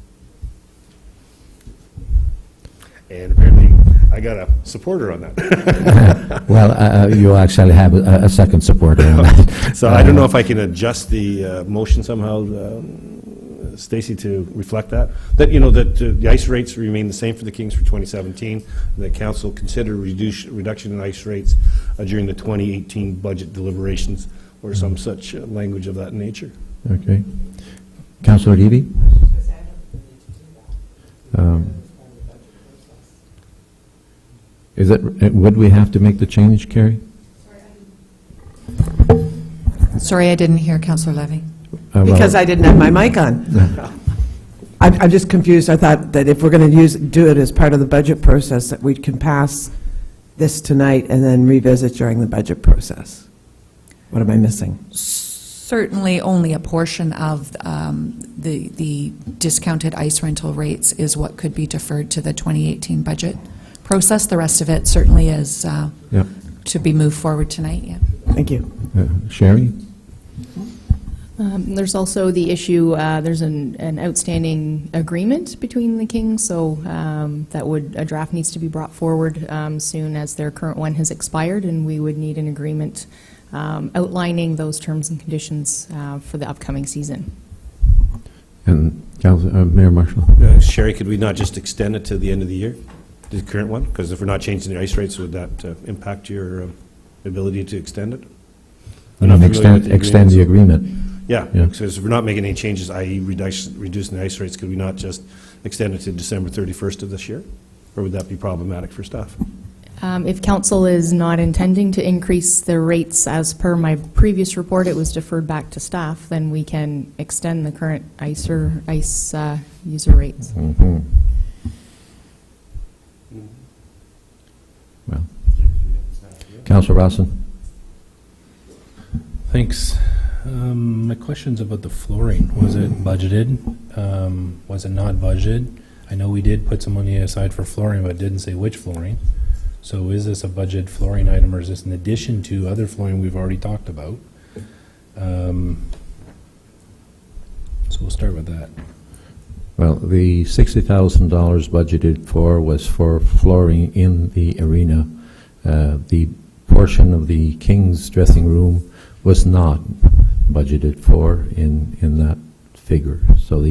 And apparently I got a supporter on that. Well, you actually have a second supporter on that. So I don't know if I can adjust the motion somehow, Stacy, to reflect that. That, you know, that the ice rates remain the same for the Kings for 2017. The council consider reduction in ice rates during the 2018 budget deliberations or some such language of that nature. Okay. Councillor Levy? Would we have to make the change, Carrie? Sorry, I didn't hear Councillor Levy. Because I didn't have my mic on. I'm just confused. I thought that if we're going to do it as part of the budget process, that we can pass this tonight and then revisit during the budget process. What am I missing? Certainly only a portion of the discounted ice rental rates is what could be deferred to the 2018 budget process. The rest of it certainly is to be moved forward tonight. Yeah. Thank you. Sherry? There's also the issue, there's an outstanding agreement between the Kings, so a draft needs to be brought forward soon as their current one has expired, and we would need an agreement outlining those terms and conditions for the upcoming season. And Mayor Marshall? Sherry, could we not just extend it to the end of the year, the current one? Because if we're not changing the ice rates, would that impact your ability to extend it? Extend the agreement. Yeah, because if we're not making any changes, i.e. reducing the ice rates, could we not just extend it to December 31st of this year? Or would that be problematic for staff? If council is not intending to increase the rates as per my previous report, it was deferred back to staff, then we can extend the current ice user rates. Mm-hmm. Well, Councillor Rawson. Thanks. My question's about the flooring. Was it budgeted? Was it not budgeted? I know we did put some money aside for flooring, but it didn't say which flooring. So is this a budget flooring item, or is this in addition to other flooring we've already talked about? So we'll start with that. Well, the $60,000 budgeted for was for flooring in the arena. The portion of the King's dressing room was not budgeted for in that figure. So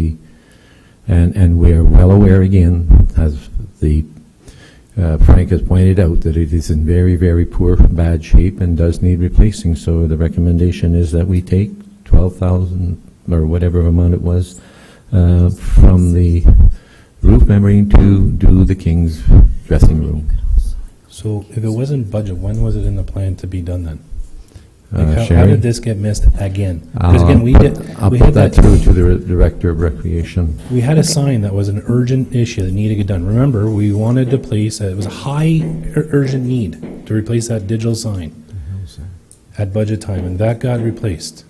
and we're well aware again, as the Frank has pointed out, that it is in very, very poor, bad shape and does need replacing. So the recommendation is that we take $12,000 or whatever amount it was from the roof membrane to do the King's dressing room. So if it wasn't budget, when was it in the plan to be done then? How Sherry? did this get missed again? Because again, I'll put that through to the Director of Recreation. We had a sign that was an urgent issue that needed to get done. Remember, we wanted to place, it was a high urgent need to replace that digital sign. at budget time, and that got replaced.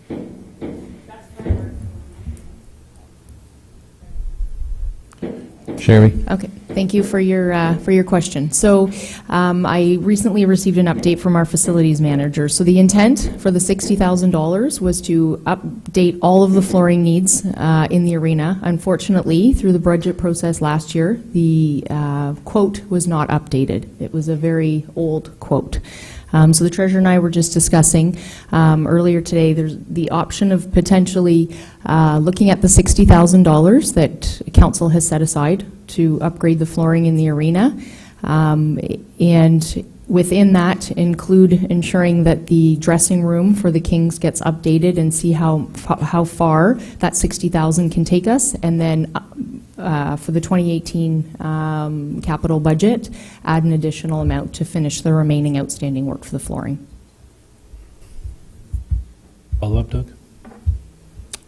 Sherry? Okay, thank you for your question. So I recently received an update from our facilities manager. So the intent for the $60,000 was to update all of the flooring needs in the arena. Unfortunately, through the budget process last year, the quote was not updated. It was a very old quote. So the treasurer and I were just discussing earlier today, there's the option of potentially looking at the $60,000 that council has set aside to upgrade the flooring in the arena. And within that, include ensuring that the dressing room for the Kings gets updated and see how far that $60,000 can take us. And then for the 2018 capital budget, add an additional amount to finish the remaining outstanding work for the flooring. Follow up, Doug?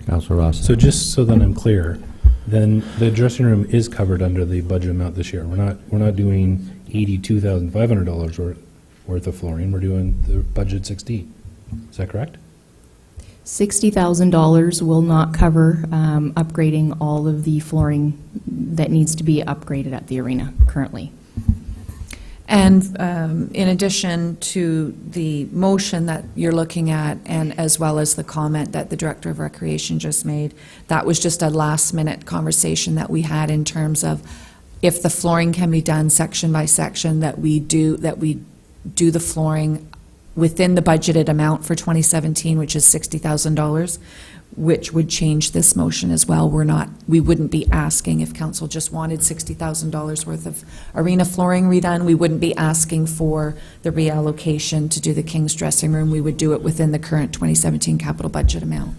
Councilor Ross? So just so that I'm clear, then the dressing room is covered under the budget amount this year. We're not doing $82,500 worth of flooring. We're doing the budget 60. Is that correct? $60,000 will not cover upgrading all of the flooring that needs to be upgraded at the arena currently. And in addition to the motion that you're looking at, and as well as the comment that the Director of Recreation just made, that was just a last-minute conversation that we had in terms of if the flooring can be done section by section, that we do the flooring within the budgeted amount for 2017, which is $60,000, which would change this motion as well. We wouldn't be asking if council just wanted $60,000 worth of arena flooring redone. We wouldn't be asking for the reallocation to do the King's dressing room. We would do it within the current 2017 capital budget amount.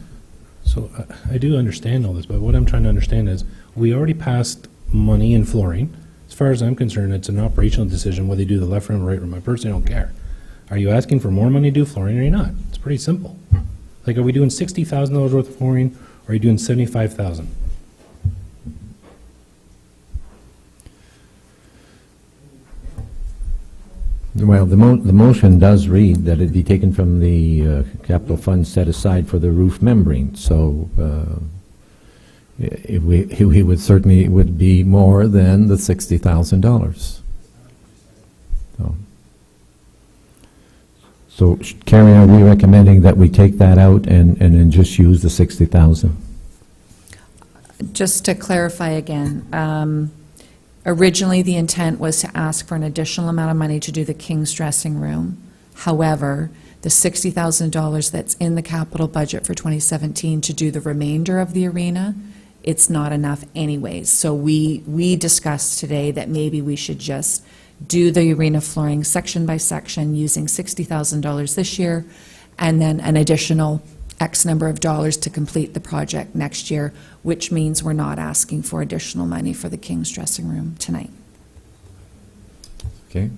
So I do understand all this, but what I'm trying to understand is we already passed money in flooring. As far as I'm concerned, it's an operational decision whether you do the left room or right room. I personally don't care. Are you asking for more money to do flooring or are you not? It's pretty simple. Like, are we doing $60,000 worth of flooring or are you doing $75,000? Well, the motion does read that it be taken from the capital fund set aside for the roof membrane. So he would certainly would be more than the $60,000. So, Carrie, are we recommending that we take that out and then just use the $60,000? Just to clarify again, originally the intent was to ask for an additional amount of money to do the King's dressing room. However, the $60,000 that's in the capital budget for 2017 to do the remainder of the arena, it's not enough anyways. So we discussed today that maybe we should just do the arena flooring section by section using $60,000 this year, and then an additional X number of dollars to complete the project next year, which means we're not asking for additional money for the King's dressing room tonight. Okay.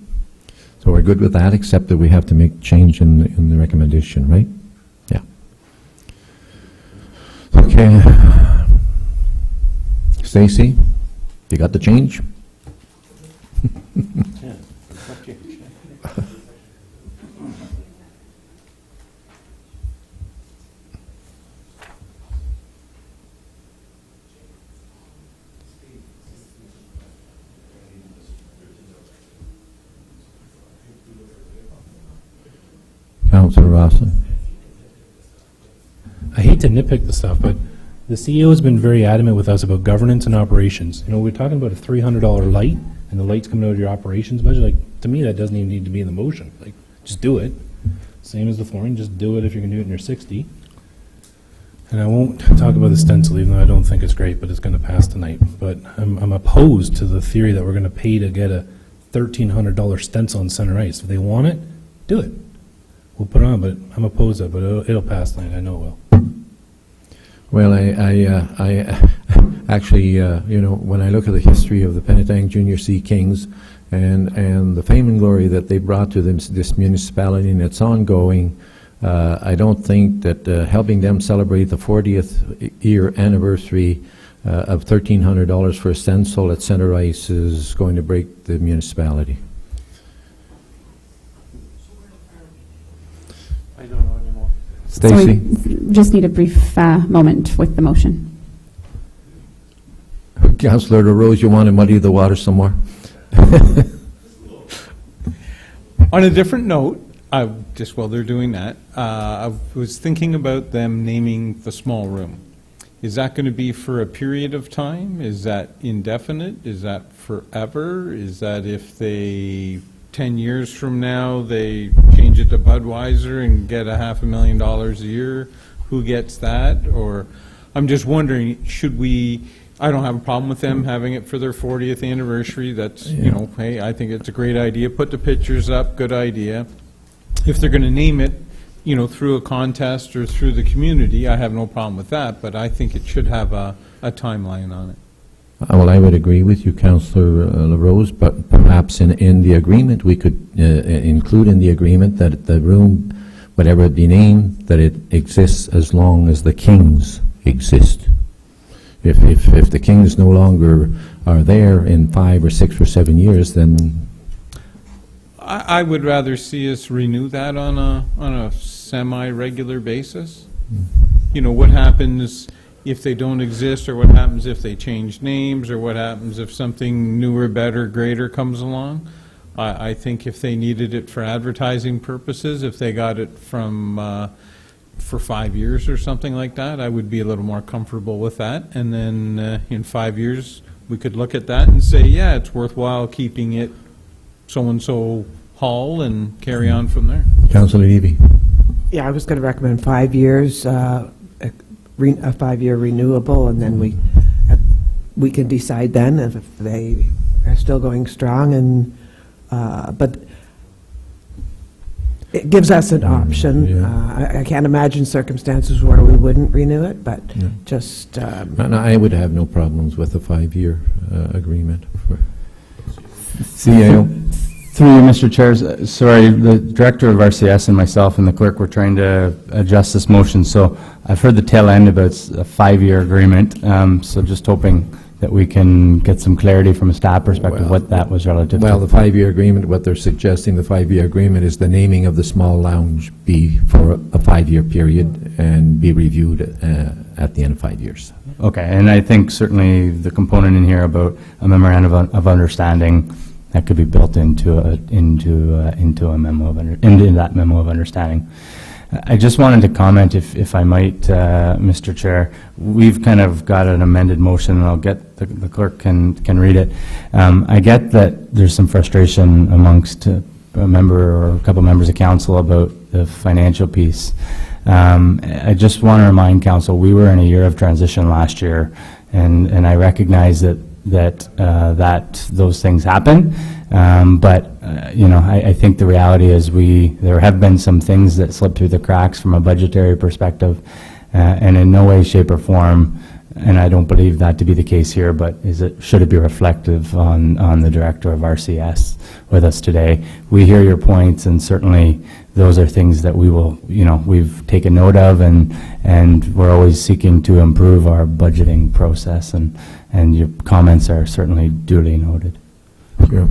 So we're good with that, except that we have to make change in the recommendation, right? Yeah. Okay. Stacy, you got the change? Councilor Rosson. I hate to nitpick the stuff, but the CEO has been very adamant with us about governance and operations. You know, we're talking about a $300 light, and the light's coming out of your operations budget. Like, to me, that doesn't even need to be in the motion. Like, just do it. Same as the flooring, just do it if you can do it in your 60. And I won't talk about the stencil, even though I don't think it's great, but it's going to pass tonight. But I'm opposed to the theory that we're going to pay to get a $1,300 stencil in center ice. If they want it, do it. We'll put it on, but I'm opposed to it, but it'll pass tonight. I know it will. Well, I actually, you know, when I look at the history of the Penetang Junior C Kings and the fame and glory that they brought to this municipality and it's ongoing, I don't think that helping them celebrate the 40th year anniversary of $1,300 for a stencil at Center Ice is going to break the municipality. I don't know. Stacy? Just need a brief moment with the motion. Councillor LaRose, you want to muddy the water some more? On a different note, just while they're doing that, I was thinking about them naming the small room. Is that going to be for a period of time? Is that indefinite? Is that forever? Is that if they, 10 years from now, they change it to Budweiser and get $500,000 a year? Who gets that? Or, I'm just wondering, should we, I don't have a problem with them having it for their 40th anniversary. That's, you know, hey, I think it's a great idea. Put the pictures up, good idea. If they're going to name it, you know, through a contest or through the community, I have no problem with that, but I think it should have a timeline on it. Well, I would agree with you, Councillor LaRose, but perhaps in the agreement, we could include in the agreement that the room, whatever it be named, that it exists as long as the Kings exist. If the Kings no longer are there in 5 or 6 or 7 years, then I would rather see us renew that on a semi-regular basis. You know, what happens if they don't exist, or what happens if they change names, or what happens if something newer, better, greater comes along. I think if they needed it for advertising purposes, if they got it from for 5 years or something like that, I would be a little more comfortable with that. And then in 5 years, we could look at that and say, yeah, it's worthwhile keeping it so-and-so hall and carry on from there. Councillor Levy. Yeah, I was going to recommend 5 years, a 5-year renewable, and then we can decide then if they are still going strong. And but it gives us an option. I can't imagine circumstances where we wouldn't renew it, but just... And I would have no problems with a 5-year agreement. CAO. Through you, Mr. Chair, sorry, the Director of RCS and myself and the clerk were trying to adjust this motion, so I've heard the tail end about a 5-year agreement, so just hoping that we can get some clarity from a staff perspective what that was relative to. Well, the 5-year agreement, what they're suggesting, the 5-year agreement is the naming of the small lounge be for a 5-year period and be reviewed at the end of 5 years. Okay, and I think certainly the component in here about a memorandum of understanding that could be built into a memo of into that memo of understanding. I just wanted to comment, if I might, Mr. Chair. We've kind of got an amended motion, and I'll get the clerk can read it. I get that there's some frustration amongst a member or a couple members of council about the financial piece. I just want to remind council we were in a year of transition last year, and I recognize that those things happen, but you know, I think the reality is there have been some things that slipped through the cracks from a budgetary perspective, and in no way, shape, or form, and I don't believe that to be the case here, but should it be reflective on the Director of RCS with us today? We hear your points, and certainly those are things that we will, you know, we've taken note of, and we're always seeking to improve our budgeting process, and your comments are certainly duly noted. Sure.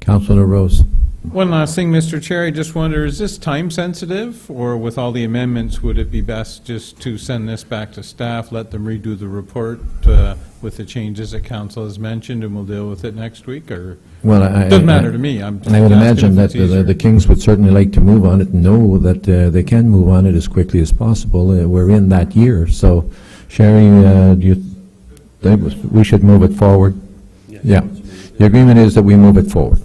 Councillor Rose. One last thing, Mr. Chair, I just wonder, is this time sensitive, or with all the amendments, would it be best just to send this back to staff, let them redo the report with the changes that council has mentioned, and we'll deal with it next week, or? Well, it doesn't matter to me. I'm just I would asking imagine if that it's easier. the Kings would certainly like to move on it and know that they can move on it as quickly as possible. We're in that year, so Sherry, do you think we should move it forward? Yes. Yeah. The agreement is that we move it forward.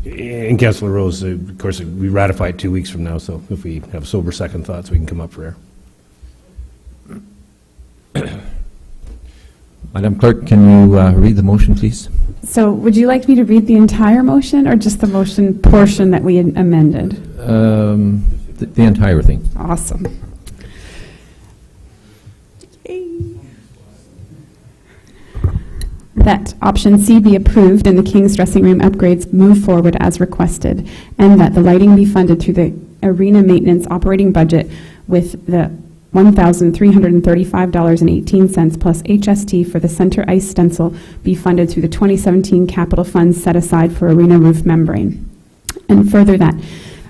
And Councillor Rose, of course, we ratify it 2 weeks from now, so if we have sober second thoughts, we can come up for air. Madam Clerk, can you read the motion, please? So would you like me to read the entire motion or just the motion portion that we had amended? The entire thing. Awesome. That option C be approved and the King's dressing room upgrades move forward as requested, and that the lighting be funded through the arena maintenance operating budget with the $1,335.18 plus HST for the center ice stencil be funded through the 2017 capital funds set aside for arena roof membrane. And further, that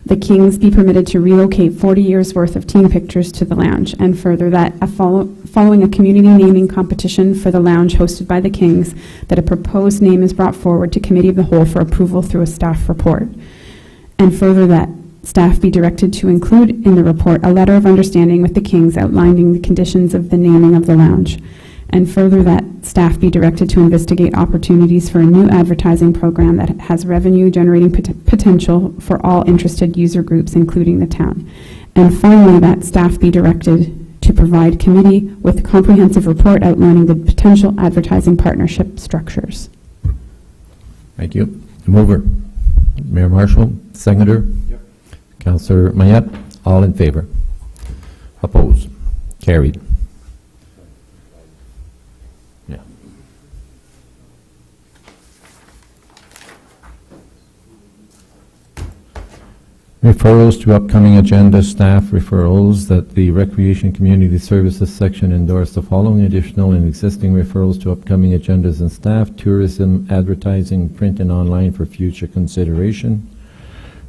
the Kings be permitted to relocate 40 years' worth of team pictures to the lounge, and further that following a community naming competition for the lounge hosted by the Kings, that a proposed name is brought forward to Committee of the Whole for approval through a staff report. And further that staff be directed to include in the report a letter of understanding with the Kings outlining the conditions of the naming of the lounge. And further that staff be directed to investigate opportunities for a new advertising program that has revenue generating potential for all interested user groups, including the town. And finally, that staff be directed to provide committee with a comprehensive report outlining the potential advertising partnership structures. Thank you. Mover, Mayor Marshall, seconder. Yep. Councillor Mayette, all in favor. Opposed? Carried. Yeah. Referrals to upcoming agenda, staff referrals, that the Recreation Community Services section endorse the following additional and existing referrals to upcoming agendas and staff: tourism, advertising, print and online for future consideration;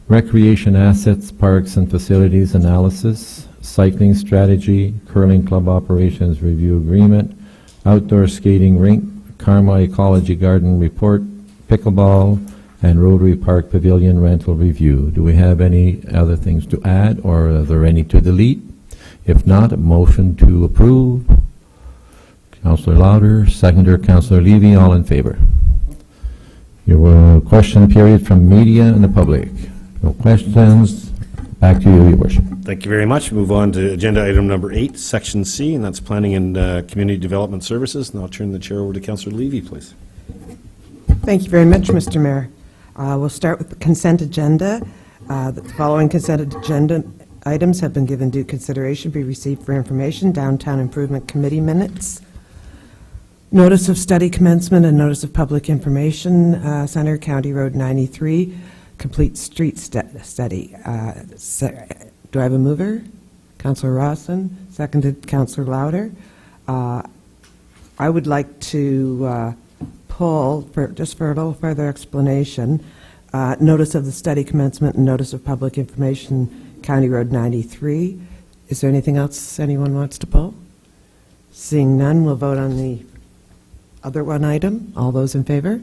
recreation assets, parks and facilities analysis; cycling strategy; curling club operations review agreement; outdoor skating rink; Karma Ecology Garden report; pickleball; and Rotary Park Pavilion rental review. Do we have any other things to add, or are there any to delete? If not, a motion to approve. Councillor Louder, seconder Councillor Levy, all in favor. Your question period from media and the public. No questions. Back to you, Your Worship. Thank you very much. Move on to agenda item number 8, section C, and that's planning and community development services. And I'll turn the chair over to Councillor Levy, please. Thank you very much, Mr. Mayor. We'll start with the consent agenda. The following consent agenda items have been given due consideration, be received for information: Downtown Improvement Committee minutes, notice of study commencement and notice of public information, Center County Road 93, complete street study. Do I have a mover? Councillor Rawson, seconded Councillor Louder. I would like to pull, just for a little further explanation, notice of the study commencement and notice of public information, County Road 93. Is there anything else anyone wants to pull? Seeing none, we'll vote on the other one item. All those in favor?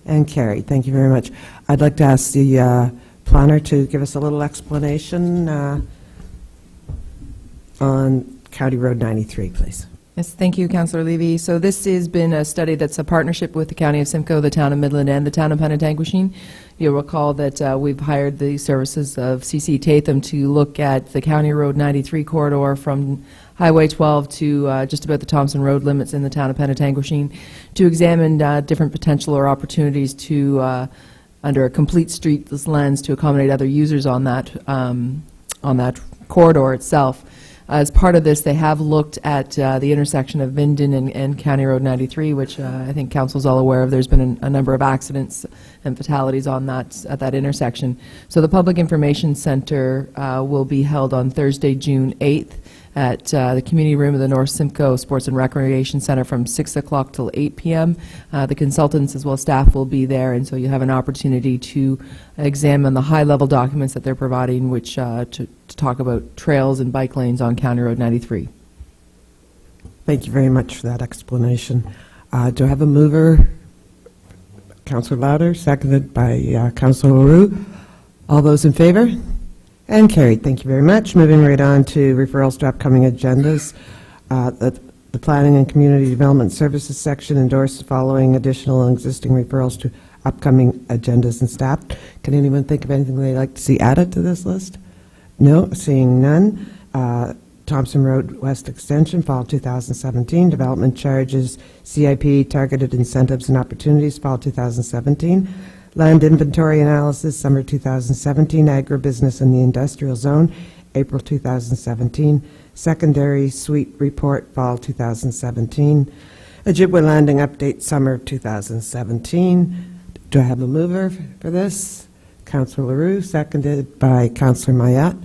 And carried. Thank you very much. I'd like to ask the planner to give us a little explanation on County Road 93, please. Yes, thank you, Councillor Levy. So this has been a study that's a partnership with the County of Simcoe, the Town of Midland, and the Town of Penetanguishene. You'll recall that we've hired the services of C.C. Tatham to look at the County Road 93 corridor from Highway 12 to just about the Thompson Road limits in the Town of Penetanguishene, to examine different potential or opportunities to, under a complete streets lens, to accommodate other users on that corridor itself. As part of this, they have looked at the intersection of Minden and County Road 93, which I think Council's all aware of. There's been a number of accidents and fatalities on at that intersection. So the Public Information Center will be held on Thursday, June 8th at the Community Room of the North Simcoe Sports and Recreation Center from 6 o'clock till 8 p.m. The consultants as well as staff will be there, and so you have an opportunity to examine the high-level documents that they're providing, which to talk about trails and bike lanes on County Road 93. Thank you very much for that explanation. Do I have a mover? Councillor Louder, seconded by Councillor LaRue. All those in favor? And carried. Thank you very much. Moving right on to referrals to upcoming agendas. The Planning and Community Development Services section endorsed the following additional and existing referrals to upcoming agendas and staff. Can anyone think of anything they'd like to see added to this list? No, seeing none. Thompson Road West Extension, Fall 2017. Development charges, CIP, targeted incentives and opportunities, Fall 2017. Land inventory analysis, Summer 2017. Agribusiness in the industrial zone, April 2017. Secondary suite report, Fall 2017. Ojibwa landing update, Summer of 2017. Do I have a mover for this? Councillor LaRue, seconded by Councillor Mayette.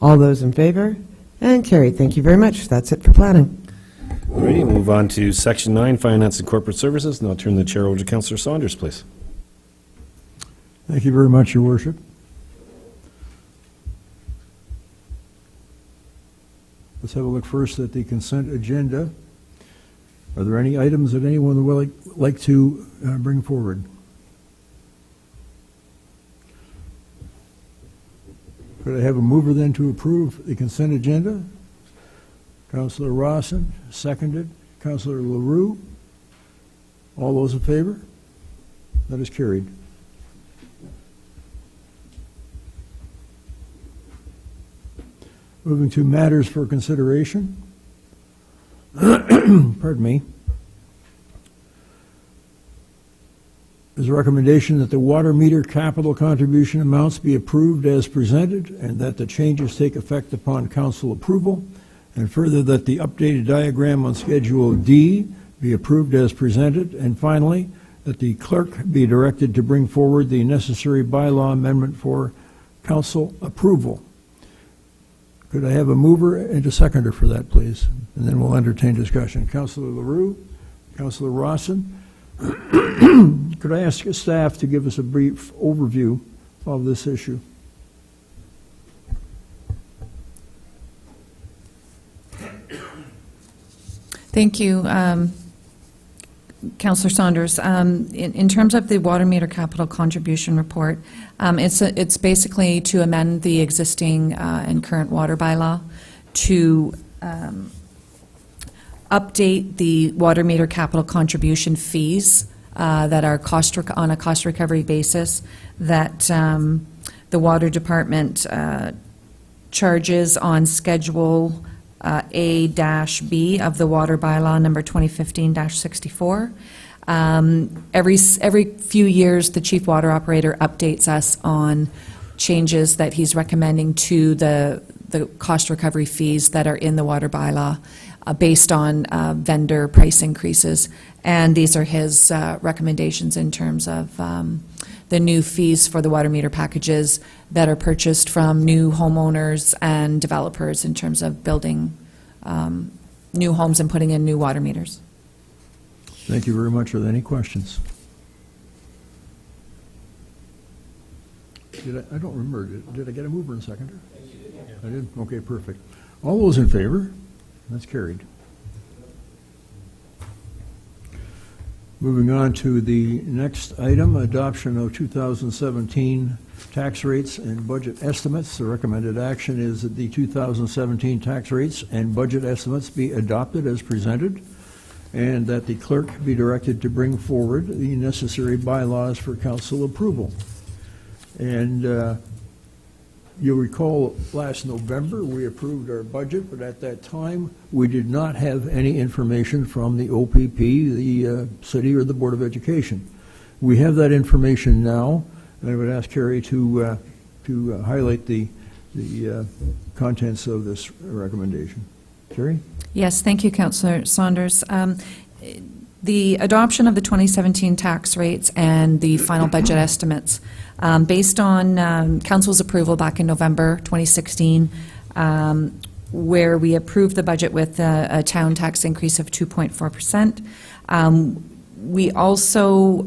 All those in favor? And carried. Thank you very much. That's it for planning. All righty, move on to section 9, finance and corporate services, and I'll turn the chair over to Councillor Saunders, please. Thank you very much, Your Worship. Let's have a look first at the consent agenda. Are there any items that anyone would like to bring forward? Could I have a mover then to approve the consent agenda? Councillor Rawson, seconded. Councillor LaRue. All those in favor? That is carried. Moving to matters for consideration. Pardon me. There's a recommendation that the water meter capital contribution amounts be approved as presented and that the changes take effect upon council approval, and further that the updated diagram on Schedule D be approved as presented, and finally, that the clerk be directed to bring forward the necessary bylaw amendment for council approval. Could I have a mover and a seconder for that, please? And then we'll entertain discussion. Councillor LaRue, Councillor Rawson. Could I ask staff to give us a brief overview of this issue? Thank you, Councillor Saunders. In terms of the water meter capital contribution report, it's basically to amend the existing and current water bylaw to update the water meter capital contribution fees that are on a cost recovery basis that the water department charges on Schedule A-B of the water bylaw number 2015-64. Every few years, the chief water operator updates us on changes that he's recommending to the cost recovery fees that are in the water bylaw based on vendor price increases. And these are his recommendations in terms of the new fees for the water meter packages that are purchased from new homeowners and developers in terms of building new homes and putting in new water meters. Thank you very much. Are there any questions? I don't remember. Did I get a mover and seconder? I did? Okay, perfect. All those in favor? That's carried. Moving on to the next item, adoption of 2017 tax rates and budget estimates. The recommended action is that the 2017 tax rates and budget estimates be adopted as presented, and that the clerk be directed to bring forward the necessary bylaws for council approval. And you'll recall last November we approved our budget, but at that time we did not have any information from the OPP, the city, or the Board of Education. We have that information now, and I would ask Carrie to highlight the contents of this recommendation. Carrie? Yes, thank you, Councillor Saunders. The adoption of the 2017 tax rates and the final budget estimates, based on Council's approval back in November 2016, where we approved the budget with a town tax increase of 2.4%. We also,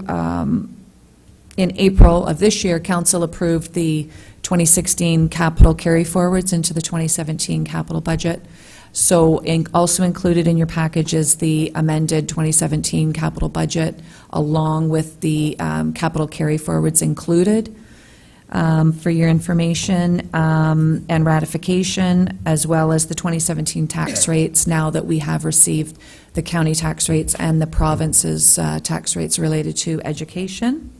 in April of this year, Council approved the 2016 capital carry forwards into the 2017 capital budget. So also included in your package is the amended 2017 capital budget, along with the capital carry forwards included for your information and ratification, as well as the 2017 tax rates, now that we have received the county tax rates and the province's tax rates related to education.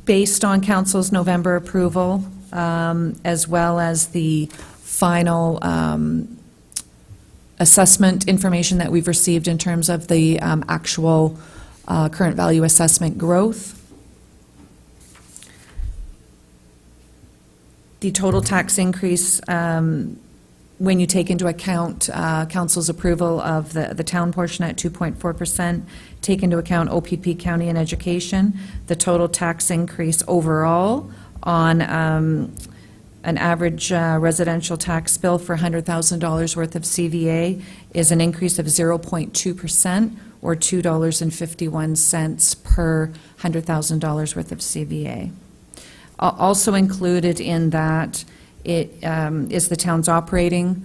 Based on Council's November approval, as well as the final assessment information that we've received in terms of the actual current value assessment growth, the total tax increase, when you take into account Council's approval of the town portion at 2.4%, take into account OPP, county, and education, the total tax increase overall on an average residential tax bill for $100,000 worth of CVA is an increase of 0.2%, or $2.51 per $100,000 worth of CVA. Also included in that is the town's operating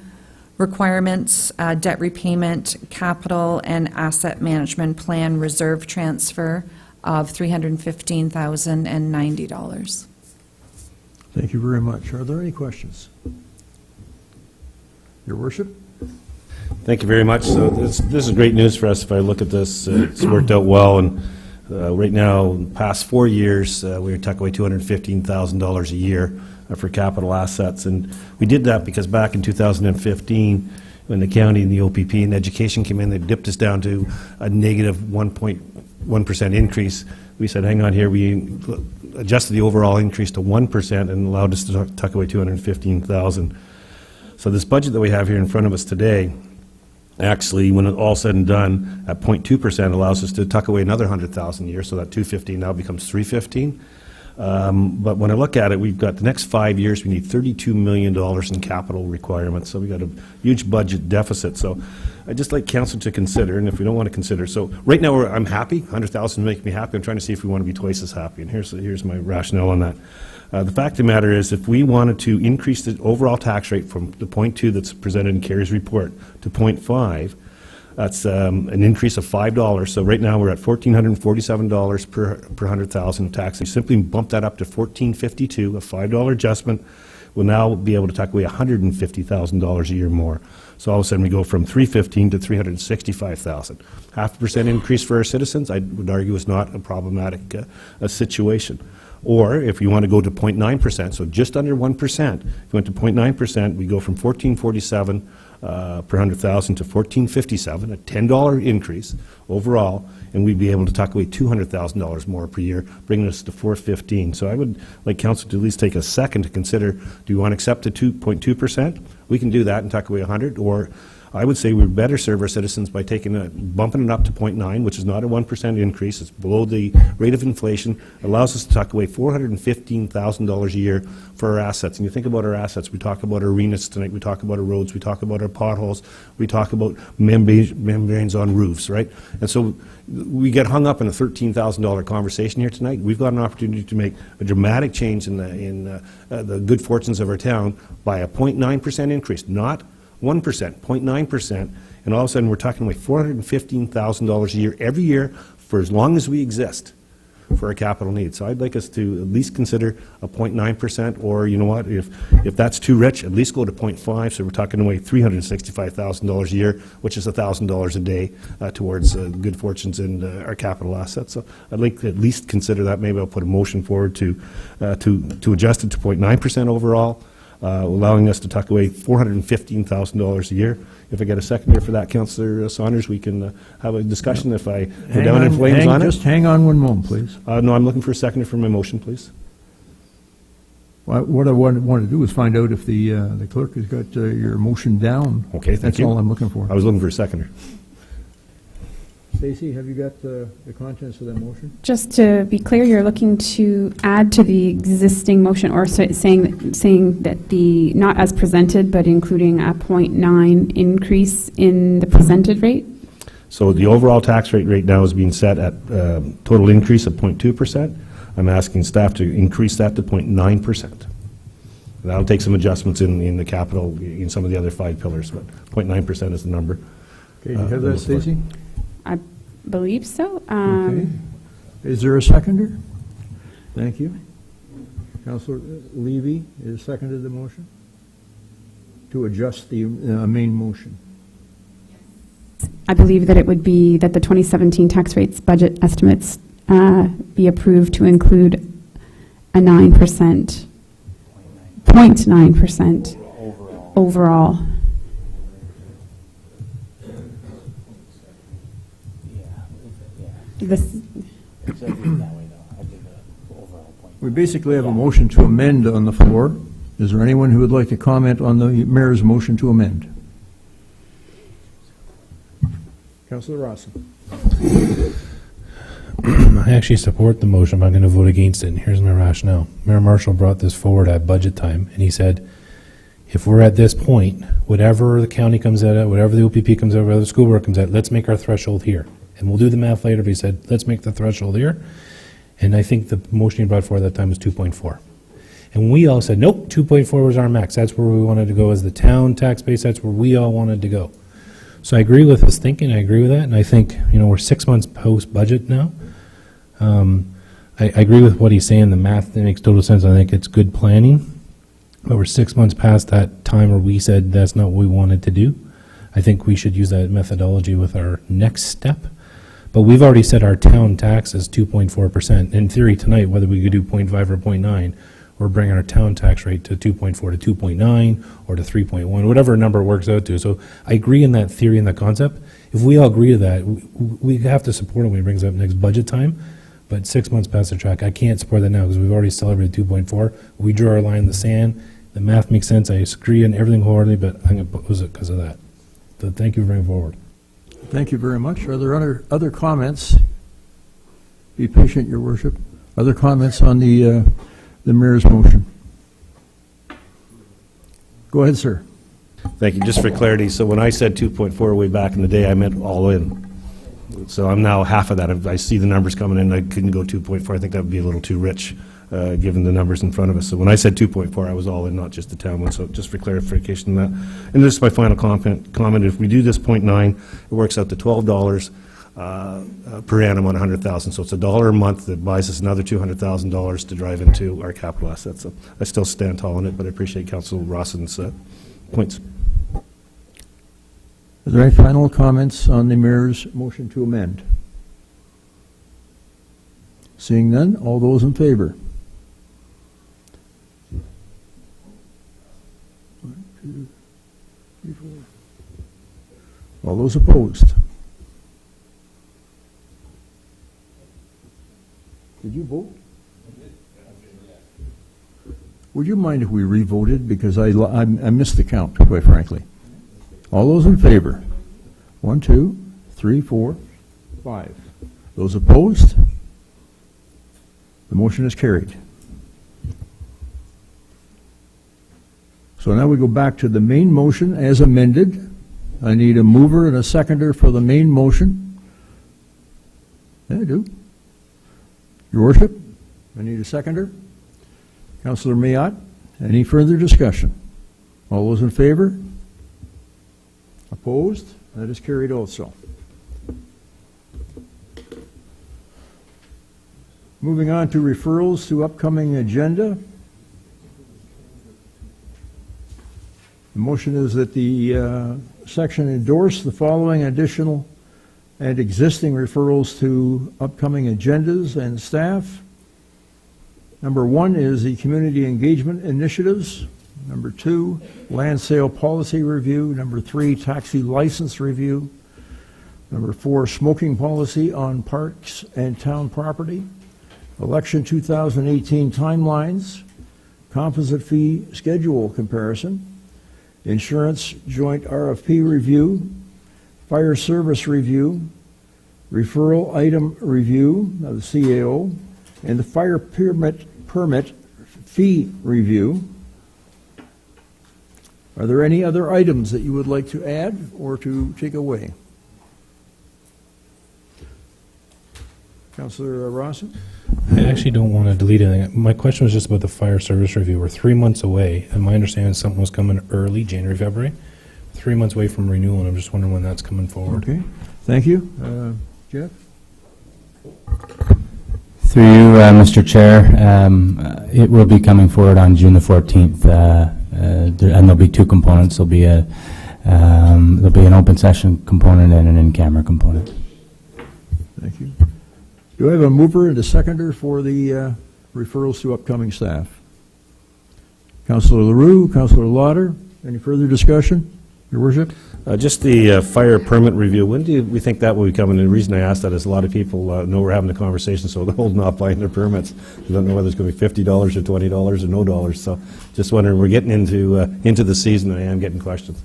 requirements, debt repayment, capital and asset management plan reserve transfer of $315,090. Thank you very much. Are there any questions? Your worship? Thank you very much. So this is great news for us. If I look at this, it's worked out well, and right now, in the past 4 years, we tuck away $215,000 a year for capital assets, and we did that because back in 2015, when the county and the OPP and education came in, they dipped us down to a negative 1.1% increase. We said, hang on here, we adjusted the overall increase to 1% and allowed us to tuck away $215,000. So this budget that we have here in front of us today, actually, when it's all said and done, at 0.2% allows us to tuck away another $100,000 a year, so that $215 now becomes $315. But when I look at it, we've got the next 5 years, we need $32 million in capital requirements, so we've got a huge budget deficit. So I'd just like council to consider, and if we don't want to consider, so right now I'm happy, $100,000 make me happy. I'm trying to see if we want to be twice as happy, and here's my rationale on that. The fact of the matter is, if we wanted to increase the overall tax rate from the 0.2 that's presented in Kerry's report to 0.5, that's an increase of $5. So right now we're at $1,447 per 100,000 tax. We simply bump that up to $1,452, a $5 adjustment. We'll now be able to tuck away $150,000 a year more. So all of a sudden we go from $315 to $365,000. 0.5% increase for our citizens, I would argue, is not a problematic situation. Or if you want to go to 0.9%, so just under 1%, if you went to 0.9%, we go from $1,447 per 100,000 to $1,457, a $10 increase overall, and we'd be able to tuck away $200,000 more per year, bringing us to $415. So I would like council to at least take a second to consider, do you want to accept the 2.2%? We can do that and tuck away 100, or I would say we better serve our citizens by bumping it up to 0.9, which is not a 1% increase. It's below the rate of inflation. Allows us to tuck away $415,000 a year for our assets. And you think about our assets. We talk about our arenas tonight. We talk about our roads. We talk about our potholes. We talk about membranes on roofs, right? And so we get hung up in a $13,000 conversation here tonight. We've got an opportunity to make a dramatic change in the good fortunes of our town by a 0.9% increase, not 1%, 0.9%, and all of a sudden we're talking like $415,000 a year every year for as long as we exist for our capital needs. So I'd like us to at least consider a 0.9%, or you know what, if that's too rich, at least go to 0.5, so we're talking away $365,000 a year, which is $1,000 a day towards good fortunes and our capital assets. So I'd like to at least consider that. Maybe I'll put a motion forward to adjust it to 0.9% overall, allowing us to tuck away $415,000 a year. If I get a seconder for that, Councillor Saunders, we can have a discussion if I go down in flames on it. Just hang on one moment, please. No, I'm looking for a seconder for my motion, please. What I want to do is find out if the clerk has got your motion down. Okay, thank That's you. all I'm looking for. I was looking for a seconder. Stacey, have you got the contents of that motion? Just to be clear, you're looking to add to the existing motion, or saying that the, not as presented, but including a 0.9 increase in the presented rate? So the overall tax rate right now is being set at total increase of 0.2%. I'm asking staff to increase that to 0.9%. That'll take some adjustments in the capital, in some of the other 5 pillars, but 0.9% is the number. Okay, you have that, Stacey? I believe so. Okay. Is there a seconder? Thank you. Councillor Levy has seconded the motion to adjust the main motion. I believe that it would be that the 2017 tax rates budget estimates be approved to include a 9%, 0.9% overall. We basically have a motion to amend on the floor. Is there anyone who would like to comment on the mayor's motion to amend? Councillor Rawson. I actually support the motion, but I'm going to vote against it, and here's my rationale. Mayor Marshall brought this forward at budget time, and he said, if we're at this point, whatever the county comes at, whatever the OPP comes at, whatever the school board comes at, let's make our threshold here. And we'll do the math later, but he said, let's make the threshold here. And I think the motion he brought forward at that time was 2.4. And we all said, nope, 2.4 was our max. That's where we wanted to go as the town tax base. That's where we all wanted to go. So I agree with his thinking. I agree with that. And I think, we're 6 months post-budget now. I agree with what he's saying. The math makes total sense. I think it's good planning. But we're 6 months past that time where we said that's not what we wanted to do. I think we should use that methodology with our next step. But we've already set our town tax as 2.4%. In theory, tonight, whether we could do 0.5 or 0.9, we're bringing our town tax rate to 2.4 to 2.9 or to 3.1, whatever number it works out to. So I agree in that theory and that concept. If we all agree to that, we have to support it when he brings it up next budget time. But 6 months past the track, I can't support that now because we've already celebrated 2.4. We drew our line in the sand. The math makes sense. I agree on everything wholeheartedly, but I'm going to oppose it because of that. So thank you for bringing it forward. Thank you very much. Are there other comments? Be patient, Your Worship. Other comments on the mayor's motion? Go ahead, sir. Thank you. Just for clarity, so when I said 2.4 way back in the day, I meant all in. So I'm now half of that. I see the numbers coming in. I couldn't go 2.4. I think that would be a little too rich, given the numbers in front of us. So when I said 2.4, I was all in, not just the town one. So just for clarification on that. And this is my final comment. If we do this 0.9, it works out to $12 per annum on 100,000. So it's $1 a month that buys us another $200,000 to drive into our capital assets. So I still stand tall on it, but I appreciate Councillor Rawson's points. Are there any final comments on the mayor's motion to amend? Seeing none, all those in favor? 1, 2, 3, 4. All those opposed? Did you vote? Would you mind if we re-voted? Because I missed the count, quite frankly. All those in favor? 1, 2, 3, 4, 5. Those opposed? The motion is carried. So now we go back to the main motion as amended. I need a mover and a seconder for the main motion. Yeah, I do. Your Worship, I need a seconder. Councillor Mayotte, any further discussion? All those in favor? Opposed? That is carried also. Moving on to referrals to upcoming agenda. The motion is that the section endorse the following additional and existing referrals to upcoming agendas and staff. Number 1 is the community engagement initiatives. Number 2, land sale policy review. Number 3, taxi license review. Number 4, smoking policy on parks and town property. Election 2018 timelines. Composite fee schedule comparison. Insurance joint RFP review. Fire service review. Referral item review of the CAO. And the fire permit fee review. Are there any other items that you would like to add or to take away? Councillor Rawson? I actually don't want to delete anything. My question was just about the fire service review. We're 3 months away, and my understanding is something was coming early, January, February. 3 months away from renewal, and I'm just wondering when that's coming forward. Okay, thank you. Jeff? Through you, Mr. Chair, it will be coming forward on June the 14th, and there'll be 2 components. There'll be an open session component and an in-camera component. Thank you. Do I have a mover and a seconder for the referrals to upcoming staff? Councillor LaRue, Councillor Lauder, any further discussion, Your Worship? Just the fire permit review, when do we think that will be coming? And the reason I ask that is a lot of people know we're having a conversation, so they're holding off buying their permits. They don't know whether it's going to be $50 or $20 or no dollars. So just wondering, we're getting into the season, and I am getting questions.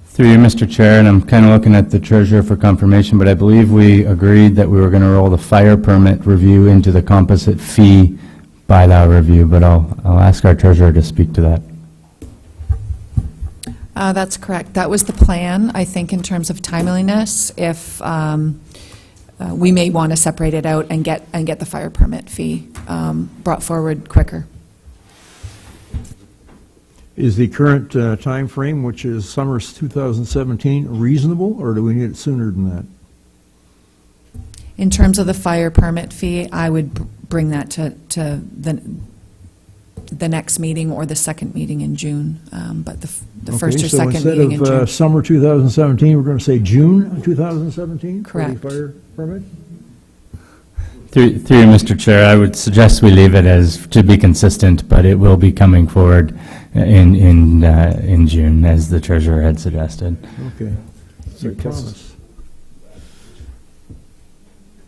Through you, Mr. Chair, and I'm kind of looking at the treasurer for confirmation, but I believe we agreed that we were going to roll the fire permit review into the composite fee bylaw review, but I'll ask our treasurer to speak to that. That's correct. That was the plan, I think, in terms of timeliness. If we may want to separate it out and get the fire permit fee brought forward quicker. Is the current time frame, which is summer 2017, reasonable, or do we need it sooner than that? In terms of the fire permit fee, I would bring that to the next meeting or the second meeting in June, but the first or second meeting in So instead June. of summer 2017, we're going to say June 2017? Correct. For the fire permit? Through you, Mr. Chair, I would suggest we leave it as to be consistent, but it will be coming forward in June, as the treasurer had suggested. Okay. Sorry, You promise.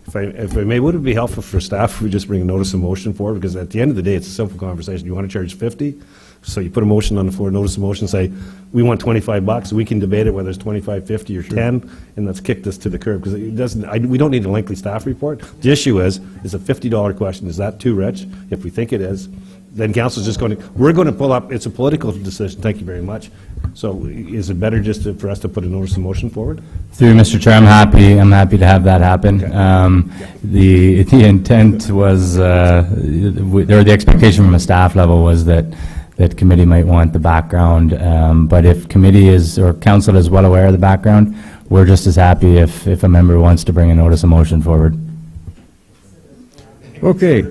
If I may, would it be helpful for staff if we just bring a notice of motion forward? Because at the end of the day, it's a simple conversation. You want to charge 50? So you put a motion on the floor, notice of motion, say, we want $25. We can debate it whether it's 25, 50, or 10, and let's kick this to the curb. Because it doesn't, we don't need a lengthy staff report. The issue is a $50 question. Is that too rich? If we think it is, then council's just going to, we're going to pull up, it's a political decision. Thank you very much. So is it better just for us to put a notice of motion forward? Through you, Mr. Chair, I'm happy to have that happen. The intent was, the expectation from a staff level was that committee might want the background, but if committee is, or council is well aware of the background, we're just as happy if a member wants to bring a notice of motion forward. Okay.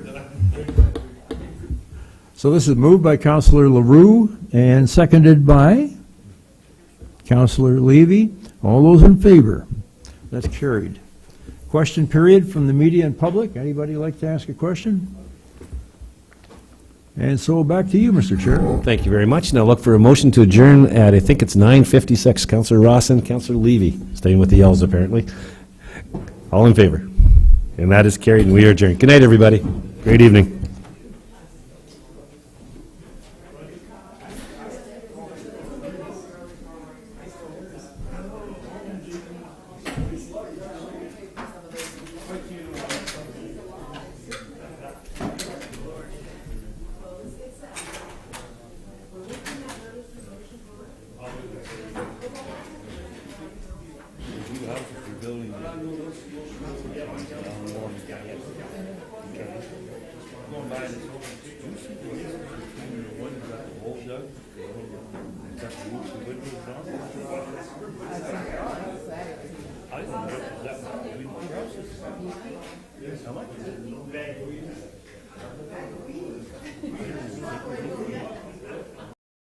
So this is moved by Councillor LaRue and seconded by Councillor Levy. All those in favor? That's carried. Question period from the media and public. Anybody like to ask a question? And so back to you, Mr. Chair. Thank you very much. Now look for a motion to adjourn at, I think it's 9:56. Councillor Rawson, Councillor Levy, staying with the L's apparently. All in favor? And that is carried, and we are adjourned. Good night, everybody. Great evening. How much?